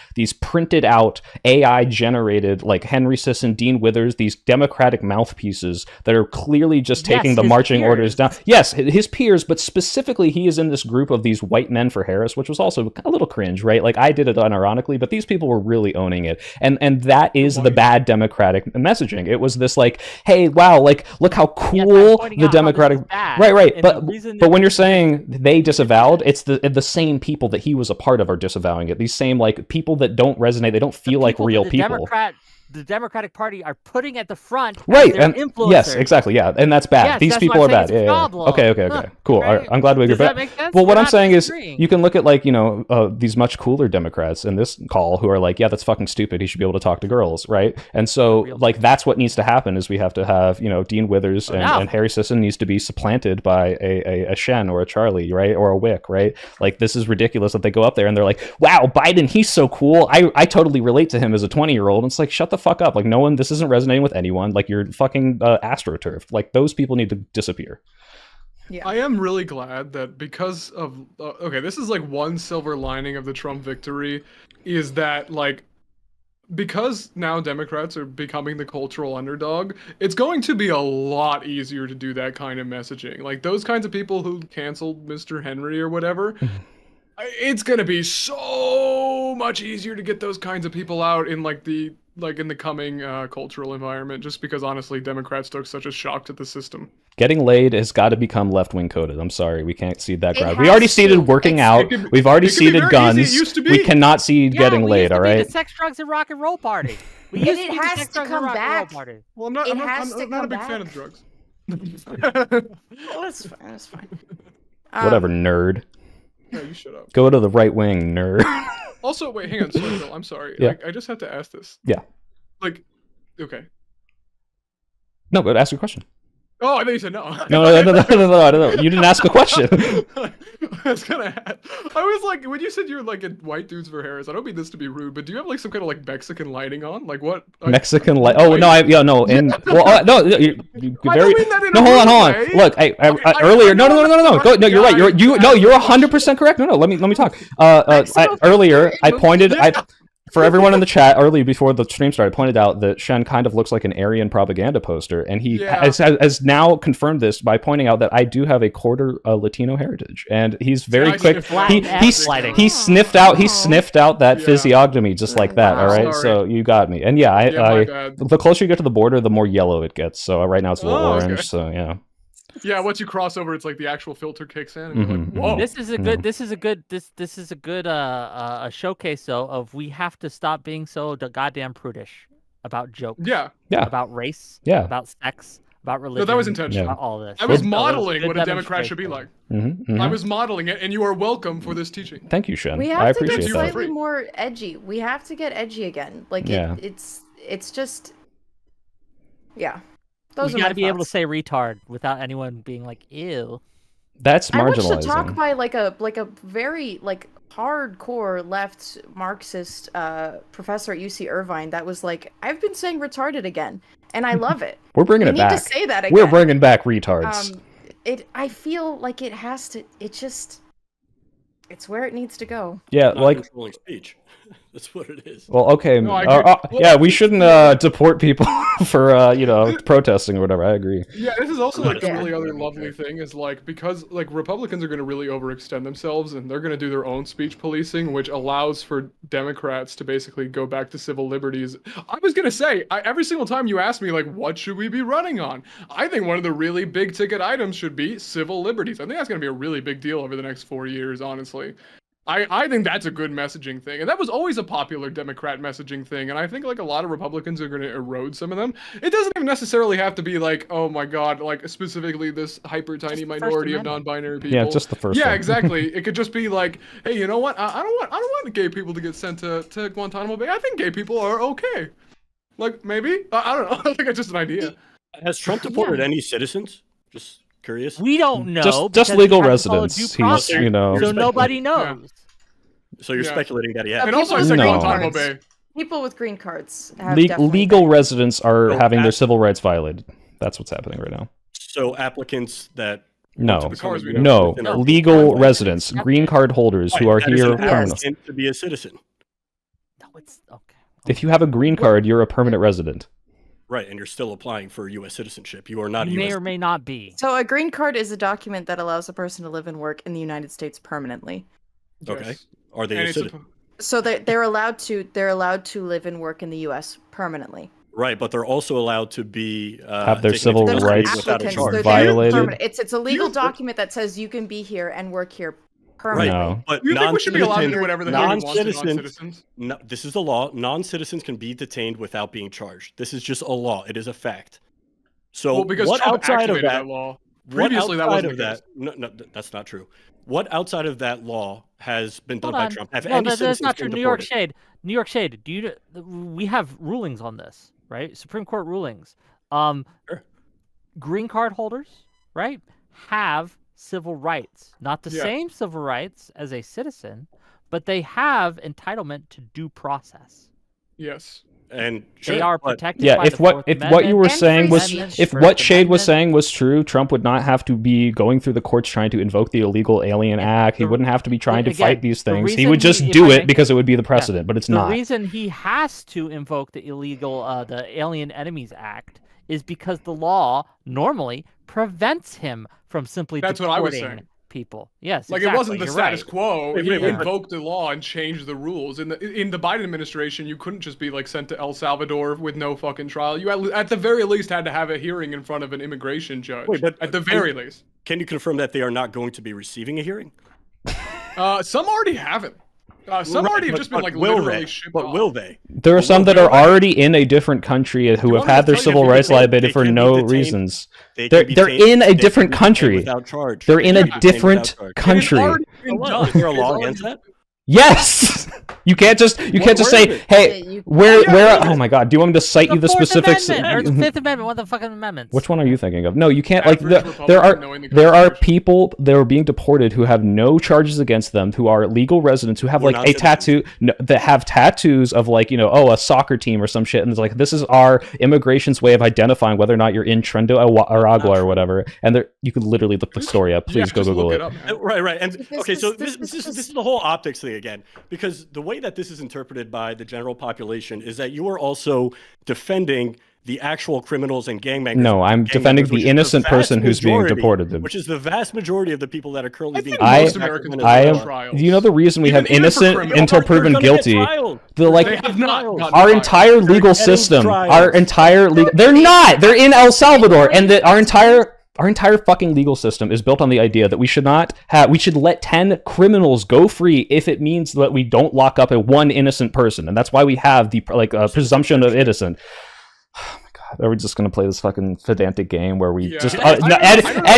printed out AI generated, like Henry Sisson, Dean Withers, these Democratic mouthpieces that are clearly just taking the marching orders down. Yes, his peers, but specifically he is in this group of these white men for Harris, which was also a little cringe, right? Like, I did it unironically, but these people were really owning it, and that is the bad Democratic messaging. It was this like, hey, wow, like, look how cool the Democratic, right. But when you're saying they disavowed, it's the same people that he was a part of are disavowing it. These same like people that don't resonate, they don't feel like real people. The Democratic Party are putting at the front, right? And influencers. Yes, exactly. Yeah, and that's bad. Yes, these people are bad. Yeah. Okay. Cool. Right? All right. I'm glad we agree. Does that make sense? Well, what I'm saying is, you can look at like these much cooler Democrats in this call who are like, yeah, that's fucking stupid. He should be able to talk to girls, right? And so like that's what needs to happen is we have to have Dean Withers and Harry Sisson needs to be supplanted by a Shen or a Charlie, right, or a Wick, right? Like, this is ridiculous that they go up there and they're like, wow, Biden, he's so cool. I totally relate to him as a 20-year-old. And it's like, shut the fuck up. Like, no one. This isn't resonating with anyone. Like, you're fucking astroturfed. Like, those people need to disappear. Yeah. I am really glad that because of this is like one silver lining of the Trump victory is that, like, because now Democrats are becoming the cultural underdog, it's going to be a lot easier to do that kind of messaging. Like, those kinds of people who canceled Mr. Henry or whatever, it's going to be so much easier to get those kinds of people out in in the coming cultural environment, just because honestly Democrats took such a shock to the system. Getting laid has got to become left-wing coded. I'm sorry, we can't cede that ground. We already ceded working out. We've already ceded guns. We cannot cede getting laid. All right. The sex, drugs, and rock and roll party. It has to come back. Well, I'm not a big fan of drugs. Well, that's fine. That's fine. Whatever, nerd. No, you shut up. Go to the right wing, nerd. Also, wait, hang on, sorry, Bill, I'm sorry. Yeah. I just have to ask this. Yeah. Like, okay. No, but ask your question. Oh, I thought you said no. No, I don't know. You didn't ask a question. I was I was like, when you said you're like in White Dudes for Harris, I don't mean this to be rude, but do you have like some kind of like Mexican lighting on? Like what? Mexican light? Oh no, no, and well, no, you I very. don't mean that in No, a hold on. rude way. Look, earlier. No. Go. No, you're right. You're 100% correct. No. Let me talk. Earlier, I pointed. For everyone in the chat early before the stream started, I pointed out that Shen kind of looks like an Aryan propaganda poster, and he has now confirmed this by pointing out that I do have a quarter Latino heritage, and he's very quick. He sniffed out that physiognomy just like that. All right, so you got me, and the closer you get to the border, the more yellow it gets. So right now it's a little orange. Okay. So yeah. Yeah, once you cross over, it's like the actual filter kicks in, and you're like, "Whoa!" This is a good showcase though of we have to stop being so goddamn prudish about jokes. Yeah. About race. Yeah. About sex. About religion. No, that was intentional. About all this. I was modeling what a Democrat should be like. Mm-hmm. I was modeling it, and you are welcome for this teaching. Thank you, Shen. We I have to appreciate get that. slightly more edgy. We have to get edgy again. Like it's just, yeah. You got to be able to say retard without anyone being like, "Ew." That's marginalizing. I watched a talk by like a very like hardcore left Marxist professor at UC Irvine that was like, "I've been saying retarded again, and I love it." We're bringing it back. We need to say that again. We're bringing back retards. I feel like it has to. It's where it needs to go. Yeah, not like controlling speech. That's what it is. Well, okay. No, yeah, we shouldn't deport people for protesting or whatever. I agree. Yeah, this is also like the really other lovely thing is like because like Republicans are going to really overextend themselves and they're going to do their own speech policing, which allows for Democrats to basically go back to civil liberties. I was going to say every single time you ask me like what should we be running on, I think one of the really big ticket items should be civil liberties. I think that's going to be a really big deal over the next 4 years, honestly. I think that's a good messaging thing. And that was always a popular Democrat messaging thing. And I think like a lot of Republicans are going to erode some of them. It doesn't even necessarily have to be like, oh my God, like specifically this hyper tiny minority of non-binary people. Yeah, just the first Yeah, one. Exactly. It could just be like, hey, you know what? I don't want gay people to get sent to Guantanamo Bay. I think gay people are okay. Like maybe? I don't know. I think it's just an idea. Has Trump deported any citizens? Just curious. We don't know. Just legal residents. He's, so nobody knows. Yeah. So you're speculating that he has. And also, I said Guantanamo Bay. People with green cards have legal residents are having their civil rights violated. That's what's happening right now. So applicants that no, legal residents, green card holders who are here permanently to be a citizen. No, it's okay. If you have a green card, you're a permanent resident. Right, and you're still applying for U.S. citizenship. You are not a may U.S. or may not be. So a green card is a document that allows a person to live and work in the United States permanently. Okay. Are they a citizen? So they're allowed to live and work in the U.S. permanently. Right, but they're also allowed to be have their civil rights without a charge. Violated. It's a legal document that says you can be here and work here permanently. Right, no. But you think we should be allowed to do whatever the hell we want to non-citizens? No, this is the law. Non-citizens can be detained without being charged. This is just a law. It is a fact. So because what Trump outside of that law? Previously, that wasn't the case. No, that's not true. What outside of that law has been done by Trump? That's not true. New York Shade. We have rulings on this, right? Supreme Court rulings. Sure. Green card holders, right, have civil rights. Not the same civil rights as a citizen, but they have entitlement to due process. Yes. And they are protected. Yeah, by if what you were saying was what Shade was saying was true, Trump would not have to be going through the courts trying to invoke the Illegal Alien Act. He wouldn't have to be trying to fight these things. He would just do it because it would be the precedent, but it's not. The reason he has to invoke the the Alien Enemies Act is because the law normally prevents him from simply deporting people. Yes, like exactly. It wasn't the status quo. Wait, he invoked the law and changed the rules. In the Biden administration, you couldn't just be like sent to El Salvador with no fucking trial. You at the very least had to have a hearing in front of an immigration judge. Wait, but at the very least, can you confirm that they are not going to be receiving a hearing? Some already haven't. Some already have just been like literally shipped off. But will they? There are some that are already in a different country who have had their civil rights liability for no reasons. They're in a different country. They're in a different country. Is there a law against that? Yes. You can't just say, hey, Yeah, where? Oh my God! Do you want me to cite you the Fourth specifics? Amendment, or the Fifth Amendment, one of the fucking amendments. Which one are you thinking of? No, you can't. Like Average there Republican knowing the are Constitution. people that are being deported who have no charges against them, who are legal residents, who have Who are like a non-citizens. tattoo, no, that have tattoos of like a soccer team or some shit, and it's like this is our immigration's way of identifying whether or not you're in Trento, Aragua, or whatever. And you can literally look the story up. Please go just Google look it. up, man. Right. And This okay, is- so this this is- is the whole optics thing again, because the way that this is interpreted by the general population is that you are also defending the actual criminals and gangbangers. No, I'm defending the innocent person who's being deported. Which is the vast majority of the people that are currently being think most Americans deported. I go to am. trials. Do you know the reason we Even- have even for innocent criminals. until proven guilty? The like They have not gotten our trials. entire legal getting system, trials. our entire legal. They're not. They're in El Salvador, and our entire fucking legal system is built on the idea that we should let 10 criminals go free if it means that we don't lock up one innocent person, and that's why we have the presumption of innocent. Oh my God, are we just gonna play this fucking pedantic game where we Yeah. just I don't know.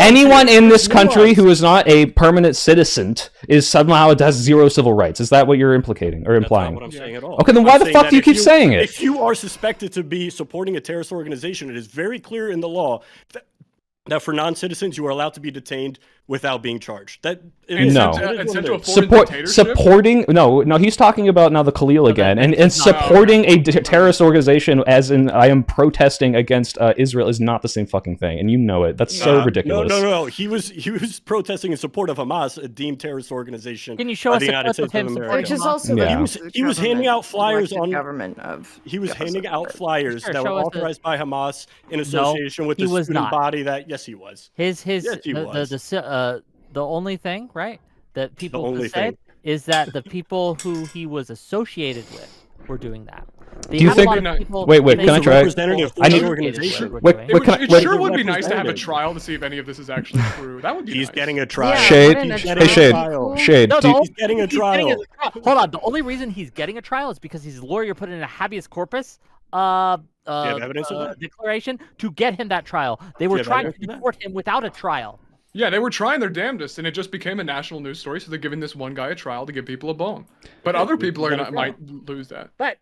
anyone in this There's country nuance. who is not a permanent citizen is somehow has zero civil rights? Is that what you're implicating or That's not implying? what I'm saying at all. Okay, then I'm why the saying fuck that do you if keep saying it? If you are suspected to be supporting a terrorist organization, it is very clear in the law that for non-citizens you are allowed to be detained without being charged. That it is- No. it is what And it sent to a is. foreign dictatorship? Supporting no he's talking about now the Khalil again and that's not- supporting a terrorist organization as in I am protesting against Israel is not the same fucking thing, and you know it. That's so ridiculous. No. He was protesting in support of Hamas, a deemed terrorist organization. Can you show by us the a United clip of States him of supporting America. Which is also Yeah. the He was handing out flyers elected on- government of. He was Gaza. handing out flyers Sure, that show were us the- authorized by Hamas in association with he the was student not. body that. Yes, he was. His Yes, he was. the only thing, right, that people only have said thing. is that the people who he was associated with were doing that. They Do you had a think- lot of No, people wait, they can I were try? representative people I need- associated with organization. were Wait, doing wait, it. can I- It wait. sure would be nice to have a Representative. trial to see if any of this is actually true. That would be He's nice. getting a trial. Yeah, Shade, wouldn't a He's trial getting a Shade. trial. Shade. No, do you- He's getting a trial. Hold on. The only reason he's getting a trial is because his lawyer put in a habeas corpus evidence of that? declaration to get him that trial. They were have trying to evidence of that? deport him without a trial. Yeah, they were trying their damnedest, and it just became a national news story. So they're giving this one guy a trial to give people a bone. But other people might lose that But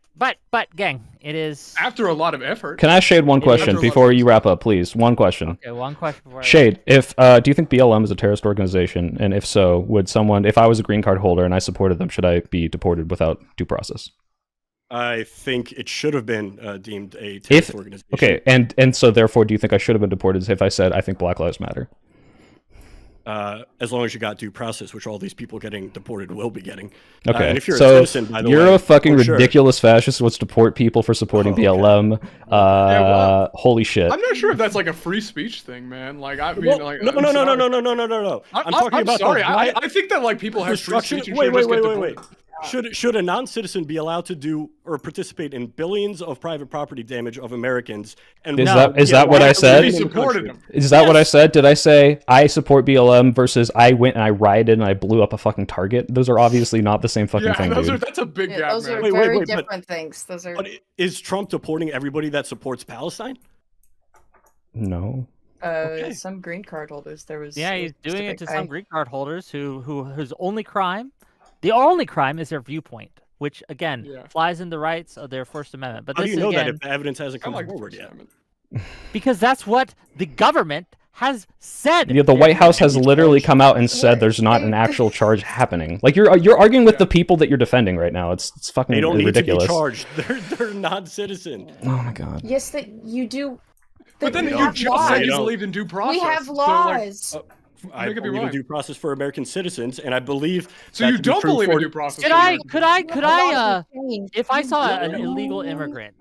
gang, it is. after a lot of effort. Can I ask Shade one Yeah, question after a lot before of- you wrap up, please? One question. Okay, one question before I- Shade, if do you think BLM is a terrorist organization, and if so, would someone, if I was a green card holder and I supported them, should I be deported without due process? I think it should have been deemed a terrorist If organization. okay, and so therefore, do you think I should have been deported if I said I think Black Lives Matter? As long as you got due process, which all these people getting deported will be getting. Okay, and if you're so a citizen, by the you're way, a fucking for sure. ridiculous fascist who wants to deport people for supporting Oh, okay. BLM. well, Holy shit! I'm not sure if that's like a free speech thing, man. Like I mean, Well, like no. I'm talking about the sorry. right I think that like people have free destruction. speech and Wait. should just get deported. Should a non-citizen be allowed to do or participate in billions of private property damage of Americans? And Is that what I said? He supported him. Is that what I Yes. said? Did I say I support BLM versus I went and I rioted and I blew up a fucking Target? Those are obviously not the same fucking Yeah, thing, dude. that's a big Yeah, gap, those man. are Wait, very but- different things. Those are But is Trump deporting everybody that supports Palestine? No. Some green card holders. There was Yeah, a he's doing it to specific- some green card holders whose only crime, the only crime is their viewpoint, which again Yeah. flies in the rights of their First Amendment. But How do this you know again, that if the evidence hasn't I come like the forward First yet? Amendment. because that's what the government has said. Yeah, the White House has literally come out and said there's not an actual charge happening. Like you're arguing with the people that you're defending right now. It's fucking They don't need ridiculous. to be charged. They're non-citizen. Oh my god. Yes, that you do. But then we you have just laws. said you don't. believe in due process. We have So, like, laws. I They could be believe in right. due process for American citizens, and I believe. So that you to be don't true believe in for- due process? Could for I? American Could I? citizens? Could I? If I saw an illegal immigrant,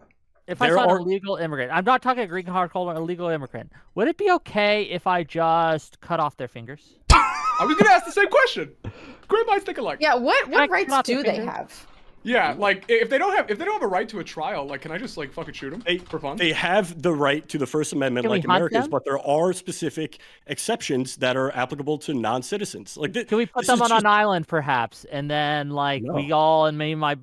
if I There saw are- an illegal immigrant, I'm not talking a green card holder, illegal immigrant. Would it be okay if I just cut off their fingers? I was gonna ask the same question. Great minds think alike. yeah. What I rights cannot do they defend it. have? Yeah, like if they don't have a right to a trial, like can I just like fucking shoot them for fun? They have the right to the First Amendment, Can we like hunt Americans, them? but there are specific exceptions that are applicable to non-citizens. Like, Can we put them on an island, perhaps, and then like No. we all and me, my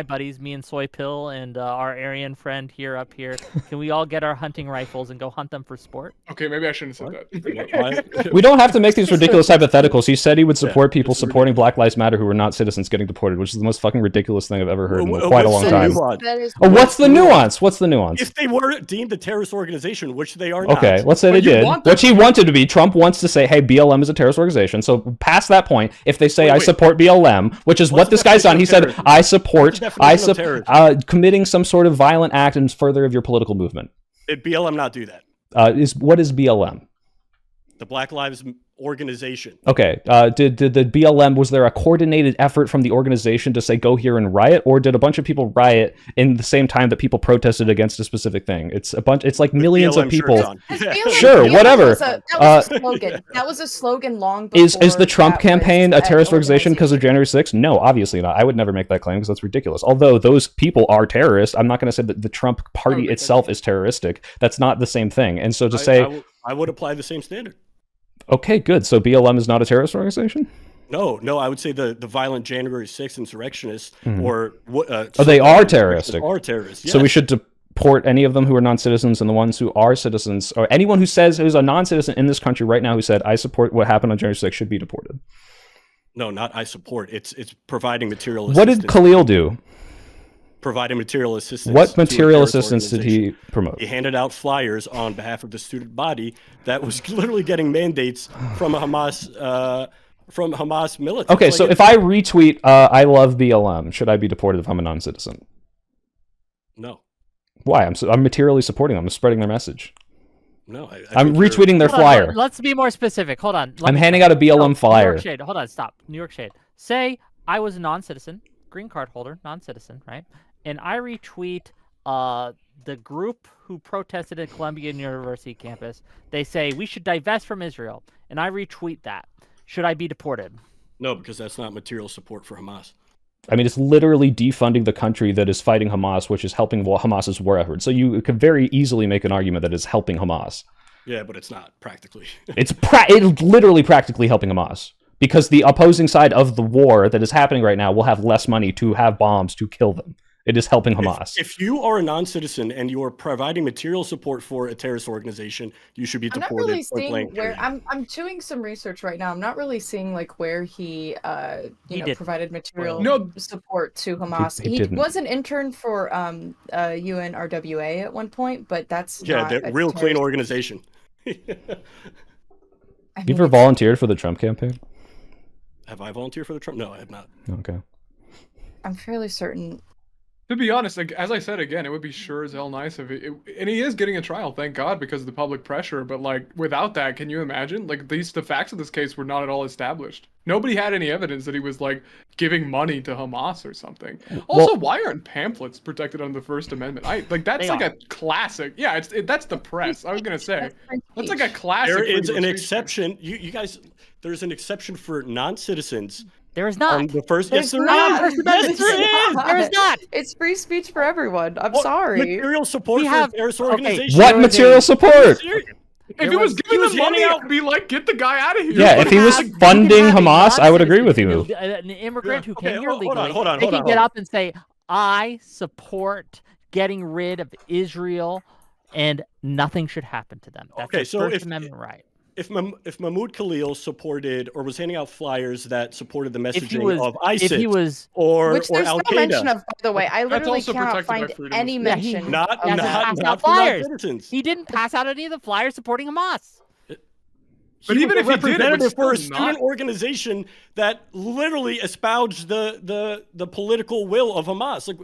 buddies, me and Soy Pill and our Aryan friend here up here, can we all get our hunting rifles and go hunt them for sport? Okay, maybe I shouldn't have said that. Why- We don't have to make these ridiculous hypotheticals. He said he would support people supporting Black Lives Matter who were not citizens getting deported, which is the most fucking ridiculous thing I've ever heard in quite a what's long the time. nuance? That is Oh, what's the nuance? What's the nuance? If they were deemed a terrorist organization, which they are not. Okay, let's say they But you did. want them Which he wanted to be. Trump wants to say, hey, BLM is a terrorist organization. So past that point, if they say, Wait, I wait. support BLM, which is What's what the this guy's done, he definition said, of terrorism? I support, What's the definition of terrorism? committing some sort of violent act in further of your political movement. Did BLM not do that? What is BLM? The Black Lives Organization. Okay, did the BLM, was there a coordinated effort from the organization to say go here and riot, or did a bunch of people riot in the same time that people protested against a specific thing? It's like millions BLM of people. shirts on. Has Yeah. BLM Sure, BLM whatever. That was a slogan. That was a slogan long before. Is the Trump that campaign was a terrorist an organization because of January 6th? No, obviously not. I would never make that claim because that's ridiculous. Although those people are terrorists, I'm not going to say that the Trump party but itself is terroristic. That's not the same thing. And so to I- say, I would apply the same standard. okay, good. So BLM is not a terrorist organization? No, I would say the violent January 6th insurrectionists or Oh, they are terroristic. Are terrorists. So we yes. should deport any of them who are non-citizens, and the ones who are citizens, or anyone who says who's a non-citizen in this country right now who said, I support what happened on January 6th should be deported. No, not I support. It's providing material What assistance. did Khalil do? Providing material assistance. What to a material terrorist assistance did he organization. promote? He handed out flyers on behalf of the student body that was literally getting mandates from a Hamas military. Okay, Like, so it's- if I retweet, I love BLM, should I be deported if I'm a non-citizen? no, Why? I'm materially supporting them. I'm spreading their message. no, I'm think you're- retweeting their Hold on, flyer. let's be more specific. Hold on. I'm handing out a BLM New York flyer. Shade. Hold on. Stop. New York Shade. Say I was a non-citizen, green card holder, non-citizen, right? And I retweet the group who protested at Columbia University campus. They say we should divest from Israel, and I retweet that. Should I be deported? No, because that's not material support for Hamas. I mean, it's literally defunding the country that is fighting Hamas, which is helping Hamas's war effort. So you could very easily make an argument that it's helping Hamas. Yeah, but it's not practically. It's literally practically helping Hamas. Because the opposing side of the war that is happening right now will have less money to have bombs to kill them. It is helping Hamas. If you are a non-citizen and you are providing material support for a terrorist organization, you should be I'm not deported. really point seeing blank, where period. I'm doing some research right now. I'm not really seeing like where he He did. provided material No. support to Hamas. he He didn't. was an intern for UNRWA at one point, but that's Yeah, not they're a real clean terrorist- organization. I You mean, ever volunteered for the Trump campaign? Have I volunteered for the Trump? No, I have not. Okay. I'm fairly certain. To be honest, like, as I said again, it would be sure as hell nice if and he is getting a trial, thank God, because of the public pressure. But like, without that, can you imagine? Like, the facts of this case were not at all established. Nobody had any evidence that he was like giving money to Hamas or something. Also, why aren't pamphlets protected under the First Amendment? That's They like are. a classic. Yeah, that's the press. I was gonna say that's like a classic. There is freedom an of speech. exception. You guys, there's an exception for non-citizens. There is not. On the first, There's yes, there not. is. Yes, there is. There is not. It's free speech for everyone. I'm What sorry. Material support We for have- a terrorist okay, organization. What There was material a- support? Serious? If There he was was- giving he was them money, handing out- I'd be like, get the guy out of here. Yeah, if he was You can funding have a Hamas, I would agree with non-citizen, you. An immigrant who Okay, came here hold on, legally, hold on, they hold can on, get hold on. up and say, I support getting rid of Israel and nothing should happen to them. That's Okay, their so First if- Amendment right. If Mahmoud Khalil supported or was handing out flyers that supported the If he messaging was, of ISIS if he was, Which or there's Al no mention Qaeda, of, by the way. I That's literally also cannot protected by find freedom of any speech. Yeah, he- mention. not of hasn't that. passed out not for flyers. non-citizens. he didn't pass out any of the flyers supporting Hamas. But He even was if a he did, it would representative for a still student not- organization that literally espoused the political will of Hamas. Like,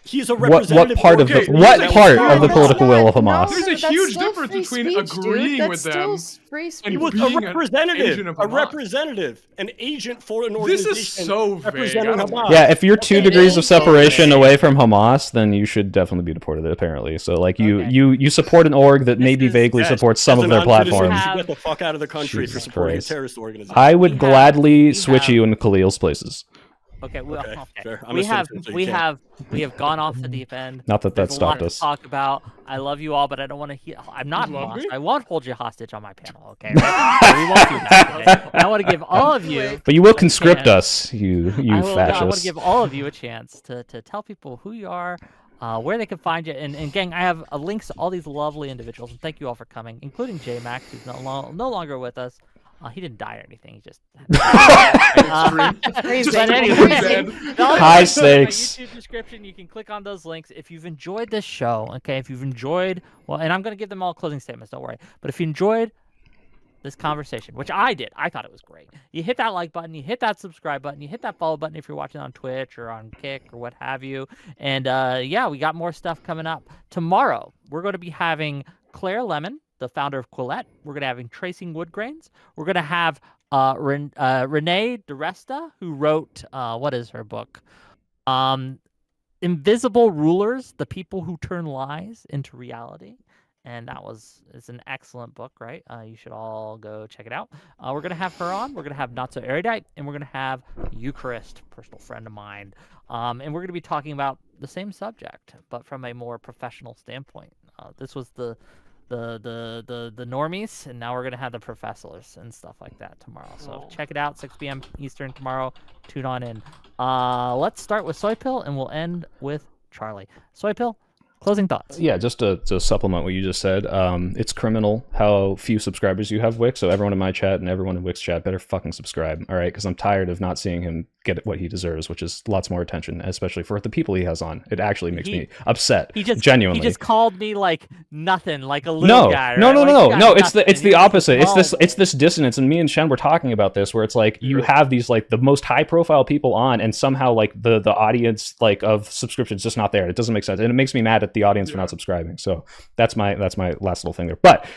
he's a What representative. part of the Okay, what that's part not- of the that's political will of No, Hamas? There's a that's huge still difference free between speech, dude. agreeing That's with still them free and speech. He was being a an representative, agent of a Hamas. representative, an agent for an This organization. is so vague. representing I don't Hamas. Yeah, if you're 2 Okay, degrees of so- separation away from Hamas, then you should definitely be deported. Apparently, so like Okay. you support an org that maybe is- vaguely Yes, supports some as of a their non-citizen, platforms. You should Have- get the fuck out of the country if you're Jesus supporting Christ. a terrorist organization. I would We have- gladly we switch have- you in Khalil's places. Okay, Okay, fair. I'm We a have citizen, so you we can't. have we have gone off the deep end. Not that There's that a lot stopped to us. talk about. I love you all, but I don't want to hear. I'm not love lost. me? I won't hold you hostage on my panel. Okay, right? We won't do that today. I want to give all of you. But you will a conscript chance. us, you I want to fascists. give all of you a chance to tell people who you are, where they can find you, and gang, I have links to all these lovely individuals, and thank you all for coming, including J Max, who's no longer with us. He didn't die or anything. He just. But anyway, High stakes. My YouTube description. You can click on those links if you've enjoyed this show. Okay, if you've enjoyed, well, and I'm gonna give them all closing statements. Don't worry. But if you enjoyed this conversation, which I did, I thought it was great. You hit that like button, you hit that subscribe button, you hit that follow button if you're watching on Twitch or on Kick or what have you. And yeah, we got more stuff coming up. Tomorrow, we're going to be having Claire Lemon, the founder of Quillette. We're going to have Tracing Woodgrains. We're going to have Renee DeResta, who wrote, what is her book? Invisible Rulers, The People Who Turn Lies into Reality. And it's an excellent book, right? You should all go check it out. We're gonna have her on. We're gonna have Not So Erudite, and we're gonna have Eucharist, personal friend of mine. And we're gonna be talking about the same subject, but from a more professional standpoint. This was the normies, and now we're gonna have the professors and stuff like that tomorrow. So check it out, 6 p.m. Eastern tomorrow. Tune on in. Let's start with Soypill, and we'll end with Charlie. Soypill. Closing thoughts. Yeah, just to supplement what you just said, it's criminal how few subscribers you have, Wick. So everyone in my chat and everyone in Wick's chat better fucking subscribe, all right? Because I'm tired of not seeing him get what he deserves, which is lots more attention, especially for the people he has on. It actually makes me upset. Genuinely. He just called me like nothing, like a little guy. Right? No. It's the opposite. It's this dissonance, and me and Shen were talking about this, where it's like you have these like the most high profile people on, and somehow like the audience like of subscriptions just not there. It doesn't make sense, and it makes me mad at the audience for not subscribing. So that's my last little thing there. But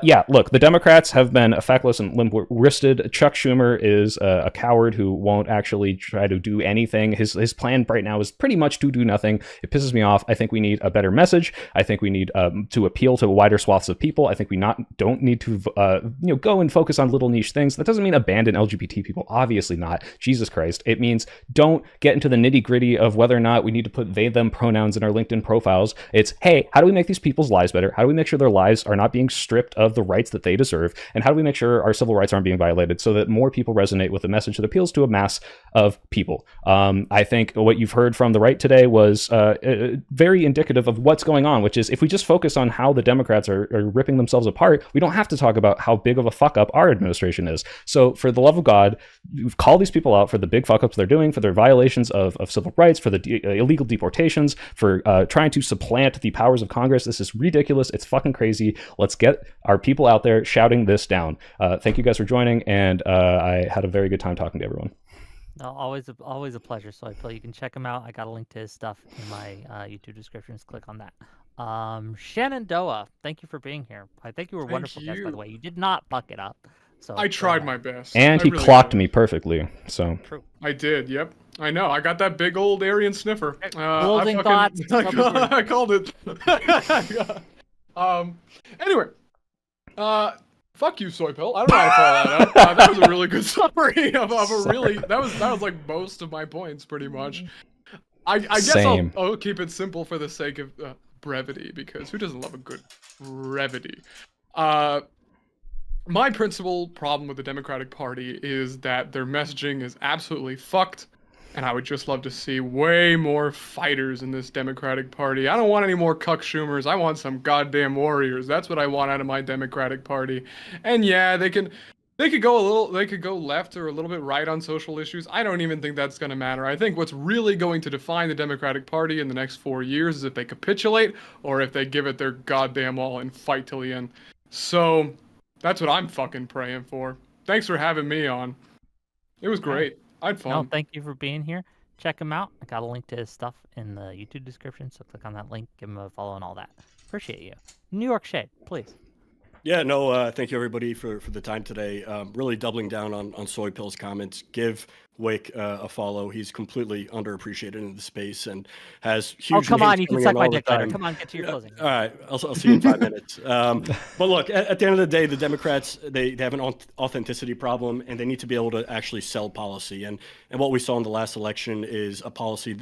yeah, look, the Democrats have been feckless and limp-wristed. Chuck Schumer is a coward who won't actually try to do anything. His plan right now is pretty much to do nothing. It pisses me off. I think we need a better message. I think we need to appeal to wider swaths of people. I think we don't need to go and focus on little niche things. That doesn't mean abandon LGBT people. Obviously not. Jesus Christ. It means don't get into the nitty gritty of whether or not we need to put they them pronouns in our LinkedIn profiles. It's, hey, how do we make these people's lives better? How do we make sure their lives are not being stripped of the rights that they deserve? And how do we make sure our civil rights aren't being violated so that more people resonate with a message that appeals to a mass of people? I think what you've heard from the right today was very indicative of what's going on, which is if we just focus on how the Democrats are ripping themselves apart, we don't have to talk about how big of a fuck up our administration is. So for the love of God, call these people out for the big fuck ups they're doing, for their violations of civil rights, for the illegal deportations, for trying to supplant the powers of Congress. This is ridiculous. It's fucking crazy. Let's get our people out there shouting this down. Thank you guys for joining, and I had a very good time talking to everyone. No, always a pleasure. So you can check him out. I got a link to his stuff in my YouTube descriptions. Click on that. Shenandoah, thank you for being here. I think you were a wonderful guest, by the way. You did not fuck it up. So I tried my best. And he clocked me perfectly. So true. I did. Yep. I know. I got that big old Aryan sniffer. Closing thoughts. I called it. Anyway. Fuck you, Soypill. I don't know how to follow that up. That was a really good summary of a really. That was like most of my points, pretty much. I guess I'll keep it simple for the sake of brevity, because who doesn't love a good brevity? My principal problem with the Democratic Party is that their messaging is absolutely fucked, and I would just love to see way more fighters in this Democratic Party. I don't want any more cuck Schumers. I want some goddamn warriors. That's what I want out of my Democratic Party. And yeah, they could go left or a little bit right on social issues. I don't even think that's going to matter. I think what's really going to define the Democratic Party in the next 4 years is if they capitulate or if they give it their goddamn all and fight till the end. So that's what I'm fucking praying for. Thanks for having me on. It was great. I had fun. No, thank you for being here. Check him out. I got a link to his stuff in the YouTube description, so click on that link, give him a follow and all that. Appreciate you. New York Shade, please. Yeah, no, thank you everybody for the time today. Really doubling down on Soy Pill's comments. Give Wick a follow. He's completely underappreciated in the space and has Oh, huge come names on, you can coming suck in my all the dick later. time. Come on, get to your closing. All right, I'll see you in 5 minutes. But look, at the end of the day, the Democrats they have an authenticity problem, and they need to be able to actually sell policy. And what we saw in the last election is a policy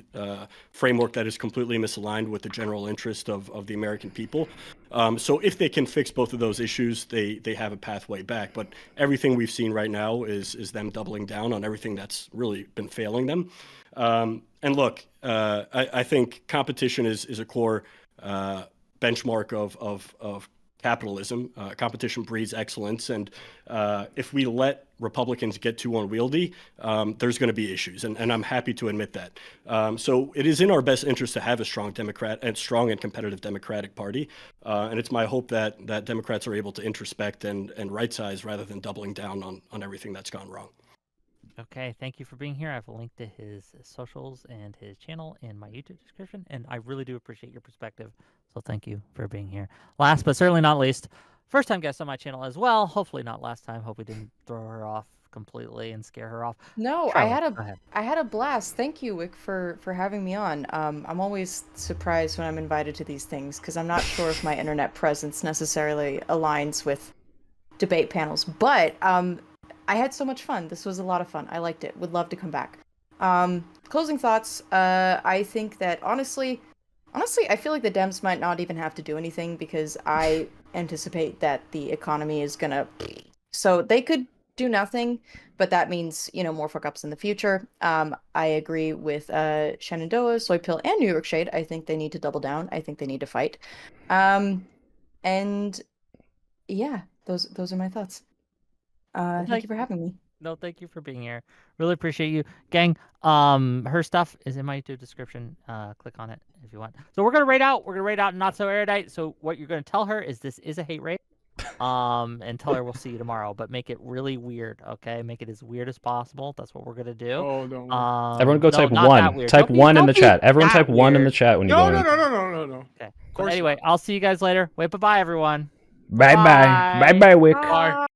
framework that is completely misaligned with the general interest of the American people. So if they can fix both of those issues, they have a pathway back. But everything we've seen right now is them doubling down on everything that's really been failing them. And look, I think competition is a core benchmark of capitalism. Competition breeds excellence, and if we let Republicans get too unwieldy, there's going to be issues, and I'm happy to admit that. So it is in our best interest to have a strong strong and competitive Democratic Party, and it's my hope that Democrats are able to introspect and right size rather than doubling down on everything that's gone wrong. Okay, thank you for being here. I've linked to his socials and his channel in my YouTube description, and I really do appreciate your perspective. So thank you for being here. Last but certainly not least, first time guest on my channel as well. Hopefully not last time. Hope we didn't throw her off completely and scare her off. No, Charlie, go ahead. I had a blast. Thank you, Wick, for having me on. I'm always surprised when I'm invited to these things because I'm not sure if my internet presence necessarily aligns with debate panels, but I had so much fun. This was a lot of fun. I liked it. Would love to come back. Closing thoughts. I think that honestly, I feel like the Dems might not even have to do anything because I anticipate that the economy is gonna. So they could do nothing, but that means more fuck ups in the future. I agree with Shenandoah, Soy Pill, and New York Shade. I think they need to double down. I think they need to fight. And yeah, those are my thoughts. Thank you for having me. No, thank you for being here. Really appreciate you. Gang, her stuff is in my YouTube description. Click on it if you want. So we're gonna rate out Not So Erudite. So what you're gonna tell her is this is a hate raid. And tell her we'll see you tomorrow, but make it really weird, okay? Make it as weird as possible. That's what we're gonna do. Oh, don't. Everyone go no, type not that 1. weird. Type Don't be- 1 in don't the be chat. Everyone that type 1 in the weird. chat when you No, go no, in. no, no, no, no, no. Okay. But course anyway, not. I'll see you guys later. Wait, bye-bye, everyone. Bye bye. Bye bye, Wick. Bye.